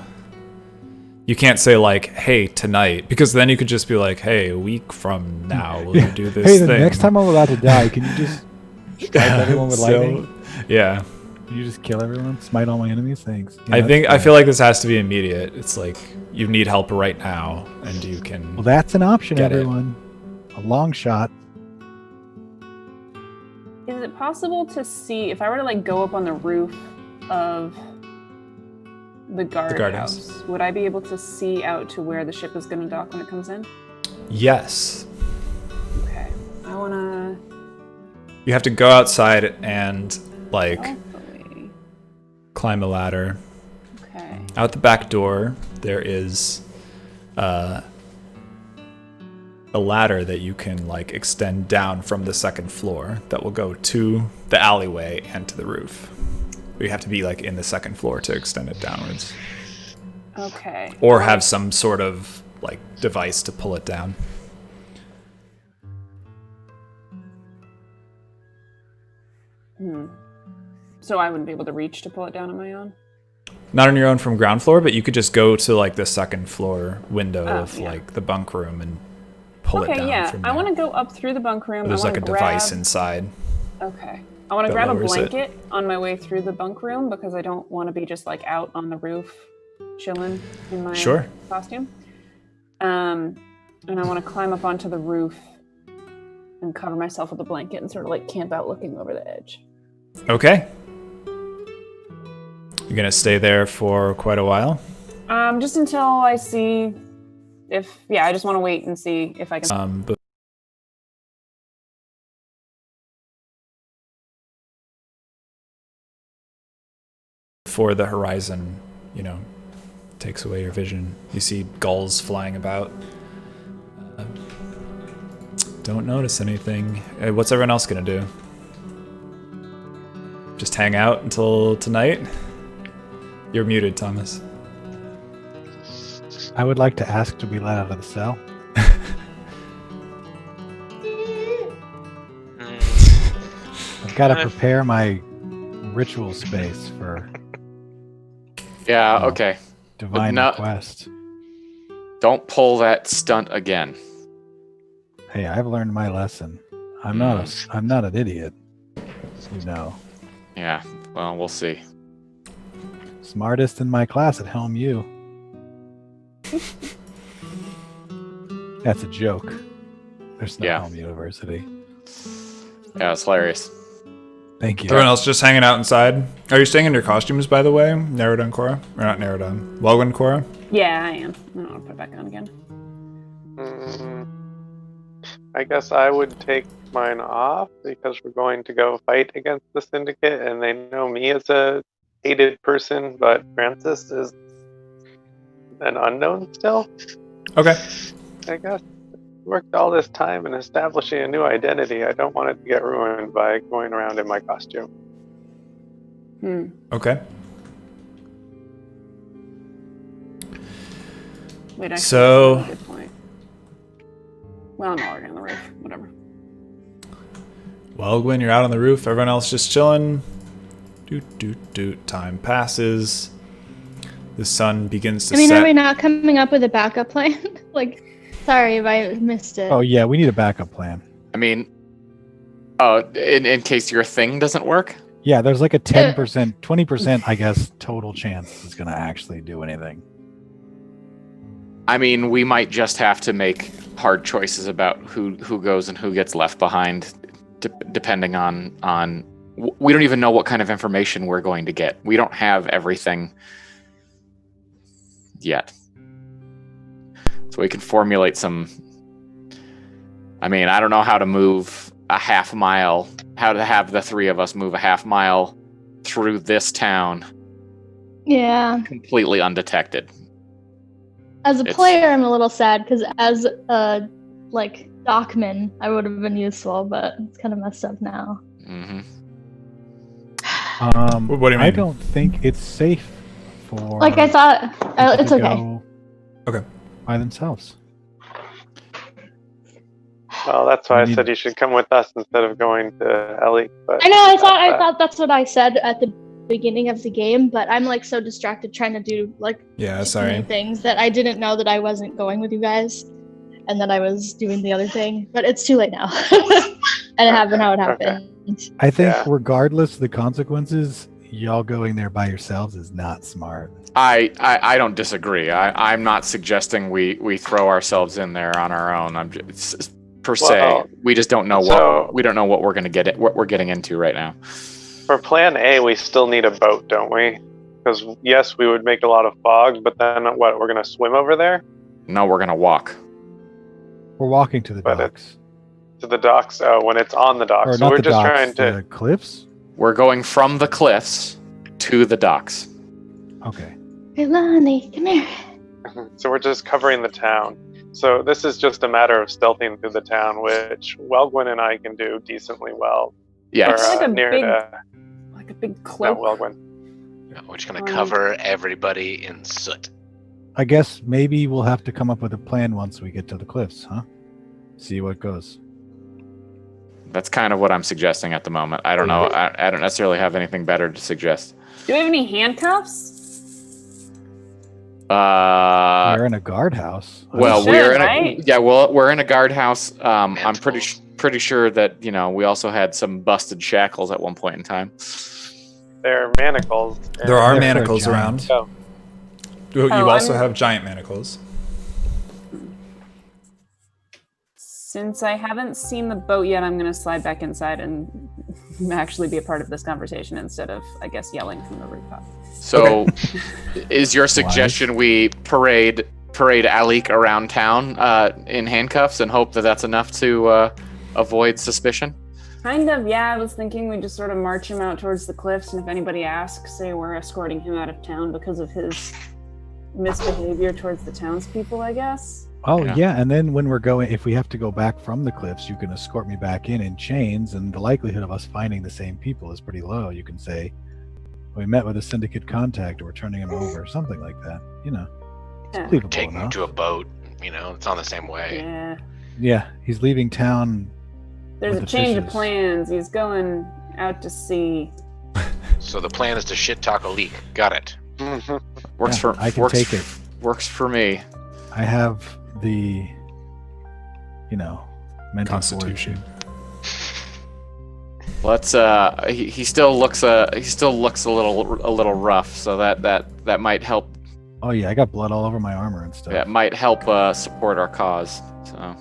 You can't say hey, tonight, because then you could just be hey, a week from now will you do this Hey, thing? the next time I'm about to die, can you just strike everyone with lightning? Yeah. Can you just kill everyone? Smite all my enemies? Thanks. Yeah, I that's fine. feel like this has to be immediate. It's you need help right now and you can Well, that's an option, Get it. everyone. A long shot. Is it possible to see if I were to go up on the roof of the guardhouse. guardhouse? Would I be able to see out to where the ship is going to dock when it comes in? Yes. Okay, I want to. You have to go outside and Hopefully. climb a ladder. Okay. Out the back door, there is a ladder that you can extend down from the second floor that will go to the alleyway and to the roof. You have to be in the second floor to extend it downwards, Okay. or have some sort of device to pull it down. So I wouldn't be able to reach to pull it down on my own? Not on your own from ground floor, but you could just go to the second floor window Oh, of yeah. the bunk room and pull it Okay, down yeah. from I there. want to go up through the bunk room. There's I a wanna device grab... inside. Okay. I want to that grab a lowers it. blanket on my way through the bunk room because I don't want to be just out on the roof chilling in my Sure. costume. And I want to climb up onto the roof and cover myself with a blanket and sort of camp out looking over the edge. Okay. You're gonna stay there for quite a while. Just until I see if, I just want to wait and see if I can. But before the horizon, takes away your vision. You see gulls flying about. Don't notice anything. What's everyone else gonna do? Just hang out until tonight? You're muted, Thomas. I would like to ask to be let out of the cell. I've got to prepare my ritual space for Yeah, okay. divine No- request. Don't pull that stunt again. Hey, I've learned my lesson. I'm not an idiot. Yeah, well, we'll see. Smartest in my class at Helm U. That's a joke. There's no Yeah. Helm University. Yeah, it's hilarious. Thank you. Everyone else just hanging out inside. Are you staying in your costumes, by the way? Narrodon Cora? Or not Narrodon. Welwyn Cora? Yeah, I am. I don't want to put it back on again. I guess I would take mine off because we're going to go fight against the Syndicate, and they know me as a hated person, but Francis is an unknown still. Okay. I guess worked all this time in establishing a new identity. I don't want it to get ruined by going around in my costume. Okay. Wait, actually, So- that's a good point. Well, I'm already on the roof. Whatever. Well, Gwen, you're out on the roof. Everyone else just chilling. Doot. Time passes. The sun begins to I mean, set. are we not coming up with a backup plan? Like, sorry if I missed it. Oh yeah, we need a backup plan. I mean, in case your thing doesn't work? Yeah, there's like a 10%, 20%, I guess, total chance it's gonna actually do anything. I mean, we might just have to make hard choices about who goes and who gets left behind, depending on. We don't even know what kind of information we're going to get. We don't have everything yet, so we can formulate some. I mean, I don't know how to move a half mile. How to have the three of us move a half mile through this town Yeah. completely undetected. As a It's- player, I'm a little sad because as a dockman, I would have been useful, but it's kind of messed up now. Hmm. What do you I mean? don't think it's safe for. Like I thought, people it's to okay. go Okay. By themselves. Well, that's why I We said need- you should come with us instead of going to Ellie. But I know. I thought that's what I said at the beginning of the game, but I'm so distracted trying to do Yeah, too many sorry. things that I didn't know that I wasn't going with you guys, and that I was doing the other thing. But it's too late now, and it happened how it happened. I think Yeah. regardless of the consequences, y'all going there by yourselves is not smart. I don't disagree. I'm not suggesting we throw ourselves in there on our own. Per se, Well, we just don't know so- what we're gonna what we're getting into right now. For plan A, we still need a boat, don't we? Because yes, we would make a lot of fog, but then what? We're gonna swim over there No, we're gonna walk. We're walking to the But docks. to the docks. Oh, when it's on the docks. Or So not we're the just docks, trying to. the cliffs? We're going from the cliffs to the docks. Okay. Hey, Lonnie, come here. So we're just covering the town. So this is just a matter of stealthing through the town, which Welgwyn and I can do decently well. Yes. Or, like a near big- to Like a big no, cloak. Welgwyn. No, we're just gonna cover everybody in soot. I guess maybe we'll have to come up with a plan once we get to the cliffs, huh? See what goes. That's kind of what I'm suggesting at the moment. I don't know. I don't necessarily have anything better to suggest. Do we have any handcuffs? We're in a guardhouse. Well, should, we're in right? we're in a guardhouse. I'm Manacles. pretty sure that we also had some busted shackles at one point in time. They're manacles. and- There are They're manacles giant. around. Oh, You Oh, also I'm- have giant manacles. Since I haven't seen the boat yet, I'm going to slide back inside and actually be a part of this conversation instead of, I guess, yelling from the rooftop. So, is your suggestion we parade Alik around town in handcuffs and hope that that's enough to avoid suspicion? Kind of, yeah. I was thinking we just sort of march him out towards the cliffs, and if anybody asks, say we're escorting him out of town because of his misbehavior towards the townspeople, I guess. Oh Yeah. yeah, and then when we're going, if we have to go back from the cliffs, you can escort me back in chains, and the likelihood of us finding the same people is pretty low. You can say, we met with a syndicate contact, or we're turning him over, something like that. You know, it's Yeah. believable Take him enough. to a boat. You know, it's on the same way. Yeah. Yeah, he's leaving town. There's With a the change of fishes. plans. He's going out to sea. So the plan is to shit talk a leak. Got it. Works Yeah, for I can works, take it. Works for me. I have the, mental Constitution. fortitude. Let's he still looks a little rough, so that might help. Oh yeah, I got blood all over my armor and stuff. That might help support our cause. So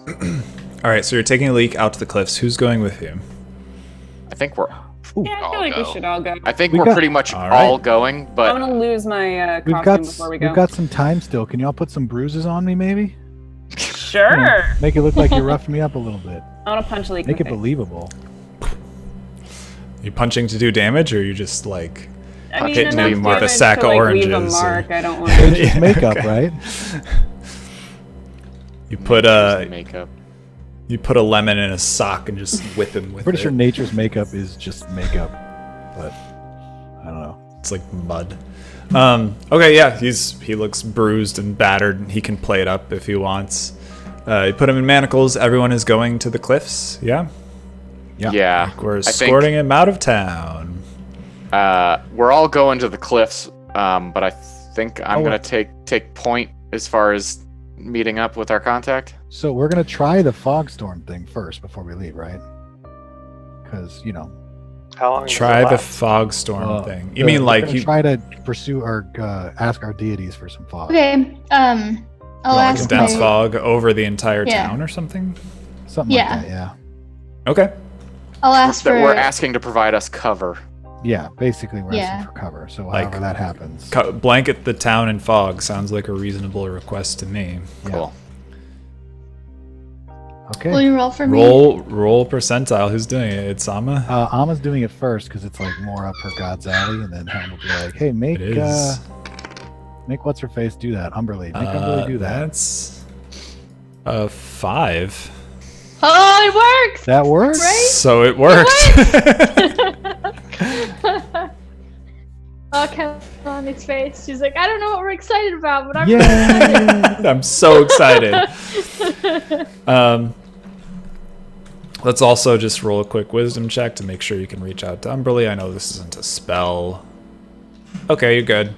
All right, so you're taking a leak out to the cliffs. Who's going with you? I think we're Yeah, I I'll feel like we go. should all go. I think We we're got- pretty much All right. all going, I'm but gonna lose my We've costume got before we go. we've got some time still. Can y'all put some bruises on me, maybe? Sure. Make it look like you roughed me up a little bit. I want to punch Leak. Make in it the face. believable. You punching to do damage, or you just like? I mean, hitting enough him with a damage sack to, of like, leave a oranges, or- mark. I don't want It's to. just Yeah, makeup, okay. right? You put makeup. you put a lemon in a sock and just whip him with Pretty it. sure nature's makeup is just makeup, but I don't know. It's like mud. Okay, yeah, he looks bruised and battered, and he can play it up if he wants. You put him in manacles. Everyone is going to the cliffs. Yeah, Yeah. we're I think- escorting him out of town. We're all going to the cliffs, but I think I'm Oh, gonna take point as far as meeting up with our contact. So we're gonna try the fog storm thing first before we leave, right? Because How long? does it Try the last? fog storm thing. You we're mean like gonna you try to pursue or ask our deities for some fog? Okay. I'll like ask dense my- fog over the entire Yeah. town or something? Something Yeah. like that. Yeah. Okay. I'll ask That for. we're asking to provide us cover. Yeah. Basically, we're Yeah. asking for cover. So Like- however that happens. Blanket the town in fog sounds like a reasonable request to me. Yeah. Cool. Okay. Will you roll for me? Roll percentile. Who's doing it? It's Ama. Ama's doing it first because it's like more up her god's alley, and then Helm will be like, "Hey, make It is. make what's her face do that, Umberly. Make Umberly do that. That's a 5. Oh, it works! That works. Right? So it worked. Oh, Kelani's face. She's like, I don't know what we're excited about, but I'm Yeah. I'm so excited. Let's also just roll a quick wisdom check to make sure you can reach out to Umberly. I know this isn't a spell. Okay, you're good.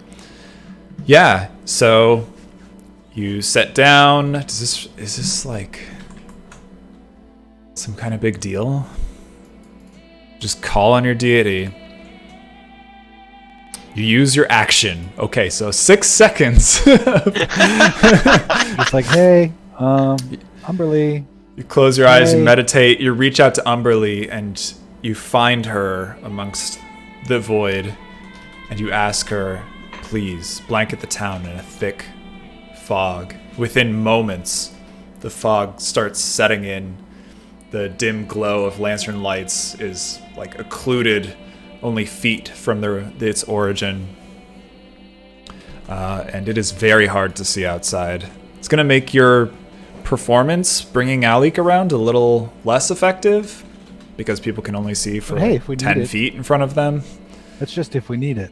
Yeah, so you set down. Is this like some kind of big deal? Just call on your deity. You use your action. Okay, so 6 seconds. It's like, hey, Umberly. You close your eyes, you Hey. meditate, you reach out to Umberly, and you find her amongst the void, and you ask her, please, blanket the town in a thick fog. Within moments, the fog starts setting in. The dim glow of lantern lights is like occluded only feet from its origin. And it is very hard to see outside. It's going to make your performance bringing Alik around a little less effective because people can only see for But hey, if we need 10 it. feet in front of them. That's just if we need it.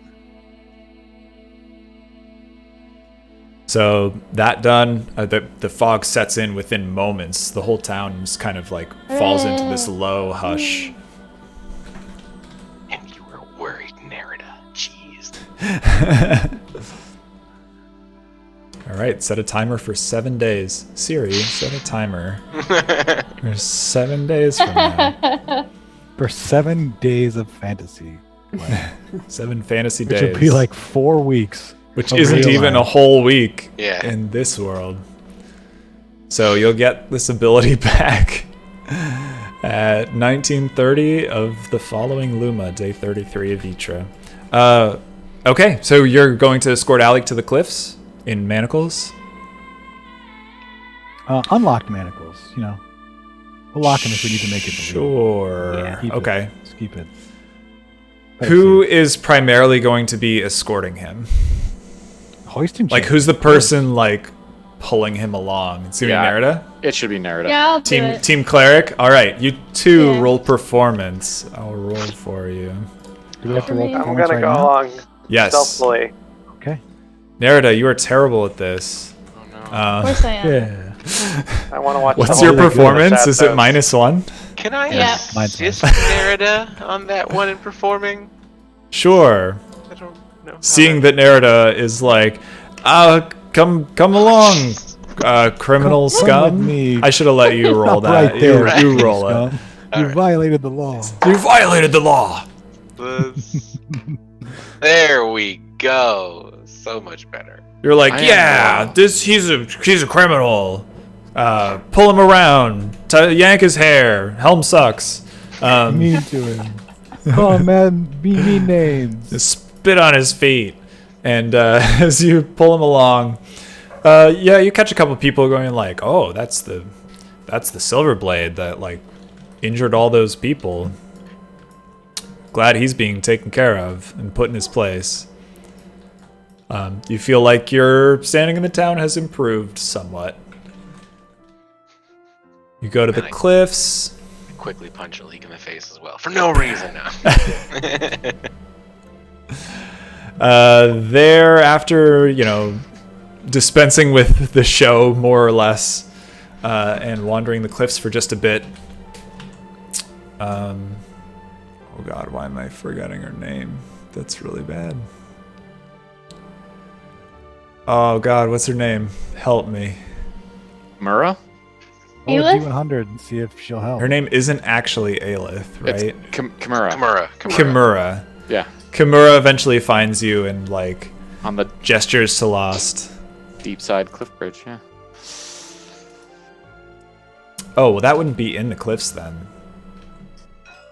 So that done, the fog sets in within moments. The whole town just kind of like falls into this low hush. And you were worried, Nerida. Jeez. All right, set a timer for 7 days. Siri, set a timer for 7 days from now. For 7 days of fantasy. 7 fantasy Which days. would be like 4 weeks. which of isn't real even a life. whole week Yeah. in this world. So you'll get this ability back at 1930 of the following Luma, day 33 of Vitra. Okay, so you're going to escort Alec to the cliffs in manacles? Unlocked manacles, We'll lock him if we need to make it believable. Sure. Yeah. Keep Okay. It. Just keep it. Who is primarily going to be escorting him? Hoisting? Like, who's the person like pulling him along? It's gonna be Nerida. It should be Nerida. Yeah, I'll do Team it. Team Cleric. All right, you two Yeah. roll performance. I'll roll for you. Do we have to roll I'm I'm performance gonna right go now? along Yes, stealthily. Okay. Nerida, you are terrible at this. Oh no. Of course I am. Yeah. I want to watch. What's the your whole thing in the performance? chat Is it notes. -1? Can I Yeah. Mine's assist Nerida on that one in performing? Sure. I don't know. how Seeing that- that Nerida is like, come along, criminal Come with scum. me. I should have let you roll Stop that. right there. You roll it. Scum. You Alright. violated the law. You violated the law. Let's- There we go. So much better. You're like, I am yeah, wrong. he's a criminal. Pull him around, yank his hair. Helm sucks. Mean to him. Call him mean names. Just spit on his feet, and as you pull him along, yeah, you catch a couple people going like, oh, that's the Silver Blade that like injured all those people. Glad he's being taken care of and put in his place. You feel like your standing in the town has improved somewhat. You go to the Nice. cliffs. Quickly punch a leak in the face as well for no reason. No. There, after dispensing with the show more or less, and wandering the cliffs for just a bit. Oh God, why am I forgetting her name? That's really bad. Oh God, what's her name? Help me. Mura? Roll a Aelith? D100 and see if she'll help. Her name isn't actually Aelith, right? It's Kimura. Kimura. Kimura. Yeah. Kimura eventually finds you and like On the gestures to Lost. deep side cliff bridge, yeah. Oh, well, that wouldn't be in the cliffs then.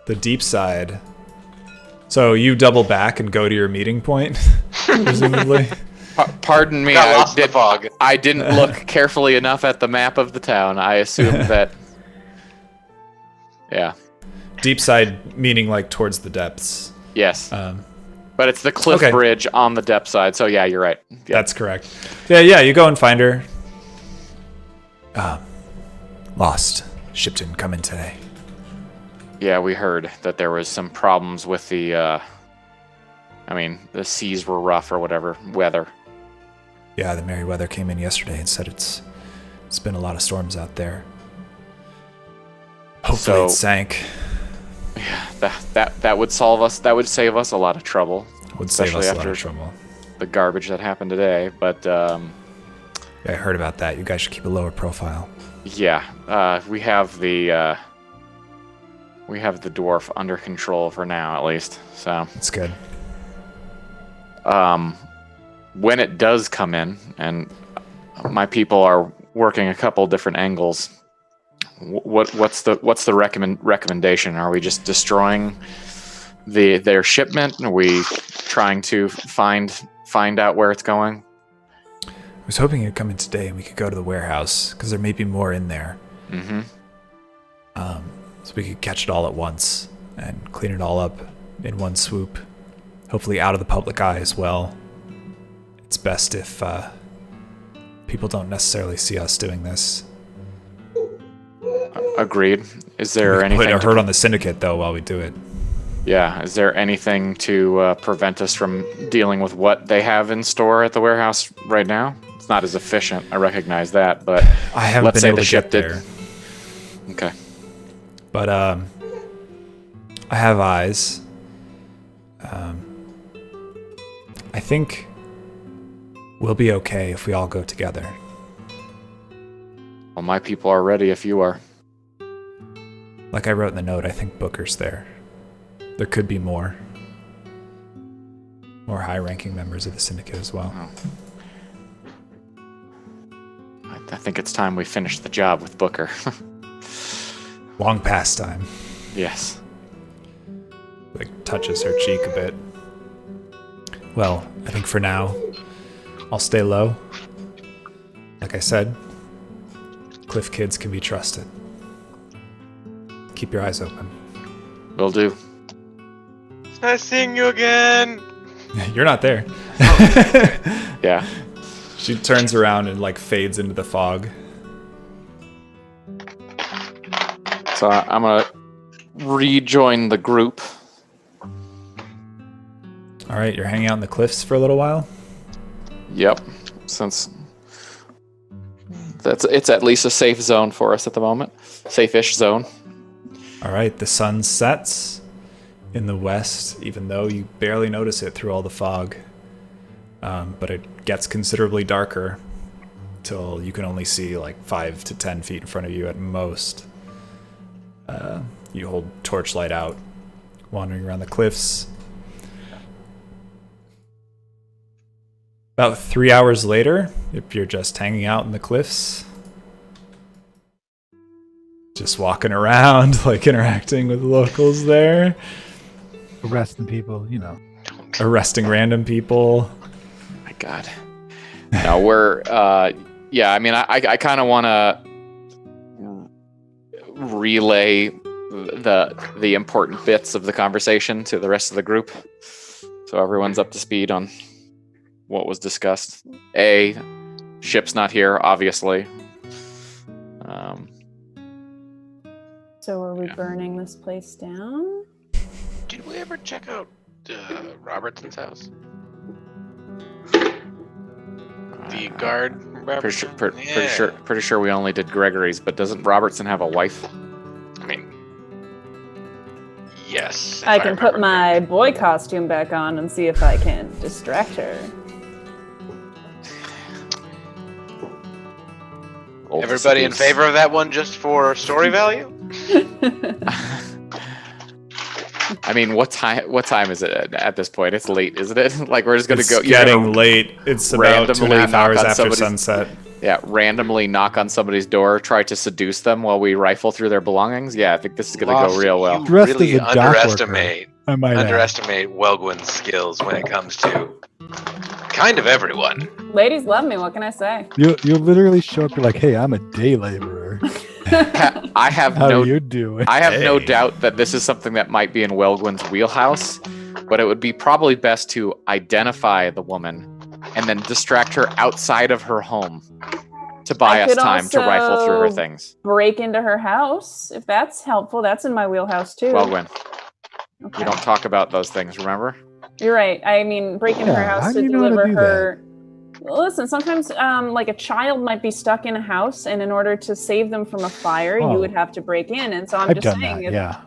The deep side. So you double back and go to your meeting point, presumably. Pardon me, Got lost in the fog. I didn't look carefully enough at the map of the town. I assumed that. Yeah. Deep side meaning like towards the depths. Yes. But it's the cliff okay. bridge on the depth side, so yeah, you're right. Yeah. That's correct. Yeah, you go and find her. Lost. Shipment coming today. Yeah, we heard that there was some problems with the, the seas were rough or whatever, weather. Yeah, the Merryweather came in yesterday and said it's been a lot of storms out there. Hopefully it So- sank. Yeah, that would solve us. That would save us a lot of trouble, Would save especially us a lot after of trouble. the garbage that happened today. But Yeah, I heard about that. You guys should keep a lower profile. yeah, we have the dwarf under control for now, at least. So. That's good. When it does come in, and my people are working a couple different angles, what's the recommendation? Are we just destroying their shipment? Are we trying to find out where it's going? I was hoping you'd come in today and we could go to the warehouse because there may be more in there. Mm-hmm. So we could catch it all at once and clean it all up in one swoop. Hopefully out of the public eye as well. It's best if people don't necessarily see us doing this. Agreed. Is there We can anything? put a hurt on the Syndicate though while we do it. Yeah. Is there anything to prevent us from dealing with what they have in store at the warehouse right now? It's not as efficient. I recognize that, but I haven't let's been say able the to ship get did. there, Okay. but I have eyes. I think we'll be okay if we all go together. Well, my people are ready if you are. Like I wrote in the note, I think Booker's there. There could be more. More high-ranking members of the Syndicate as well. I think it's time we finish the job with Booker. Long past time. Yes. Like touches her cheek a bit. Well, I think for now, I'll stay low. Like I said, Cliff kids can be trusted. keep your eyes open. Will do. It's nice seeing you again. You're not there. Yeah. She turns around and like fades into the fog. So I'm gonna rejoin the group. All right, you're hanging out in the cliffs for a little while. Yep. Since it's at least a safe zone for us at the moment. Safe-ish zone. All right, the sun sets in the west, even though you barely notice it through all the fog. But it gets considerably darker till you can only see like 5 to 10 feet in front of you at most. You hold torchlight out, wandering around the cliffs. About 3 hours later, if you're just hanging out in the cliffs, just walking around, like interacting with locals there, Arresting people, arresting random people. My God. No, we're yeah. I mean, I kind of want to relay the important bits of the conversation to the rest of the group, so everyone's up to speed on what was discussed. Ship's not here, obviously. So are we burning this place down? Did we ever check out Robertson's house? The guard. Pretty sure we only did Gregory's, but doesn't Robertson have a wife? I mean, yes. I can put my boy costume back on and see if I can distract her. Everybody in favor of that one, just for story value? I mean, what time is it at this point? It's late, isn't it? Like, we're just gonna It's go. getting late. It's about 2.5 hours after sunset. Yeah, randomly knock on somebody's door, try to seduce them while we rifle through their belongings. Yeah, I think this is gonna go real well. You Dressed as really a dock worker, underestimate I might add. Welgwin's skills when it comes to kind of everyone. Ladies love me, what can I say? You literally show up, you're like, hey, I'm a day laborer. I have How no you doing? I have no doubt that this is something that might be in Welgwin's wheelhouse, but it would be probably best to identify the woman and then distract her outside of her home to buy us time to rifle through her things. Break into her house, if that's helpful. That's in my wheelhouse too. Welgwin, Okay. you don't talk about those things, remember? You're right. I mean, break into her Yeah, how house do to you know how to deliver do her. Listen, sometimes like a child might be stuck in a house, and in order to save them from a fire, you would have to break in. And so I'm I've just done saying, that, yeah.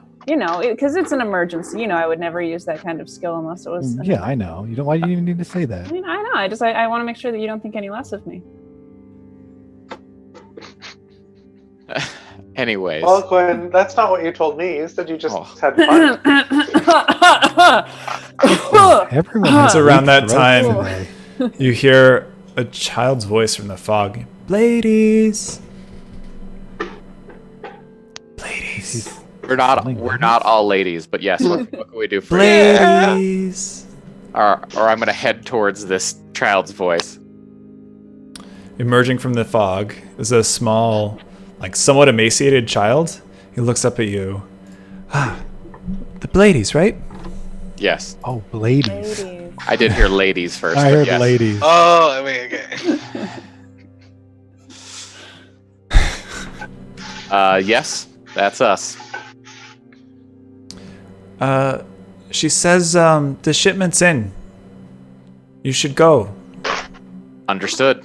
Because it's an emergency. I would never use that kind of skill unless it was. Yeah, I know. Why do you even need to say I that? mean, I know. I want to make sure that you don't think any less of me. Anyways. Well, Gwen, that's not what you told me. You said you just had fun. Everyone It's has around deep that throats time. today. You hear a child's voice from the fog. Ladies. Ladies. We're not all ladies, but yes, what can we do for you? Ladies. Or I'm gonna head towards this child's voice. Emerging from the fog is a small, like somewhat emaciated child. He looks up at you. Ah, the Bladies, right? Yes, Oh, ladies. Ladies. I did hear ladies first. I but heard yes. ladies. Oh, I mean, okay. Yes, that's us. She says the shipment's in. You should go. Understood.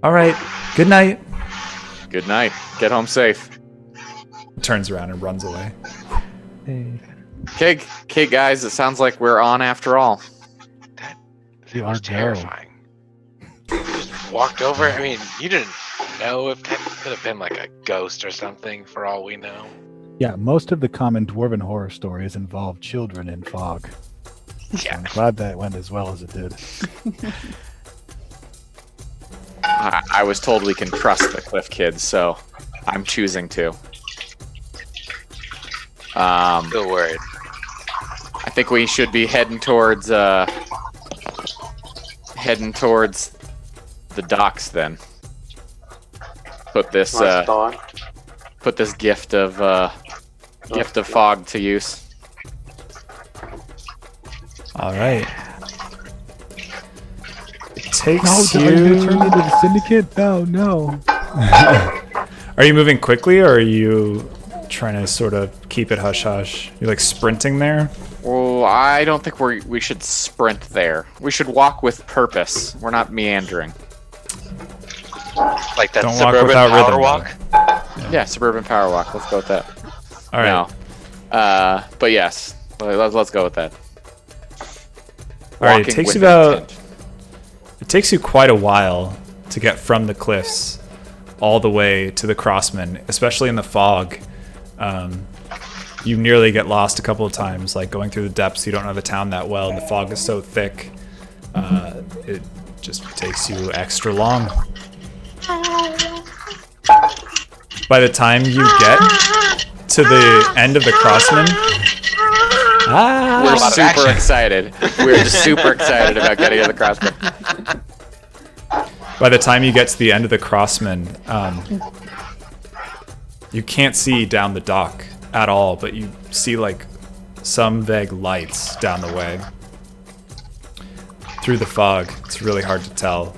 All right. Good night. Good night. Get home safe. Turns around and runs away. Hey, Okay, guys, it sounds like we're on after all. you It was are terrifying. You just walked over. I mean, you didn't know if that could have been like a ghost or something, for all we know. Yeah, most of the common dwarven horror stories involve children in fog. So I'm glad that went as well as it did. I was told we can trust the Cliff Kids, so I'm choosing to. Still worried. I think we should be heading towards the docks then. Put this Nice dawn. put this gift of fog to use. All right. It takes No, are you you. gonna turn me into the Syndicate? No. Are you moving quickly, or are you trying to sort of keep it hush hush? You're like sprinting there. Well, I don't think we should sprint there. We should walk with purpose. We're not meandering. Like that Don't walk suburban without power rhythm, walk. Yeah, suburban power walk. Let's go with that. All right. No. But yes, let's go with that. All right. Walking It takes with you about. intent. It takes you quite a while to get from the cliffs all the way to the Crossman, especially in the fog. You nearly get lost a couple of times, like going through the depths. You don't know the town that well, and the fog is so thick. It just takes you extra long. By the time you get to the end of the Crossman, We're lot of super action. excited. We're super excited about getting to the Crossman. by the time you get to the end of the Crossman, you can't see down the dock at all, but you see like some vague lights down the way. Through the fog, it's really hard to tell.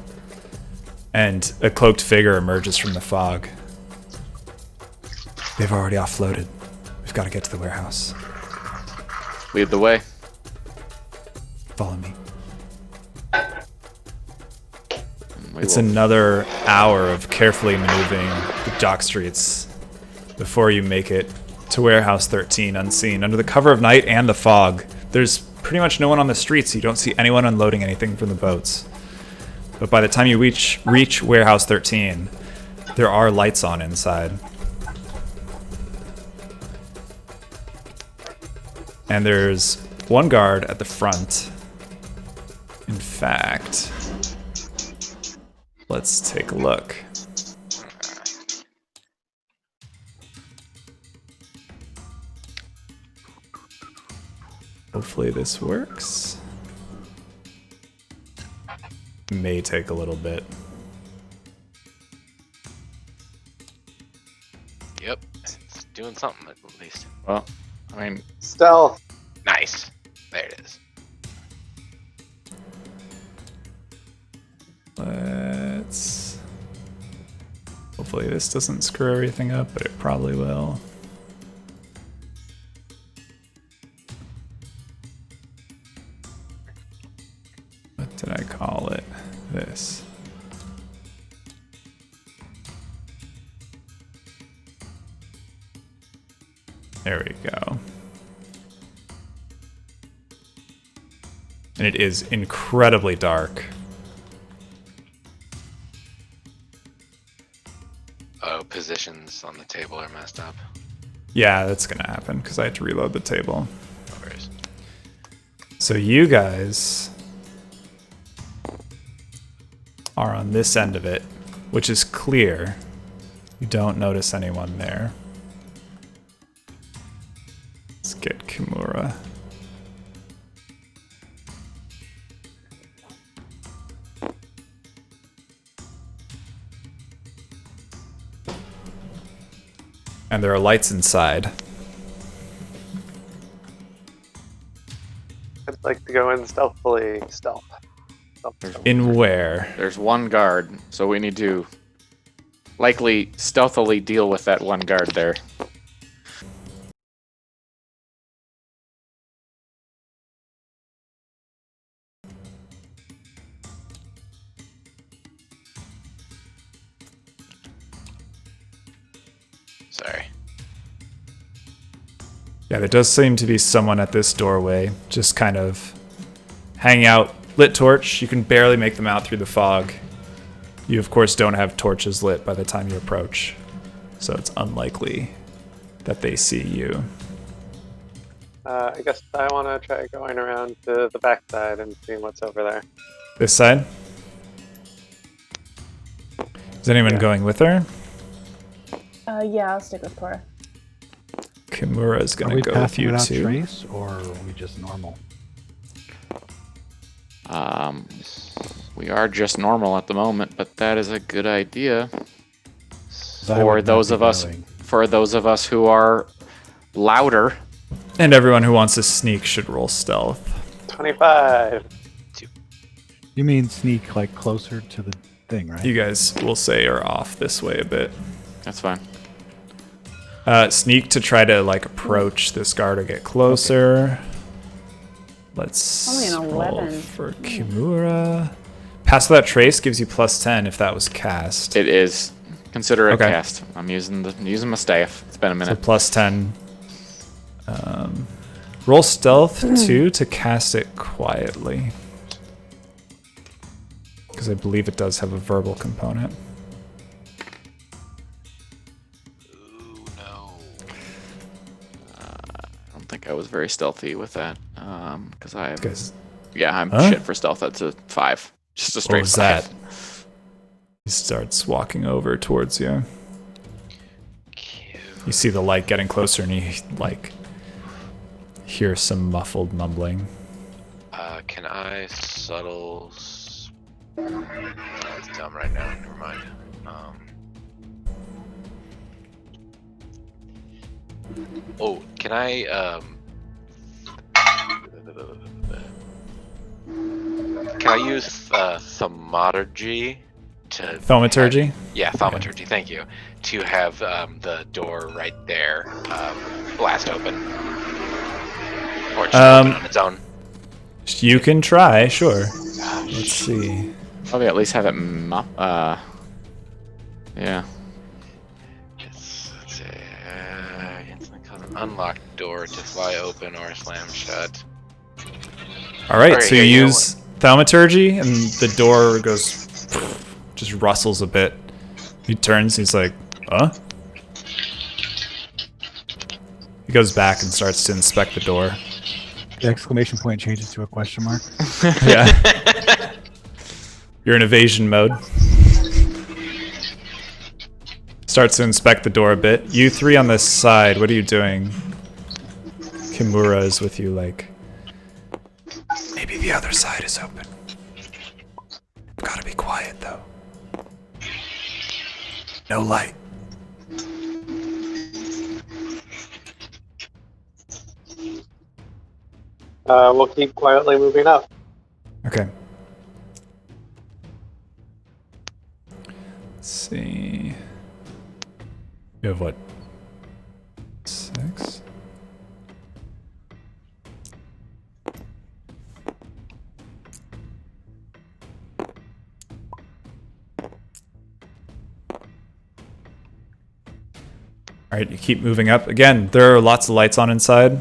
And a cloaked figure emerges from the fog. They've already offloaded. We've got to get to the warehouse. Lead the way. Follow me. We It's will- another hour of carefully maneuvering the dock streets before you make it to Warehouse 13 unseen. Under the cover of night and the fog, there's pretty much no one on the streets. You don't see anyone unloading anything from the boats. But by the time you reach Warehouse 13, there are lights on inside. And there's one guard at the front. In fact, let's take a look. Hopefully this works. May take a little bit. Yep, it's doing something at least. Well, I mean, Stealth. Nice. There it is. Let's... Hopefully this doesn't screw everything up, but it probably will. What did I call it? This. There we go. And it is incredibly dark. Oh, positions on the table are messed up. Yeah, that's gonna happen because I had to reload the table. No worries. So you guys are on this end of it, which is clear. You don't notice anyone there. Let's get Kimura. And there are lights inside. I'd like to go in stealthily. Stealth. In where? there's one guard, so we need to likely stealthily deal with that one guard there. Sorry. Yeah, there does seem to be someone at this doorway, just kind of hanging out. Lit torch, you can barely make them out through the fog. You, of course, don't have torches lit by the time you approach, so it's unlikely that they see you. I guess I want to try going around to the backside and seeing what's over there. This side? Is anyone Yeah. going with her? Yeah, I'll stick with Cora. Kimura's Are gonna we go with passing you without too. trace, or are we just normal? We are just normal at the moment, but that is a good idea I for would not those be of us going. for those of us who are louder. And everyone who wants to sneak should roll stealth. 25. You mean sneak like closer to the thing, right? You guys will say are off this way a bit. That's fine. Sneak to try to like approach this guard or get closer. Let's Only an roll 11. for Kimura. Pass without trace gives you +10 if that was cast. It is. Consider it Okay. cast. I'm using my staff. It's been a So minute. +10. Roll stealth 2 to cast it quietly. Because I believe it does have a verbal component. Ooh, no. I don't think I was very stealthy with that. Because I have. Guys, Yeah, I'm Huh? shit for stealth. That's a 5. Just a what straight was 5. that? He starts walking over towards you. Cute. You see the light getting closer, and you like hear some muffled mumbling. Can I subtle? That's dumb right now. Never mind. Oh, can I Can I use thaumaturgy to? Thaumaturgy? Yeah, thaumaturgy. Thank you. To have the door right there blast open, or just open on its own. You can try, sure. Let's see. Probably at least have it. Yeah. Let's see. Instantly cause an unlocked door to fly open or slam shut. All right, Okay, so you yeah, you know use thaumaturgy, and the door goes, just rustles a bit. He turns, he's like, huh? He goes back and starts to inspect the door. The exclamation point changes to a question mark. Yeah. You're in evasion mode. Starts to inspect the door a bit. You three on this side, what are you doing? Kimura is with you, like, maybe the other side is open. Gotta be quiet, though. No light. We'll keep quietly moving up. Okay. Let's see. You have what? 6? Alright, you keep moving up. Again, there are lots of lights on inside.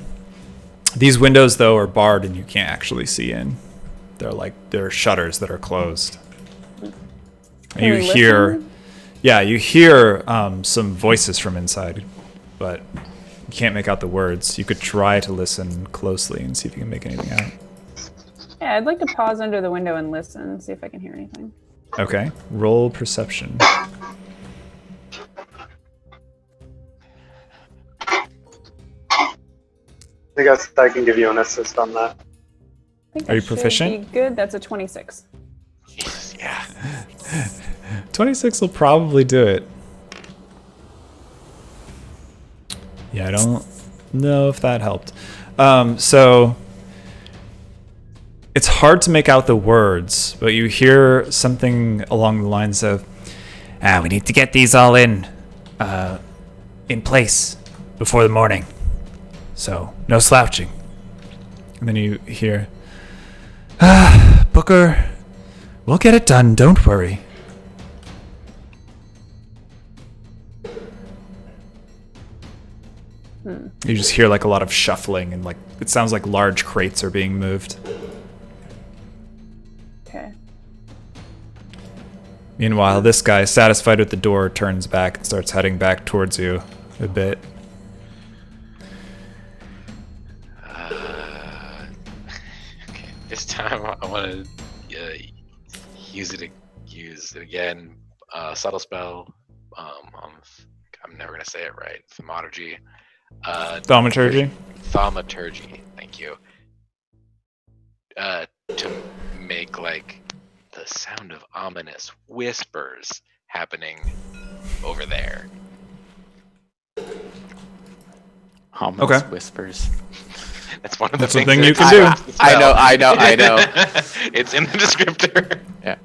These windows, though, are barred and you can't actually see in. They're shutters that are closed. And you we hear, listen? yeah, you hear some voices from inside, but you can't make out the words. You could try to listen closely and see if you can make anything out. Yeah, I'd like to pause under the window and listen, see if I can hear anything. Okay, roll perception. I guess I can give you an assist on that. I think Are you that should proficient? be good. That's a 26. Jesus, yeah. 26 will probably do it. Yeah, I don't know if that helped. So it's hard to make out the words, but you hear something along the lines of, we need to get these all in place before the morning. So no slouching. And then you hear, Booker, we'll get it done, don't worry. You just hear like a lot of shuffling and like it sounds like large crates are being moved. Okay. Meanwhile, this guy, satisfied with the door, turns back and starts heading back towards you a bit. Okay. This time I want to use it again. Subtle spell. I'm never gonna say it right. Thaumaturgy. Thaumaturgy? Thaumaturgy. Thank you. To make like the sound of ominous whispers happening over there. Ominous Okay. whispers. That's one of the That's a things thing that you can do. activates the spell. I know. It's in the descriptor. Yeah.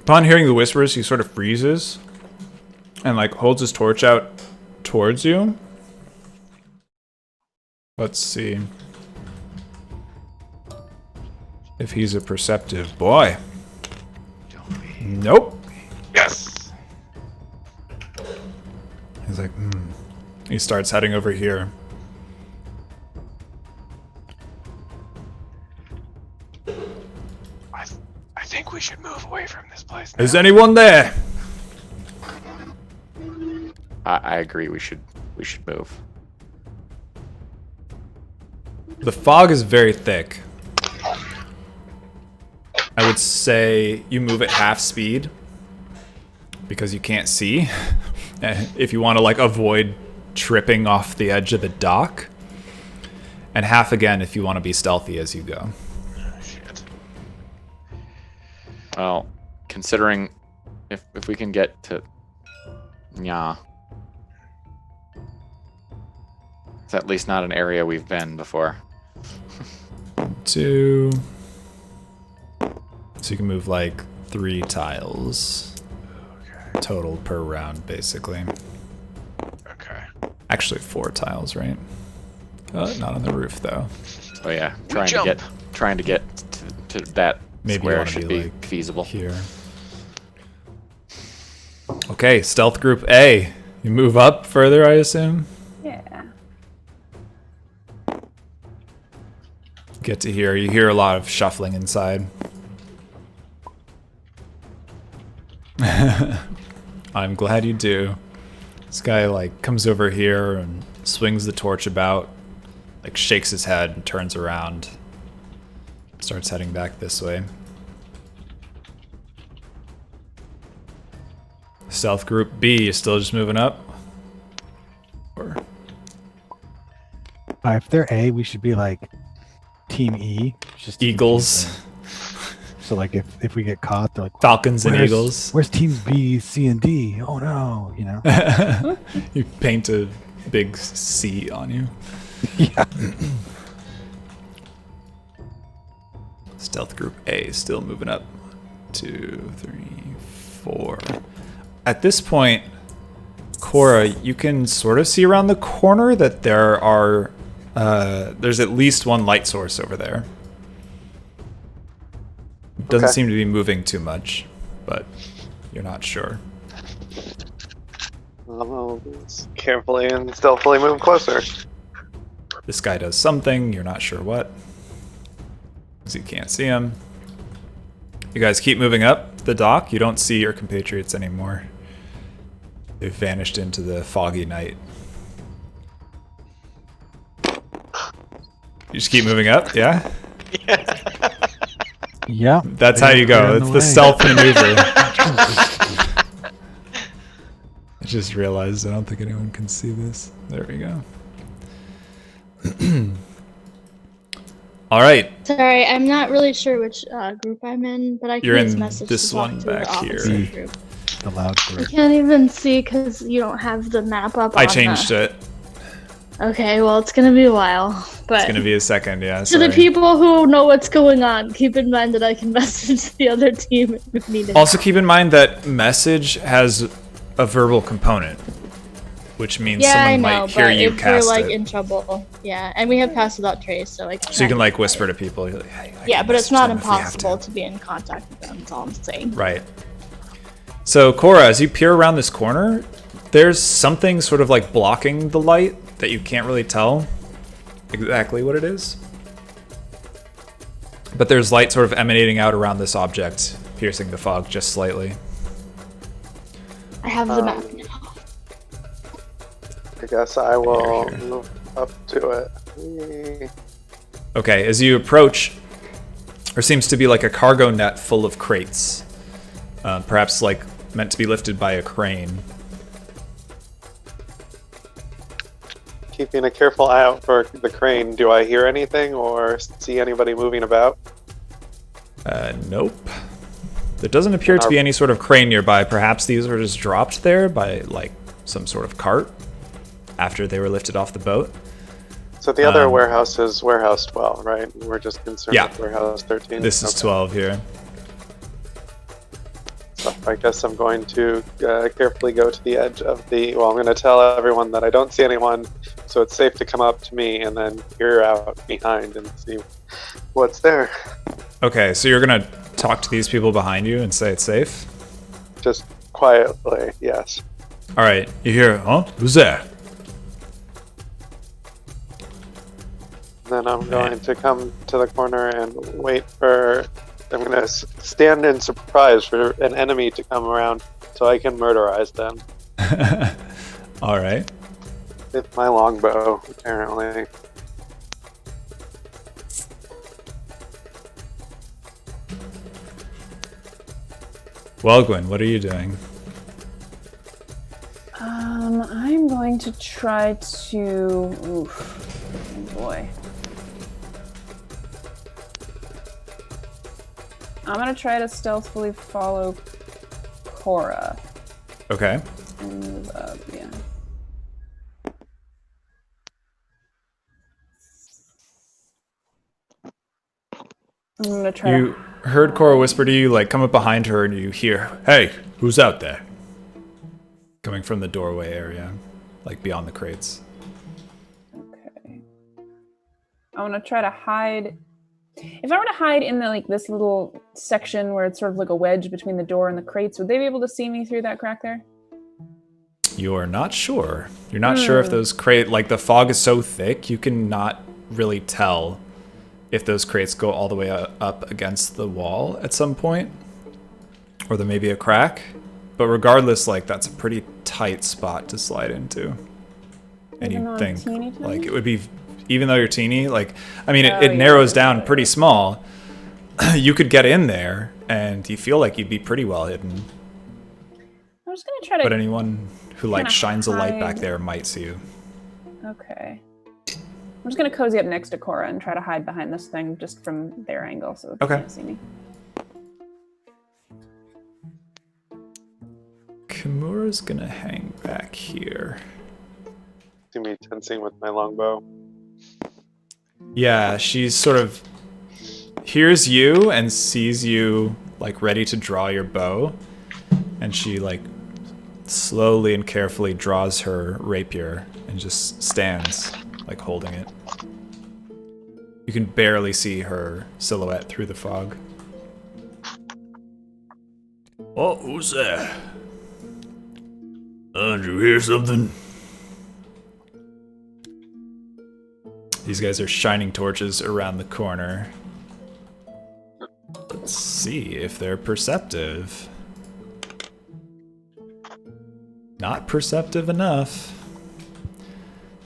Upon hearing the whispers, he sort of freezes and like holds his torch out towards you. Let's see if he's a perceptive boy. Nope. Yes. He's like, He starts heading over here. I think we should move away from this place. Is anyone there? I agree. We should move. The fog is very thick. I would say you move at half speed because you can't see. If you want to like avoid tripping off the edge of the dock, and half again if you want to be stealthy as you go. Shit. Well, considering if we can get to, yeah, it's at least not an area we've been before. 2. So you can move like 3 tiles total per round, basically. Okay. Actually 4 tiles, right? Not on the roof though. Oh yeah, We jump. trying to get to that Maybe you square wanna should be, be like, feasible. Here. Okay, stealth group A. You move up further, I assume? Yeah. Get to here. You hear a lot of shuffling inside. I'm glad you do. This guy like comes over here and swings the torch about, like shakes his head and turns around. Starts heading back this way. Stealth group B, you still just moving up? Or If they're A, we should be like Team E. Just to Eagles, confuse them. So like if we get caught, they're like, Falcons and "Where's- Eagles. Where's teams B, C, and D? Oh no, you know. You paint a big C on you. Yeah. Stealth group A still moving up. 2, 3, 4. At this point, Cora, you can sort of see around the corner that there are there's at least one light source over there. Doesn't Okay. seem to be moving too much, but you're not sure. I'll carefully and stealthily move closer. This guy does something, you're not sure what, because you can't see him. You guys keep moving up the dock. You don't see your compatriots anymore. They've vanished into the foggy night. You just keep moving up, yeah? Yeah. That's how you go. It's the stealth maneuver. I just realized I don't think anyone can see this. There we go. All right, Sorry, I'm not really sure which group I'm in, but I can You're use in message this to talk one to the back opposite here. group. The loud You group. can't even see because you don't have the map up. I on changed it. Okay, well, it's gonna be a while, but It's gonna be a second, yeah. to the Sorry. people who know what's going on, keep in mind that I can message the other team if needed. Also, keep in mind that message has a verbal component, which means yeah, I someone know, might hear but you if we're cast like it. in trouble, yeah, and we have passed without trace, so like. So you can like whisper to people. You're like, hey, I Yeah, can but it's message not them if we have impossible to. to be in contact with them. That's all I'm saying. Right. So Cora, as you peer around this corner, there's something sort of like blocking the light that you can't really tell exactly what it is. But there's light sort of emanating out around this object, piercing the fog just slightly. I have the map now. I guess I will Here. move up to it. Okay, as you approach, there seems to be like a cargo net full of crates. Perhaps like meant to be lifted by a crane. Keeping a careful eye out for the crane. Do I hear anything or see anybody moving about? Nope. There doesn't appear to be any sort of crane nearby. Perhaps these were just dropped there by like some sort of cart. after they were lifted off the boat. So the other warehouse is warehouse 12, right? We're just concerned Yeah. with warehouse 13. This is 12 here. So I guess I'm going to carefully go to the edge of the. Well, I'm going to tell everyone that I don't see anyone, so it's safe to come up to me and then peer out behind and see what's there. Okay, so you're gonna talk to these people behind you and say it's safe? Just quietly, yes. All right, you hear, huh? Who's there? Then I'm going to come to the corner and wait for. I'm going to stand in surprise for an enemy to come around so I can murderize them. All right. With my longbow, apparently. Well, Gwen, what are you doing? I'm going to try to. Oof. Oh boy. I'm gonna try to stealthily follow Cora. Okay. And move up, yeah. I'm gonna try You heard Cora whisper to you, like, come up behind her, and you hear, hey, who's out there? Coming from the doorway area, like beyond the crates. Okay. I want to try to hide. If I were to hide in the this little section where it's sort of like a wedge between the door and the crates, would they be able to see me through that crack there? You're not sure. You're not sure if those the fog is so thick, you can not really tell if those crates go all the way up against the wall at some point, or there may be a crack. But regardless, that's a pretty tight spot to slide into. And Even you though I'm think, teeny tiny? it would be, even though you're teeny, it narrows down pretty small. You could get in there, and you feel like you'd be pretty well hidden. I'm just gonna try to. But anyone who kinda shines a light back hide. there might see you. Okay. I'm just gonna cozy up next to Cora and try to hide behind this thing just from their angle so they can't see me. Kimura's gonna hang back here. See me tensing with my longbow. Yeah, she's sort of hears you and sees you ready to draw your bow, and she slowly and carefully draws her rapier and just stands holding it. You can barely see her silhouette through the fog. Oh, who's there? Did you hear something? These guys are shining torches around the corner. Let's see if they're perceptive. Not perceptive enough.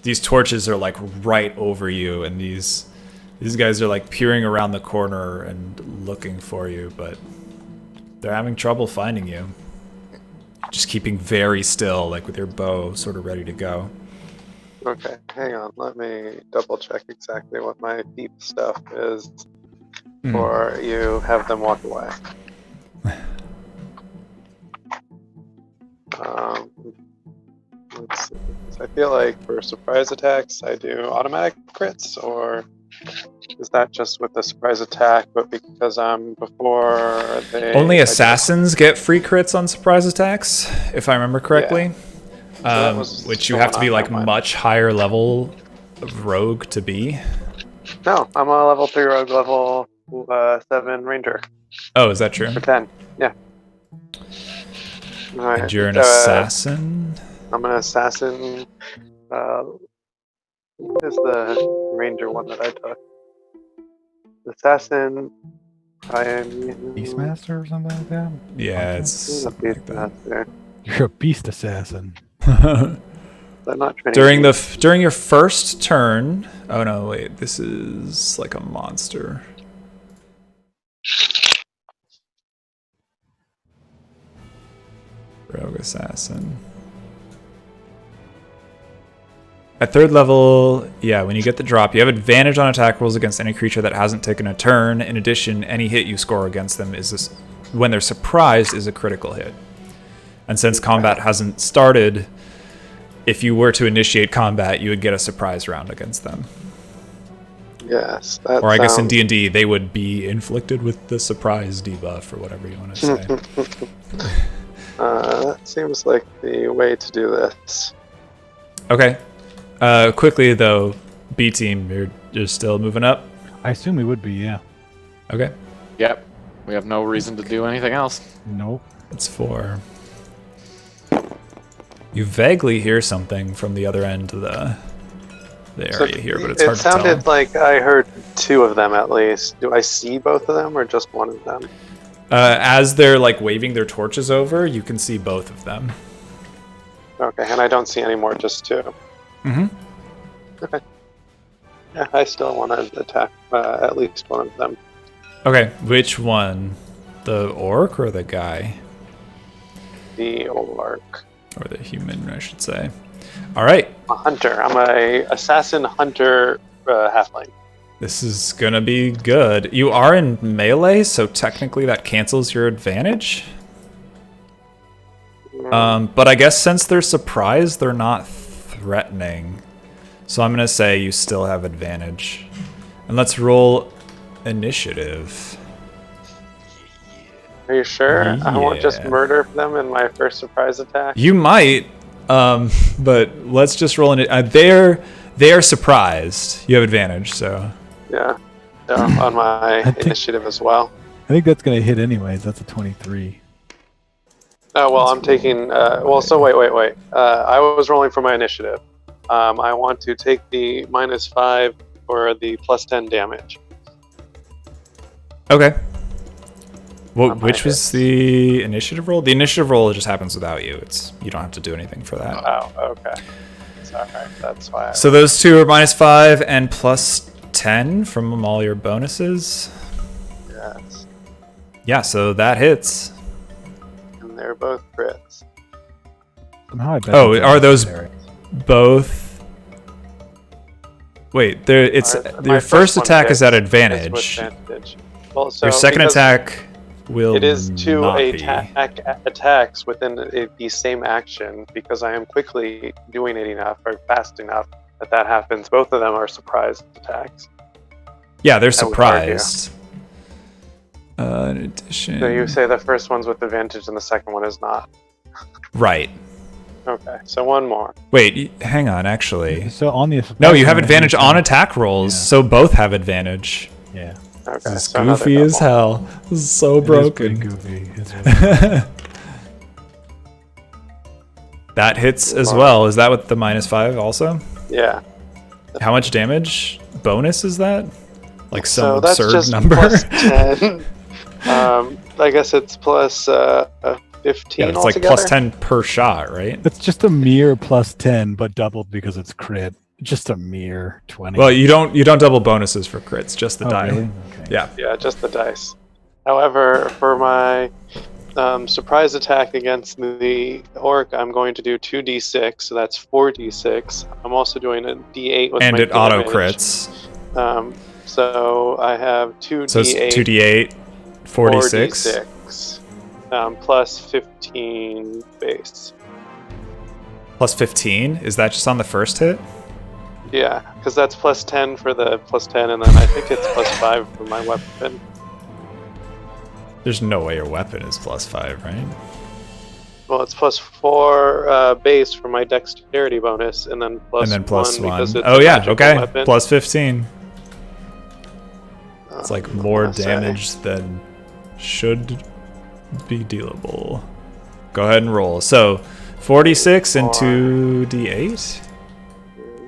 These torches are right over you, and these guys are peering around the corner and looking for you, but they're having trouble finding you. Just keeping very still, with your bow sort of ready to go. Okay, hang on. Let me double check exactly what my deep stuff is before you have them walk away. Let's see. So I feel like for surprise attacks, I do automatic crits, or is that just with the surprise attack, but because I'm before they... Only assassins get free crits on surprise attacks, if I remember correctly. Yeah. Which you have to be much higher level of rogue to be. No, I'm a level 3 rogue, level 7 ranger. Oh, is that true? For 10, yeah. All right. And you're an assassin? I'm an assassin. What is the ranger one that I took? Assassin. I am Beastmaster or something like that? Yeah, it's something like that. Beastmaster. You're a beast assassin. I'm not training During your first turn. Oh no, wait. This is a monster. Rogue assassin. At third level, yeah, when you get the drop, you have advantage on attack rolls against any creature that hasn't taken a turn. In addition, any hit you score against them when they're surprised is a critical hit. And since combat hasn't started, if you were to initiate combat, you would get a surprise round against them. Yes. That Or I guess in sounds- D&D, they would be inflicted with the surprise debuff or whatever you want to say. That seems like the way to do this. Okay. Quickly, though, B team, you're still moving up? I assume we would be, yeah. Okay. Yep. We have no reason to do anything else. Nope. It's 4. You vaguely hear something from the other end of the area here, but it's hard to tell. It sounded like I heard 2 of them at least. Do I see both of them or just one of them? As they're like waving their torches over, you can see both of them. Okay, and I don't see any more, just 2. Mm-hmm. Okay. Yeah, I still want to attack at least one of them. Okay, which one? The orc or the guy? The orc. Or the human, I should say. All right. A hunter. I'm a assassin hunter halfling. This is gonna be good. You are in melee, so technically that cancels your advantage. But I guess since they're surprised, they're not threatening. So I'm gonna say you still have advantage. And let's roll initiative. Are you sure? I won't just Yeah. murder them in my first surprise attack. You might, but let's just roll it. They are surprised. You have advantage, so. Yeah. On my think- initiative as well. I think that's going to hit anyways. That's a 23. Oh, well, I'm taking... so wait. I was rolling for my initiative. I want to take the -5 for the +10 damage. Okay. Well, On my which was hits. the initiative roll? The initiative roll just happens without you. You don't have to do anything for that. Oh, okay. It's alright. That's why. So those two are -5 and +10 from all your bonuses. Yes. Yeah, so that hits. And they're both crits. Somehow I bet Oh, that's are those necessary. both? Wait, it's My your first one attack is hits. at It's with advantage. advantage. Well, so Your second because attack will It is 2 not be. attacks within the same action because I am quickly doing it enough or fast enough that happens. Both of them are surprise attacks. Yeah, they're I would argue. surprised. In addition, So you say the first one's with advantage and the second one is not. right? Okay, so one more. Wait, hang on. Actually, So on the no, you have advantage on attack rolls, Yeah. so both have advantage. Yeah. Okay, This is so another goofy as double. hell. This is so It is pretty broken. goofy. It's really- That hits as well. Is that with the -5 also? Yeah. How much damage bonus is that? Like some So that's absurd just number? +10. I guess it's plus 15 Yeah, it's like altogether. +10 per shot, right? It's just a mere +10, but doubled because it's crit. Just a mere 20. Well, you don't double bonuses for crits, just the Oh, die. really? Okay. Yeah. Yeah, just the dice. However, for my surprise attack against the orc, I'm going to do 2d6, so that's 4d6. I'm also doing a d8 with And my it auto damage. crits. So I have 2d8, So it's 2d8, 46. 4d6, plus 15 base. Plus 15? Is that just on the first hit? Yeah, because that's plus 10 for the plus 10, and then I think it's plus 5 for my weapon. There's no way your weapon is +5, right? Well, it's plus 4 base for my dexterity bonus, and then plus And then plus 1 because 1. it's Oh a yeah, magical okay. weapon. Plus 15. It's like more I'll say. damage than should be dealable. Go ahead and roll. So 46 and 2d8?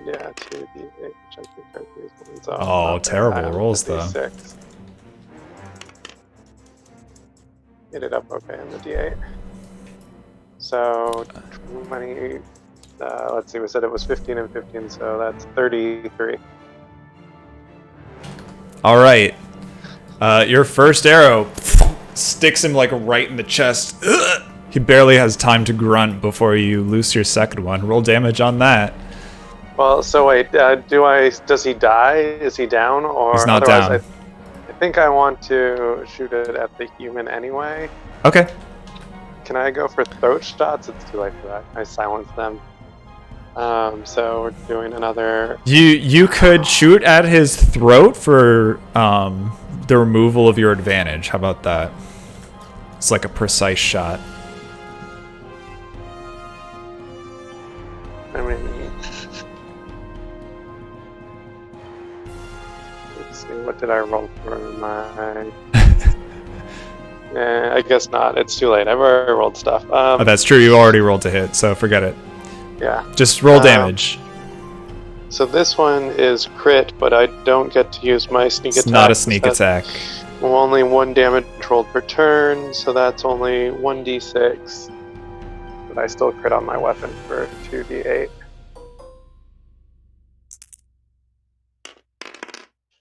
Yeah, 2d8, which I think are these ones. Oh, not terrible bad. rolls, though. D6. Get it up okay in the d8. So 20. Let's see, we said it was 15 and 15, so that's 33. All right. Your first arrow sticks him like right in the chest. Ugh! He barely has time to grunt before you loose your second one. Roll damage on that. Well, so wait, does he die? Is he down? Or He's not otherwise down. I think I want to shoot it at the human anyway. Okay. Can I go for throat shots? It's too late for that. I silence them. So we're doing another. You could shoot at his throat for the removal of your advantage. How about that? It's like a precise shot. I mean, let's see. What did I roll for my? I guess not. It's too late. I've already rolled stuff. Oh, that's true. You already rolled to hit, so forget it. Yeah. Just roll damage. So this one is crit, but I don't get to use my sneak attack. It's not a sneak attack. Only 1 damage rolled per turn, so that's only 1d6. But I still crit on my weapon for 2d8.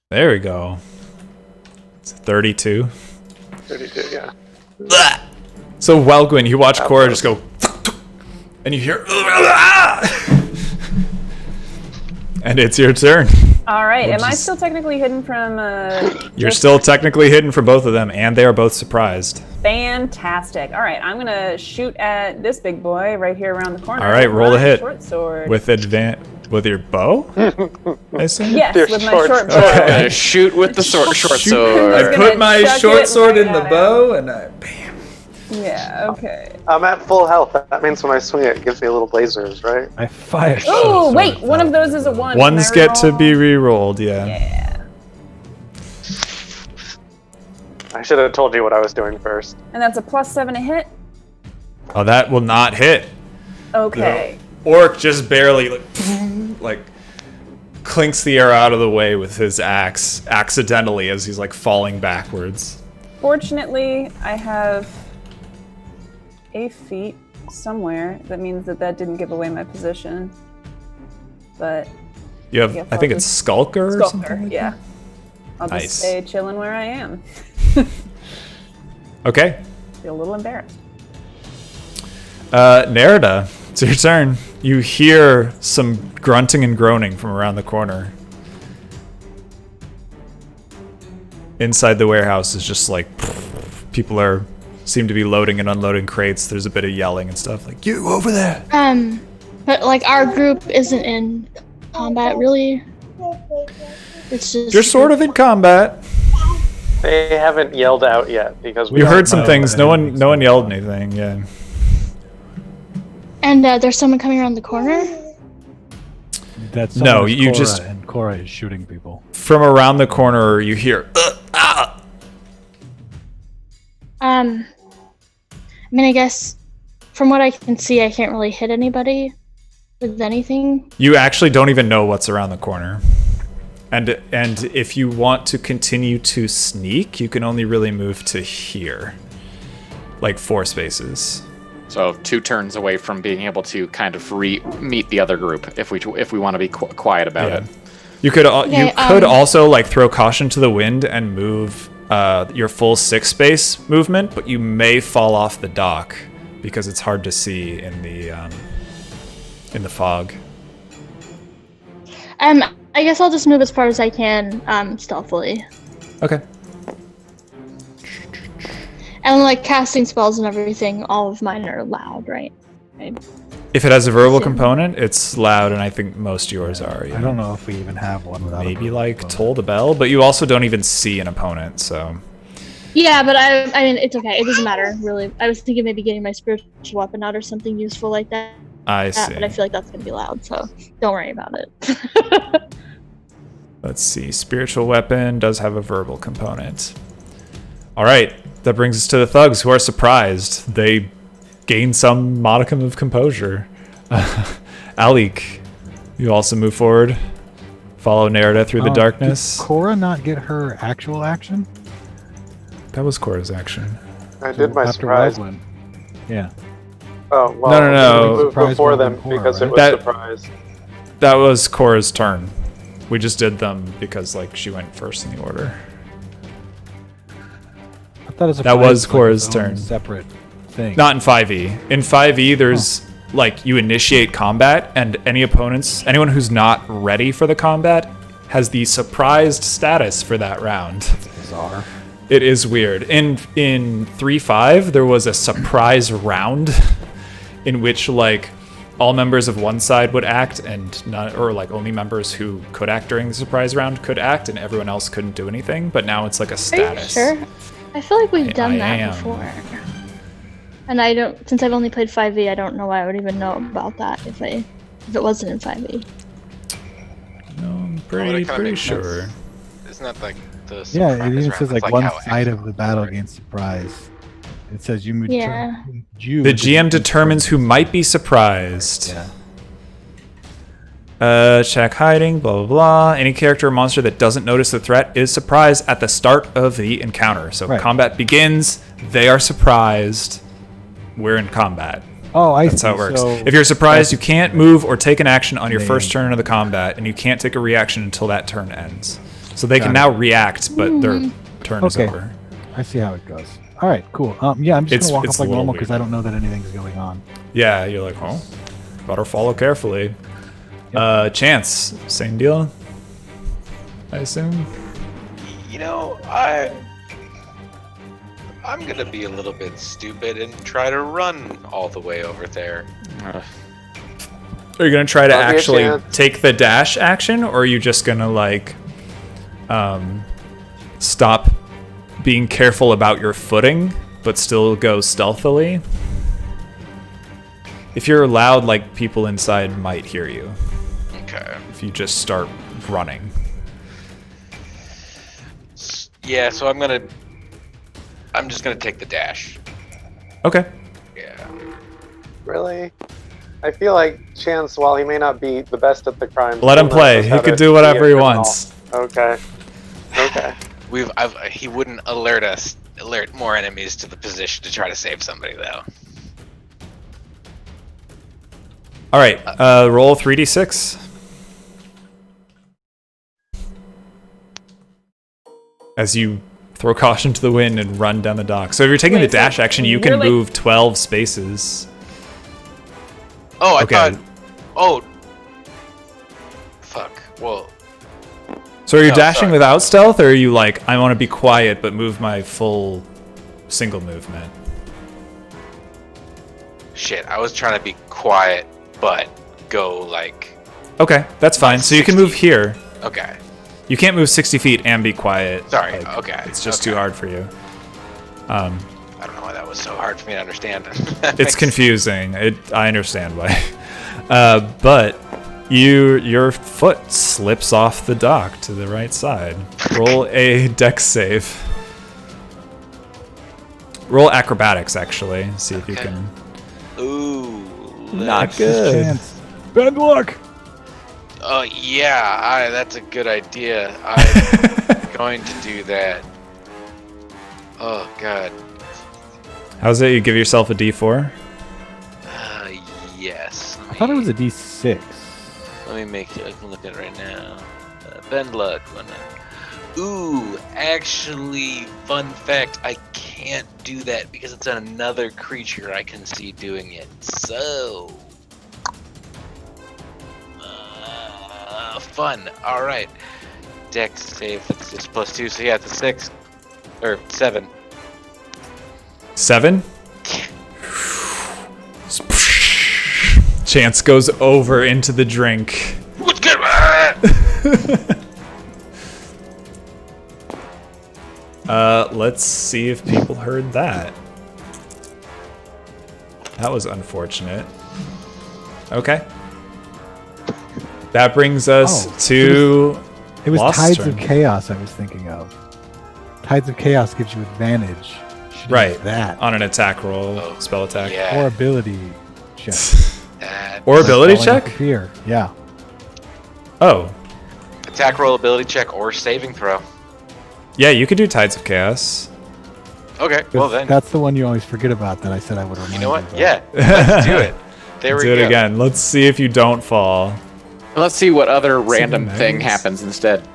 There we go. It's 32. 32, yeah. So Welgwyn, you watch Cora just go, and you hear, and it's your turn. All right. Am I still technically hidden from? You're still technically hidden from both of them, and they are both surprised. Fantastic. All right. I'm gonna shoot at this big boy right here around the corner. All right, roll with a my hit Short sword. with your bow. I assume. Yes, Your with my short short sword. bow. Shoot with the short Shoot. sword. I put my chuck short it sword right in the at him. bow, and I bam. Yeah. Okay. I'm at full health. That means when I swing it, it gives me little lasers, right? I fire. Oh short wait, swords one out of those my is a bow. one. Ones Can I get to reroll? be re-rolled. Yeah. Yeah. I should have told you what I was doing first. And that's a +7 to hit. Oh, that will not hit. Okay. Orc just barely like clinks the air out of the way with his axe accidentally as he's like falling backwards. Fortunately, I have a feat somewhere. That means that didn't give away my position. But You have, guess I I'll think it's just- Skulker or something like yeah. I'll just Nice. stay chilling where I am. that? Okay. Feel a little embarrassed. Nerida, it's your turn. You hear some grunting and groaning from around the corner. Inside the warehouse is just like people seem to be loading and unloading crates. There's a bit of yelling and stuff like, "You over there!" But like our group isn't in combat really. It's just You're sort of in combat. They haven't yelled out yet because we You don't heard some know things. that No anything's one going yelled on. anything. Yeah. And there's someone coming around the corner. That's No, you Cora, just- and Cora is shooting people. From around the corner, you hear. I mean, I guess from what I can see, I can't really hit anybody with anything. You actually don't even know what's around the corner. And if you want to continue to sneak, you can only really move to here. Like 4 spaces. So 2 turns away from being able to kind of meet the other group if we want to be quiet about Yeah. it. You could Okay, you could also like throw caution to the wind and move your full 6 space movement, but you may fall off the dock because it's hard to see in the fog. I guess I'll just move as far as I can, stealthily. Okay. And like casting spells and everything, all of mine are loud, right? If it has a verbal Sim. component, it's loud, and I think most yours are. I don't know if we even have one without. Maybe a like component. toll the bell, but you also don't even see an opponent, so. Yeah, but I mean, it's okay. It doesn't matter, really. I was thinking maybe getting my spiritual weapon out or something useful like that. I see. But I feel like that's gonna be loud, so don't worry about it. Let's see. Spiritual weapon does have a verbal component. All right. That brings us to the thugs who are surprised. They gain some modicum of composure. Alik, you also move forward. Follow Nerida through the Oh, darkness. Did Cora not get her actual action? That was Cora's action. I did my After surprise. Wildland. Yeah. Oh, well, No. we moved Surprise before wasn't them Cora, because right? it was That- surprise. That was Cora's turn. We just did them because like she went first in the order. I thought it was That was Cora's turn. Separate thing. Not in 5e. In 5e, there's like you initiate combat, and anyone who's not ready for the combat has the surprised status for that round. Bizarre. It is weird. In 3.5, there was a surprise round in which like all members of one side would act, and not, or like only members who could act during the surprise round could act, and everyone else couldn't do anything. But now it's like a status. Are you sure? I feel like we've done that am. before. And I don't, since I've only played 5e, I don't know why I would even know about that if it wasn't in 5e. No, I'm that pretty kinda makes sure. sense. Isn't that like the Yeah, it surprise even round? says That's like one how side of actually the battle works. against surprise. It says you. Yeah. The GM determines who might be surprised. Yeah. Check hiding, blah, blah, blah. Any character or monster that doesn't notice the threat is surprised at the start of the encounter. So Right. combat begins, they are surprised, we're in combat. Oh, I That's see. how it works. So If you're surprised, you can't move or take an action on your They- first turn of the combat, and you can't take a reaction until that turn ends. So they can Got now react, but their turn is Okay. over. I see how it goes. All right, cool. Yeah, I'm just It's- gonna walk it's up a like little normal because weird. I don't know that anything's going on. Yeah, you're like, oh, better follow carefully. Chance, same deal, I assume. You know, I'm gonna be a little bit stupid and try to run all the way over there. Are you gonna try to Love you, actually Chance. take the dash action, or are you just gonna like stop being careful about your footing, but still go stealthily? If you're loud, like people inside might hear you. Okay. If you just start running. Yeah, so I'm just gonna take the dash. Okay. Yeah. Really? I feel like Chance, while he may not be the best at the crime, Let him still play. knows He how could to do be whatever a he criminal. wants. Okay. Okay. He wouldn't alert more enemies to the position to try to save somebody though. All right. Roll 3d6. As you throw caution to the wind and run down the dock. So if you're taking Wait, the dash so action, you you're can like- move 12 spaces. Oh, I Okay. thought. Oh. Fuck. Well. So are you No, dashing sorry. without stealth, or are you like, I want to be quiet but move my full single movement? Shit, I was trying to be quiet, but go like. Okay, that's fine. So you can move 60. here. Okay. You can't move 60 feet and be quiet. Sorry, Like, okay, It's just okay. too hard for you. I don't know why that was so hard for me to understand. It's confusing. I understand why. But your foot slips off the dock to the right side. Roll a dex save. Roll acrobatics, actually. See if you Okay. can. Ooh. Not let's- good. Chance. Bad luck. Yeah, that's a good idea. I'm going to do that. Oh god. How's it? You give yourself a D4? Yes. I thought it was a D6. Let me make it. I can look at it right now. Bend luck. Ooh, actually, fun fact, I can't do that because it's another creature I can see doing it. So, fun. All right. Dex save. It's +2. So yeah, it's a 6 or 7. 7? Chance goes over into the drink. What's good? Let's see if people heard that. That was unfortunate. Okay. That brings us Oh, to It was Lost Tides turn. of Chaos I was thinking of. Tides of Chaos gives you advantage. Should use right that. on an attack roll, Oh, spell attack, Or Yeah. ability check. That or ability Falling check. for Fear. Yeah. Oh, attack roll, ability check, or saving throw. yeah, you could do Tides of Chaos. Okay. Well then, That's the one you always forget about that I said I would remind you know what? about. Yeah. Let's do it. There Let's we do go. it again. Let's see if you don't fall. Let's see what other random nice. thing happens instead.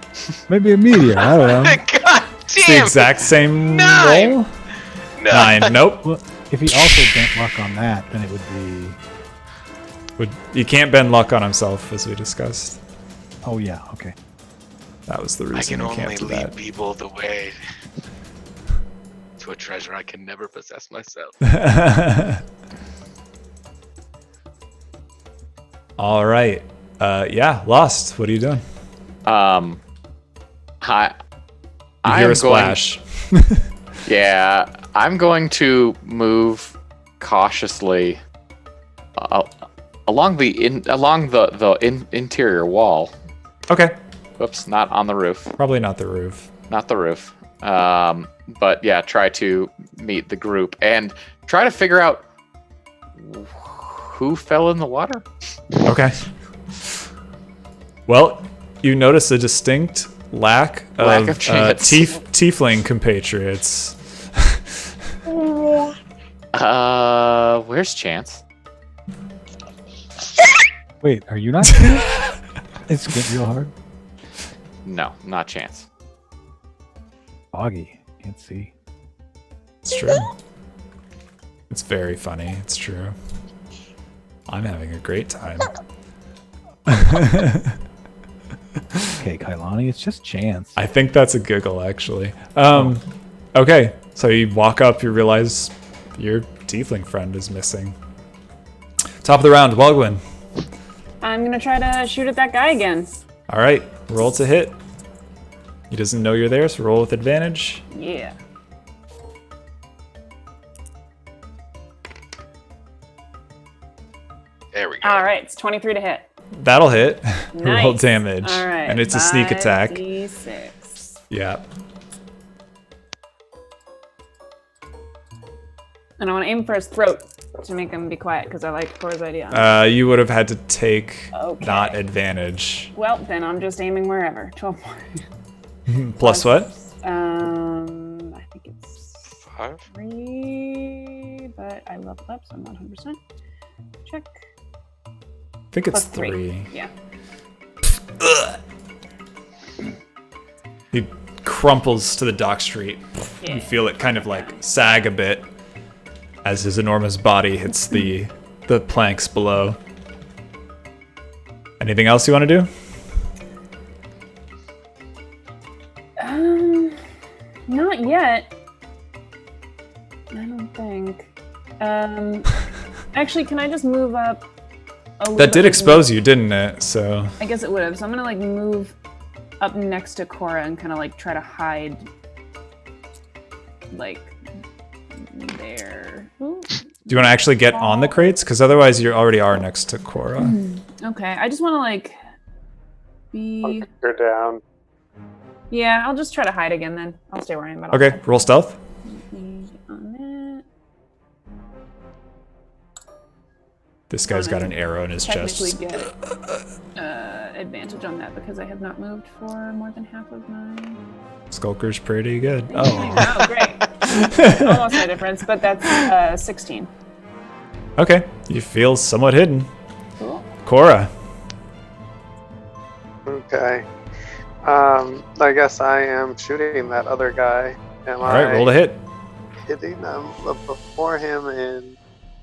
Maybe a meteor. I don't know. God It's the damn. exact same 9. roll. No. 9. Nope. Well, if he also bent luck on that, then it would be. You can't bend luck on himself, as we discussed. Oh yeah. Okay. That was the I reason can you only can't do lead that. people the way to a treasure I can never possess myself. All right. Yeah, Lost. What are you doing? I You hear a splash. Yeah, I'm going to move cautiously along the interior wall. Okay. Whoops, not on the roof. Probably not the roof. Not the roof. But yeah, try to meet the group and try to figure out who fell in the water. Okay. Well, you notice a distinct lack of chance. tiefling compatriots. Where's Chance? Wait, are you not here? It's getting real hard. No, not Chance. Foggy. Can't see. It's true. It's very funny. It's true. I'm having a great time. Okay, Kailani, it's just chance. I think that's a giggle, actually. Okay, so you walk up, you realize your tiefling friend is missing. Top of the round, Walgwin. I'm gonna try to shoot at that guy again. All right, roll to hit. He doesn't know you're there, so roll with advantage. Yeah. There we go. All right, it's 23 to hit. That'll hit. Nice. Roll damage. All right. And it's a sneak attack. 5d6. Yeah. And I want to aim for his throat to make him be quiet because I like Cora's idea. You would have had to take Okay. not advantage. Well, then I'm just aiming wherever. 12 more. Plus what? I think it's 5? 3, but I leveled up, so I'm not 100%. Check. I think it's Plus 3. 3. Yeah. He crumples to the dock street. Yeah. You feel it kind of like sag a bit as his enormous body hits the planks below. Anything else you want to do? Not yet. I don't think. Actually, can I just move up a little That did bit? expose you, didn't it? So I guess it would have. So I'm gonna like move up next to Cora and kind of like try to hide, like there. Ooh. do you want to actually get on the crates? Because otherwise you already are next to Cora. Okay, I just want to like be. You're down. Yeah, I'll just try to hide again then. I'll stay where I am. But I'll Okay, hide. roll stealth. On This guy's got an arrow in his that. Technically chest. get advantage on that because I have not moved for more than half of my. Skulker's pretty good. Oh, Oh. great. Almost no difference, but that's 16. Okay, you feel somewhat hidden. Cool. Cora. Okay. I guess I am shooting that other guy. Am All right, roll to hit. hitting him before him in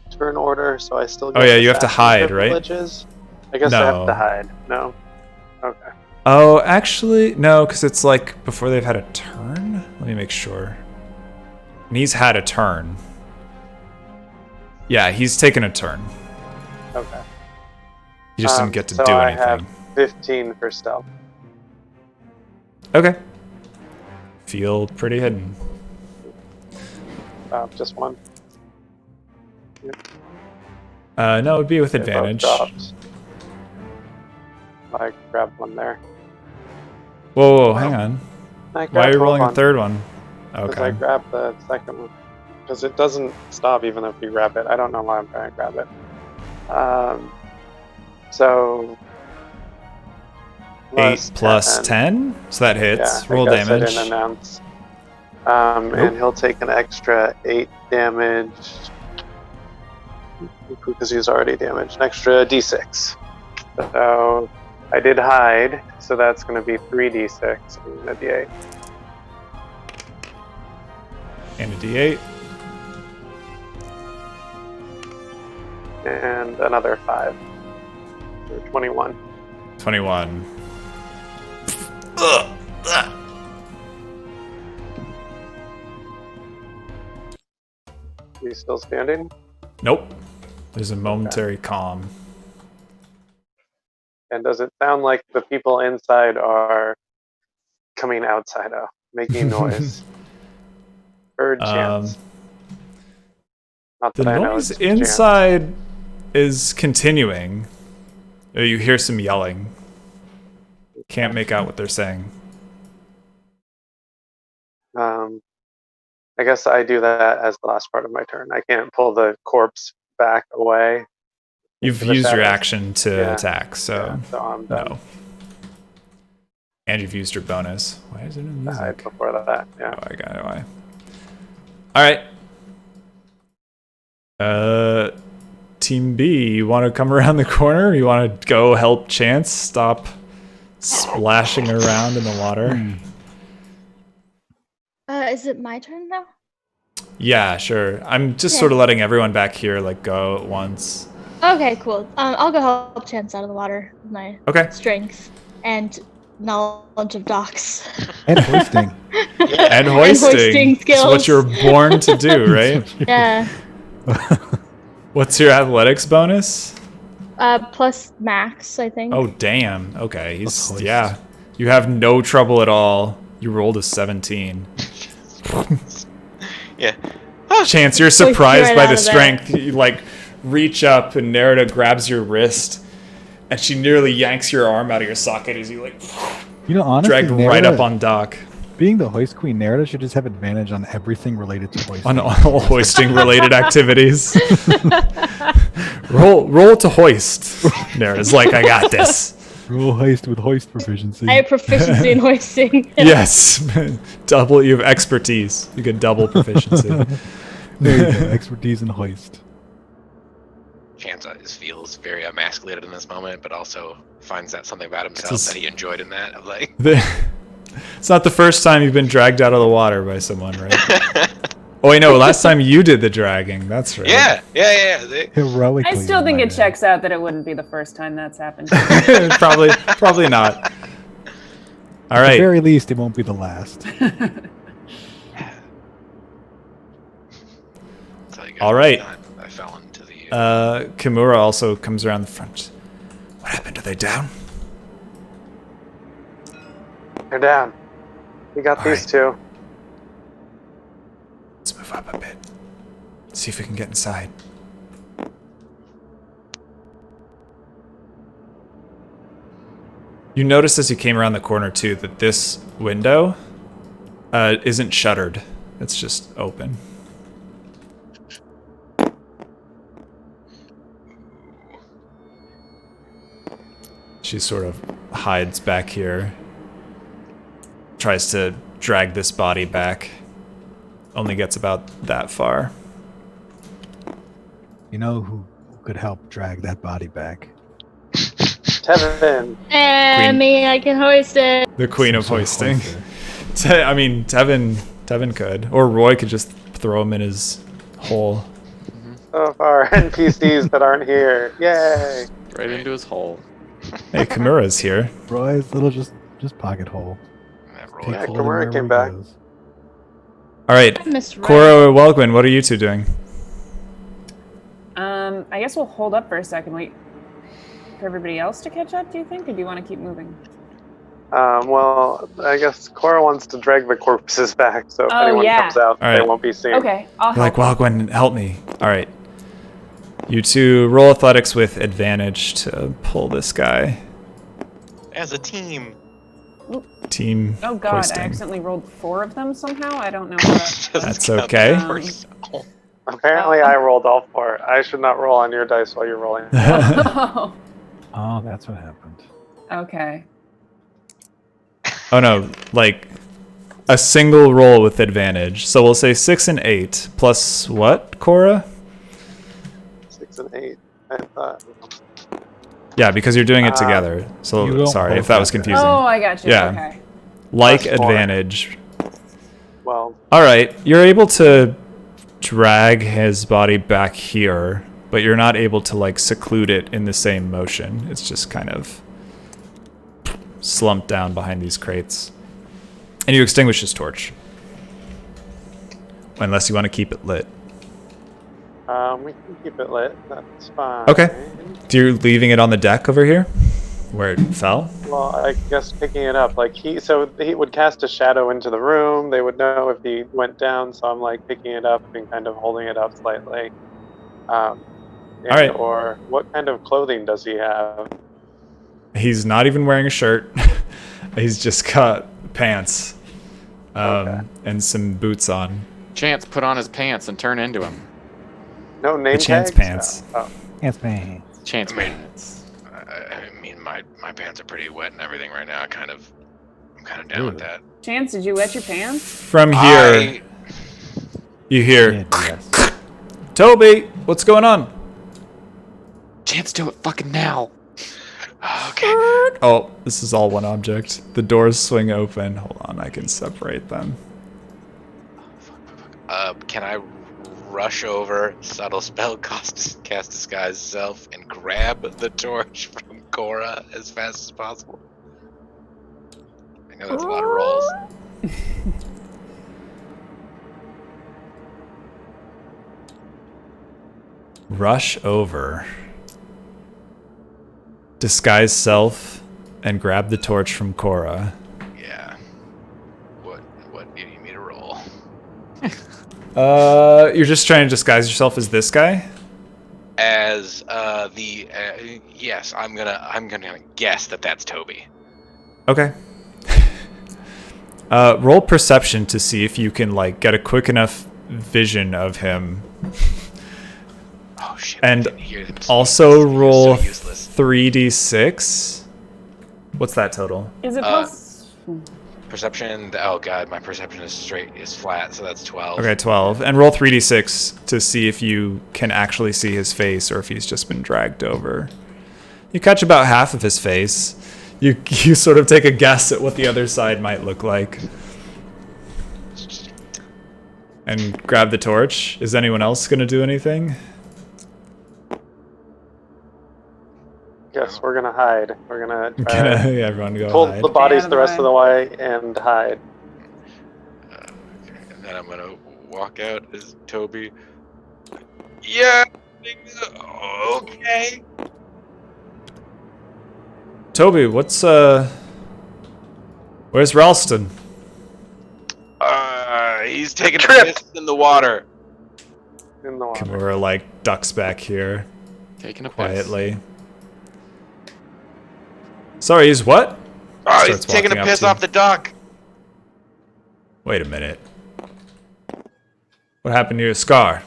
turn order, so I still get Oh, yeah, the you have to assassin hide, right? privileges? I guess I No. have to hide. No? Okay. Oh, actually, no, because it's like before they've had a turn. Let me make sure. And he's had a turn. Yeah, he's taken a turn. Okay. He just didn't get to so do I anything. have 15 for stealth. Okay. Feel pretty hidden. Just one. No, it would be with They both advantage. dropped. I grabbed one there. Whoa, hang on. I Why grabbed are you rolling one. a third one? Because I Okay. grabbed the second one. Because it doesn't stop even if you grab it. I don't know why I'm trying to grab it. So... 8 plus 10? So that hits. Yeah, Roll I guess I damage. didn't announce. And he'll take an extra 8 damage. Because he's already damaged. An extra d6. So I did hide, so that's going to be 3d6 and a d8. And a d8. And another 5. So 21. 21. He's still standing? Nope. There's a momentary calm. And does it sound like the people inside are coming outside out, making noise? Bird chants. Not The that I know noise it's chants. inside is continuing. You hear some yelling. Can't make out what they're saying. I guess I do that as the last part of my turn. I can't pull the corpse back away. You've into the used your shadows. action to Yeah. attack, so Yeah, so I'm done. no. And you've used your bonus. Why is there no I died music? before that. Yeah. Oh, I got it. Why? All right. Team B, you want to come around the corner? You want to go help Chance stop splashing around in the water? Is it my turn now? Yeah, sure. I'm just Okay. sort of letting everyone back here like go at once. Okay, cool. I'll go help Chance out of the water with my Okay. strength and knowledge of docks. And hoisting. And hoisting hoisting. It's skills. what you're born to do, right? Yeah. What's your athletics bonus? Plus max, I think. Oh, damn. Okay. Let's hoist. Yeah. You have no trouble at all. You rolled a 17. Yeah. Chance, you're you surprised right by out the of there. strength. You like reach up and Nerida grabs your wrist and she nearly yanks your arm out of your socket as you like You know, honestly, drag right Nerida, up on dock. being the hoist queen, Nerida should just have advantage on everything related to hoisting. On all hoisting related activities. roll to hoist. Nerida's like, I got this. Roll hoist with hoist proficiency. I have proficiency in hoisting. Yes. Double, you have expertise. You get double proficiency. There you go, expertise in hoist. Chance feels very emasculated in this moment, but also finds out something about himself Just- that he enjoyed in that. Of like, It's not the first time you've been dragged out of the water by someone, right? Oh, wait, no, last time you did the dragging. That's right. yeah. They- Heroically. I still think you it might add. checks out that it wouldn't be the first time that's happened. Probably not. All At the right. very least, it won't be the last. That's how you All right. I fell into the. Kimura also comes around the front. What happened? Are they down? They're down. We got All these right. two. Let's move up a bit. See if we can get inside. You noticed as you came around the corner too that this window isn't shuttered. It's just open. She sort of hides back here. Tries to drag this body back. Only gets about that far. You know who could help drag that body back? Tevin. And me, I can hoist it. The queen of Some hoisting. hoister. I mean, Tevin could. Or Roy could just throw him in his hole. Some of our NPCs that aren't here. Yay! Right into his hole. Hey, Kimura's here. Roy's little just pocket hole. roll Takes it. a Kimura little wherever came he back. goes. All right. Miss Ray. Cora, Welgwin, what are you two doing? I guess we'll hold up for a second. Wait for everybody else to catch up, do you think? Or do you want to keep moving? Well, I guess Cora wants to drag the corpses back, so if Oh, anyone yeah. comes out, All they right. won't be seen. Okay, I'll You're like, help. Welgwin, help me. All right. You two roll athletics with advantage to pull this guy. As a team. Team Oh god, hoisting. I accidentally rolled 4 of them somehow. I don't know what That's okay. Apparently, I rolled all 4. I should not roll on your dice while you're rolling. Oh, Oh, that's what happened. okay. Oh no, like a single roll with advantage. So we'll say 6 and 8 plus what, Cora? 6 and 8. I thought. Yeah, because you're doing it Uh, together. you So don't sorry if both that was have to. confusing. Oh, I got you. Yeah. Okay. Like plus 4. advantage. Well, All right, you're able to drag his body back here, but you're not able to like seclude it in the same motion. It's just kind of slumped down behind these crates. And you extinguish his torch. Unless you want to keep it lit. we can keep it lit. That's fine. Okay. Do you leaving it on the deck over here? Where it fell? Well, I guess picking it up, like he would cast a shadow into the room. They would know if he went down, so I'm like picking it up and kind of holding it up slightly. All right. Or what kind of clothing does he have? He's not even wearing a shirt. He's just got pants and some boots on. Chance put on his pants and turn into him. No name The Chance tags? pants. Oh. Yes, man. Chance I mean- pants. I mean, my pants are pretty wet and everything right now. I'm kind of down with that. Chance, did you wet your pants? From here, you hear, Yes. Toby, what's going on? Chance, do it fucking now. Okay. Oh, this is all one object. The doors swing open. Hold on, I can separate them. Can I rush over, subtle spell, cast disguise self, and grab the torch from Cora as fast as possible? I know that's a lot of rolls. Rush over. Disguise self and grab the torch from Cora. Yeah. What do you need me to roll? You're just trying to disguise yourself as this guy? As yes, I'm gonna guess that that's Toby. Okay. Roll perception to see if you can like get a quick enough vision of him. Oh shit! And I didn't hear them speak. also You're roll so useless. 3d6. What's that total? Is it plus? Perception. Oh god, my perception is flat, so that's 12. Okay, 12. And roll 3d6 to see if you can actually see his face or if he's just been dragged over. You catch about half of his face. You sort of take a guess at what the other side might look like. And grab the torch. Is anyone else going to do anything? Yes, we're gonna hide. We're gonna try to Yeah, everyone go pull hide. the bodies Stay out of the the rest way. of the way and hide. And then I'm gonna walk out as Toby. Yeah. Okay. Toby, what's where's Ralston? He's taking a Tripped. piss in the water. In the water. We're like ducks back here Taking a piss. quietly. Sorry, he's what? Oh, he's Starts taking walking a up piss to you. off the dock. Wait a minute. What happened to your scar?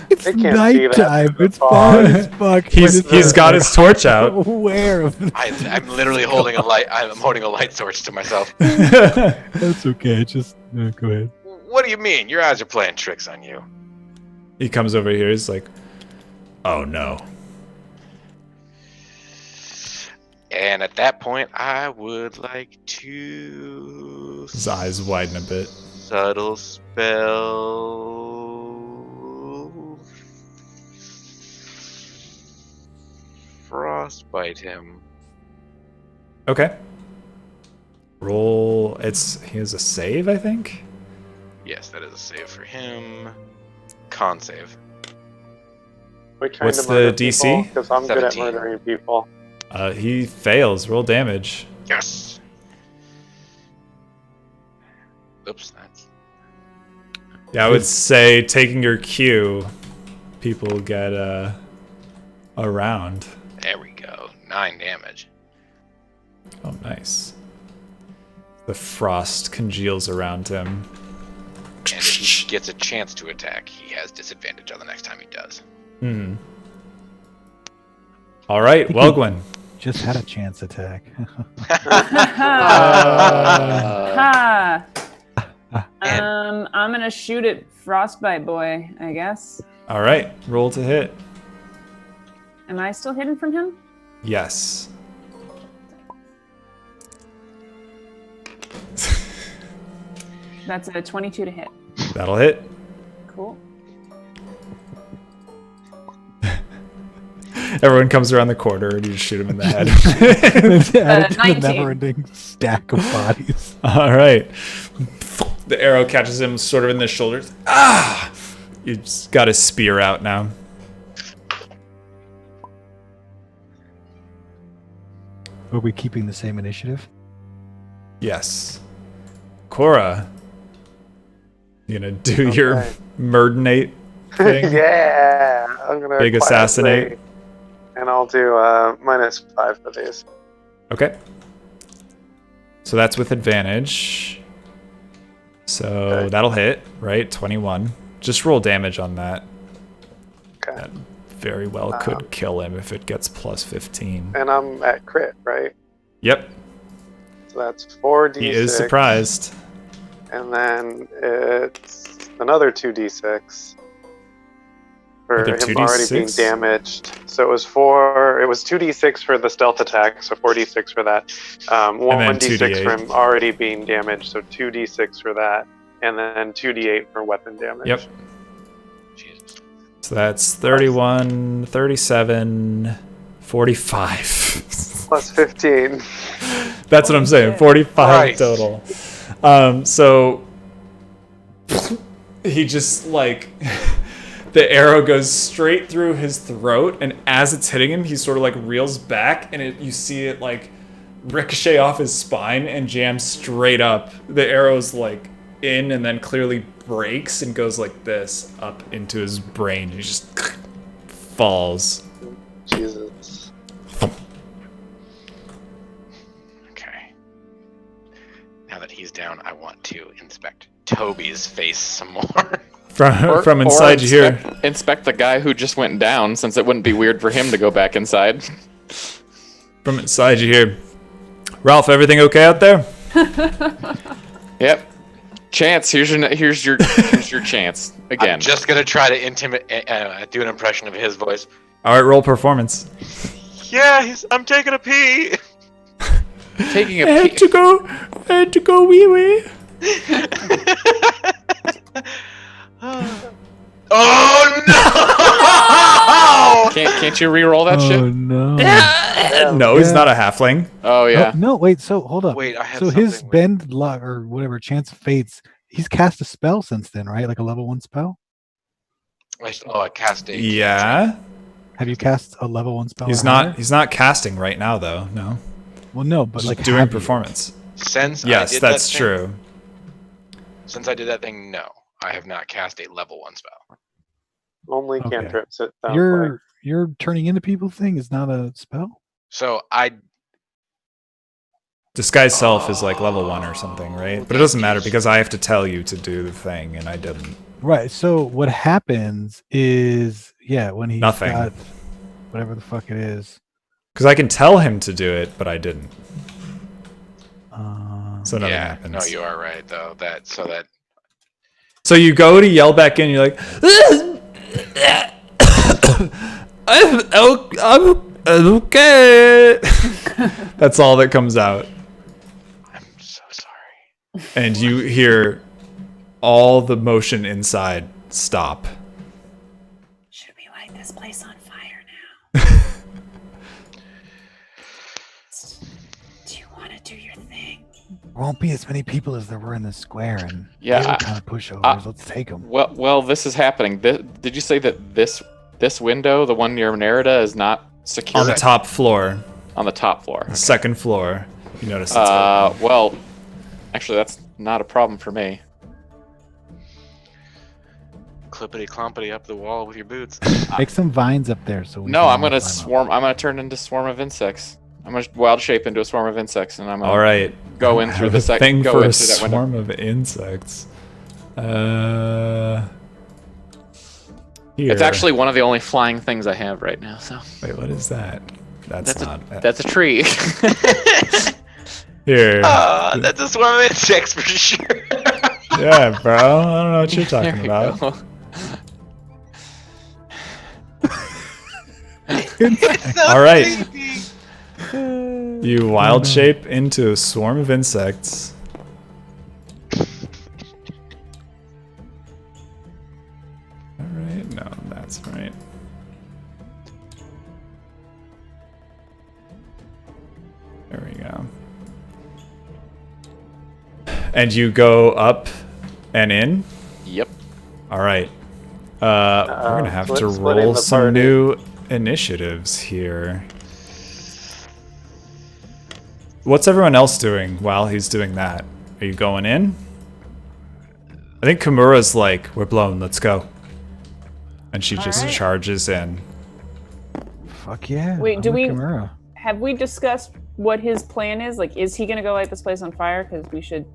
It's They can't see that nighttime. through It's the far fog. as fuck. He's got his torch out. Aware of this. I'm literally holding a light. I'm holding a light torch to myself. That's okay. Just go ahead. What do you mean? Your eyes are playing tricks on you. He comes over here. He's like, "Oh no." And at that point, I would like to His eyes widen a bit. subtle spell frostbite him. Okay. Roll. He has a save, I think. Yes, that is a save for him. Con save. We trying What's to murder the DC? Because I'm good at 17. murdering people. He fails. Roll damage. Yes. Oops, that's Yeah, I would say taking your cue, people get around. there. We go. 9 damage. Oh, nice. The frost congeals around him. And if he gets a chance to attack, he has disadvantage on the next time he does. Hmm. All right, Welgwyn. Just had a chance attack. Ha! And- I'm gonna shoot at Frostbite Boy, I guess. All right, roll to hit. Am I still hidden from him? Yes. That's a 22 to hit. That'll hit. Cool. Everyone comes around the corner and you just shoot him in the head. Add it to the 19. never-ending stack of bodies. All right. The arrow catches him sort of in the shoulders. Ah! He's got his spear out now. Are we keeping the same initiative? Yes. Cora, you gonna do your murdenate thing? Yeah, I'm gonna Big quietly- assassinate. and I'll do -5 for these. Okay. So that's with advantage. So Okay. that'll hit, right? 21. Just roll damage on that. Okay. That very well could kill him if it gets plus 15. And I'm at crit, right? Yep. So that's 4d6. He is surprised. And then it's another 2d6 for Another him already being 2d6? damaged. So it was 2d6 for the stealth attack, so 4d6 for that. then 1d6 2d8. for him already being damaged, so 2d6 for that. And then 2d8 for weapon damage. Yep. Jesus. So that's 31, 37, 45. Plus 15. That's what I'm saying. 45 Christ. total. So he just like the arrow goes straight through his throat, and as it's hitting him, he sort of like reels back, and you see it like ricochet off his spine and jam straight up. The arrow's like in and then clearly breaks and goes like this up into his brain. He just falls. Jesus. Okay. Now that he's down, I want to inspect Toby's face some more. From inside you hear. Inspect the guy who just went down, since it wouldn't be weird for him to go back inside. From inside you hear, Ralph, everything okay out there? Yep. Chance, here's your chance again. I'm just gonna try to do an impression of his voice. All right, roll performance. Yeah, I'm taking a pee. Taking a I had to go wee wee. Oh no! Can't you re-roll that Oh shit? no. No, he's not a halfling. Oh yeah. No, wait. So hold up. Wait, I had So his something. bend luck or whatever chance of fates. He's cast a spell since then, right? Like a level 1 spell. I cast a. Yeah. Have you cast a level 1 spell? He's or higher? not. He's not casting right now, though. No. Well, no, but Just like doing have you? performance. Since I Yes, did that's that thing- true. Since I did that thing, no, I have not cast a level 1 spell. Only Okay. cantrips, it sounds like. Your turning into people thing is not a spell. So I Disguise self is like level 1 or something, right? But it doesn't matter because I have to tell you to do the thing, and I didn't. Right. So what happens is, when he Nothing. got whatever the fuck it is. Because I can tell him to do it, but I didn't. So nothing yeah, happens. no, you are right though. So you go to yell back in, you're like, I'm okay. That's all that comes out. I'm so sorry. And you hear all the motion inside stop. Should we light this place on fire now? Do you want to do your thing? There won't be as many people as there were in the square, and Yeah, these are I- kind of pushovers. Let's take them. Well, this is happening. Did you say that this window, the one near Nerida, is not secure? On the top floor, On the top floor. the second floor, you notice it's open. Well, actually, that's not a problem for me. Clippity clompity up the wall with your boots. Make some vines up there so we. No, can I'm gonna climb up. swarm. I'm gonna turn into swarm of insects. I'm gonna wild shape into a swarm of insects, and I'm gonna All right. go in through the thing go for a into that window. swarm of insects. Here. It's actually one of the only flying things I have right now. So Wait, what is that? That's a tree. Here. That's a swarm of insects for sure. Yeah, bro. I don't know what you're There talking we about. go. All right. You wild shape into a swarm of insects. All right. No, that's right. There we go. And you go up and in? Yep. All right. We're going to have to splitting roll the some party. new initiatives here. What's everyone else doing while he's doing that? Are you going in? I think Kimura's like, we're blown, let's go. And she just right. charges in. Fuck yeah. Wait, I'm do with we- Kimura. Have we discussed what his plan is? Like, is he gonna go light this place on fire? Because we should.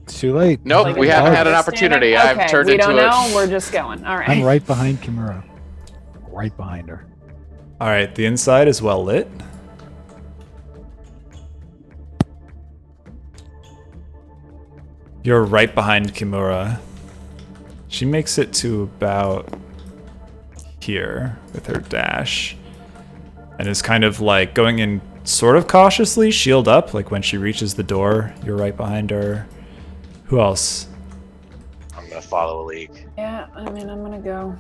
It's too late. Nope, Like, we is haven't that had an understanding? opportunity. I've Okay, turned we into don't a... know. We're just going. All right. I'm right behind Kimura. Right behind her. All right, the inside is well lit. You're right behind Kimura. She makes it to about here with her dash. And is kind of like going in sort of cautiously, shield up. Like when she reaches the door, you're right behind her. Who else? I'm gonna follow a leak. Yeah, I mean, I'm gonna go.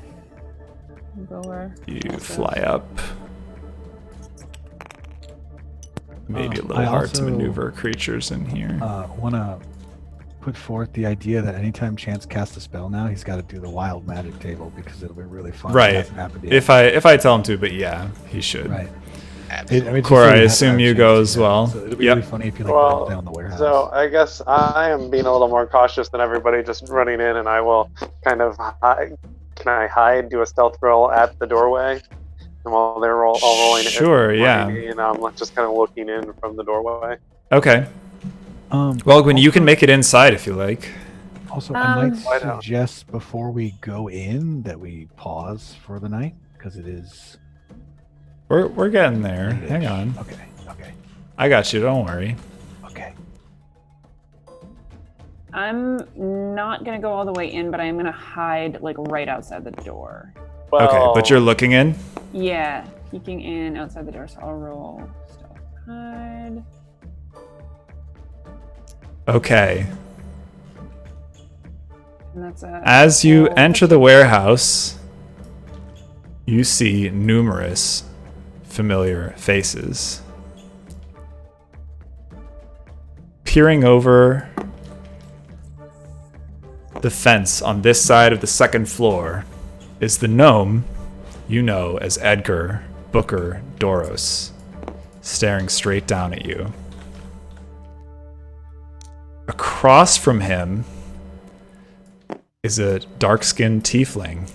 Go where? You fly up. Maybe a little I hard to also, maneuver creatures in here. Want to put forth the idea that anytime Chance casts a spell now, he's got to do the wild magic table because it'll be really fun. It Right. hasn't happened yet. If I tell him to, but yeah, he should. Right. Absolutely. Cora, I assume you go as well. So it'll be Yep. really funny if you like Well, roll down the warehouse. So I guess I am being a little more cautious than everybody, just running in, and I will kind of hide. Can I hide? Do a stealth roll at the doorway, and while they're all rolling, Sure, yeah. and I'm just kind of looking in from the doorway. Okay. Well, Gwen, you can make it inside if you like. Also, I might Why not? suggest before we go in that we pause for the night because it is. We're getting there. late-ish. Hang on. Okay. Okay. I got you. Don't worry. Okay. I'm not gonna go all the way in, but I am gonna hide like right outside the door. Well, Okay, but you're looking in? Yeah, peeking in outside the door. So I'll roll stealth hide. Okay. And that's a. As you roll. enter the warehouse, you see numerous familiar faces. Peering over the fence on this side of the second floor is the gnome you know as Edgar Booker Doros, staring straight down at you. Across from him is a dark-skinned tiefling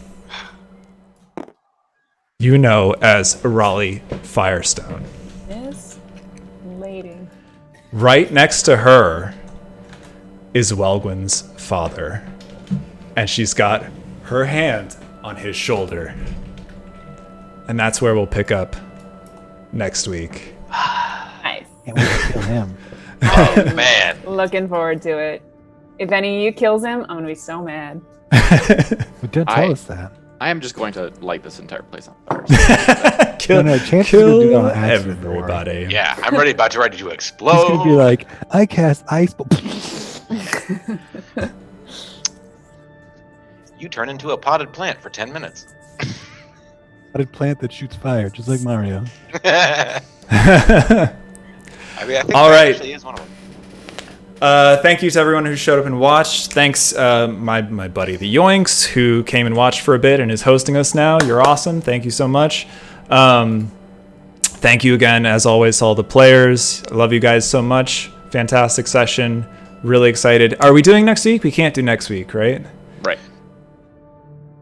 you know as Raleigh Firestone. This lady. Right next to her is Welgwyn's father, and she's got her hand on his shoulder. And that's where we'll pick up next week. Nice. Can't wait to kill him. Oh man. Looking forward to it. If any of you kills him, I'm gonna be so mad. But don't tell us that. I am just going to light this entire place on fire. Kill, No, Chance is gonna do it on kill accident, don't worry. everybody. Yeah, I'm ready to explode. He's gonna be like, I cast ice. You turn into a potted plant for 10 minutes. Potted plant that shoots fire, just like Mario. I mean, I think All that right. actually is one of them. Thank you to everyone who showed up and watched. Thanks, my buddy the Yoinks, who came and watched for a bit and is hosting us now. You're awesome. Thank you so much. Thank you again, as always, to all the players. I love you guys so much. Fantastic session. Really excited. Are we doing next week? We can't do next week, right? Right.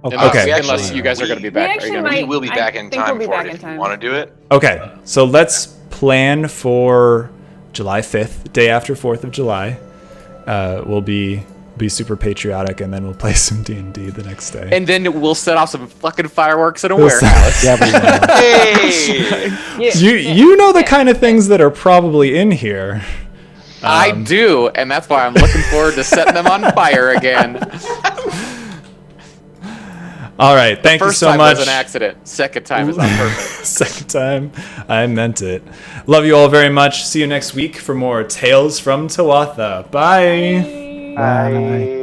Okay. Unless you guys are going to be back. Are you actually gonna might- be- We will be I back in think we'll time be for back it in if time. you want to do it. Okay, so let's plan for July 5th, day after 4th of July. We'll be super patriotic, and then we'll play some D&D the next day. And then we'll set off some fucking fireworks in a We'll warehouse. Yeah, we will. Hey! Yeah. you know the kind of things that are probably in here. I do, and that's why I'm looking forward to setting them on fire again. All right, thank you First so time much. was an accident. Second time is on purpose. Second time, I meant it. Love you all very much. See you next week for more Tales from Tuatha. Bye. Bye.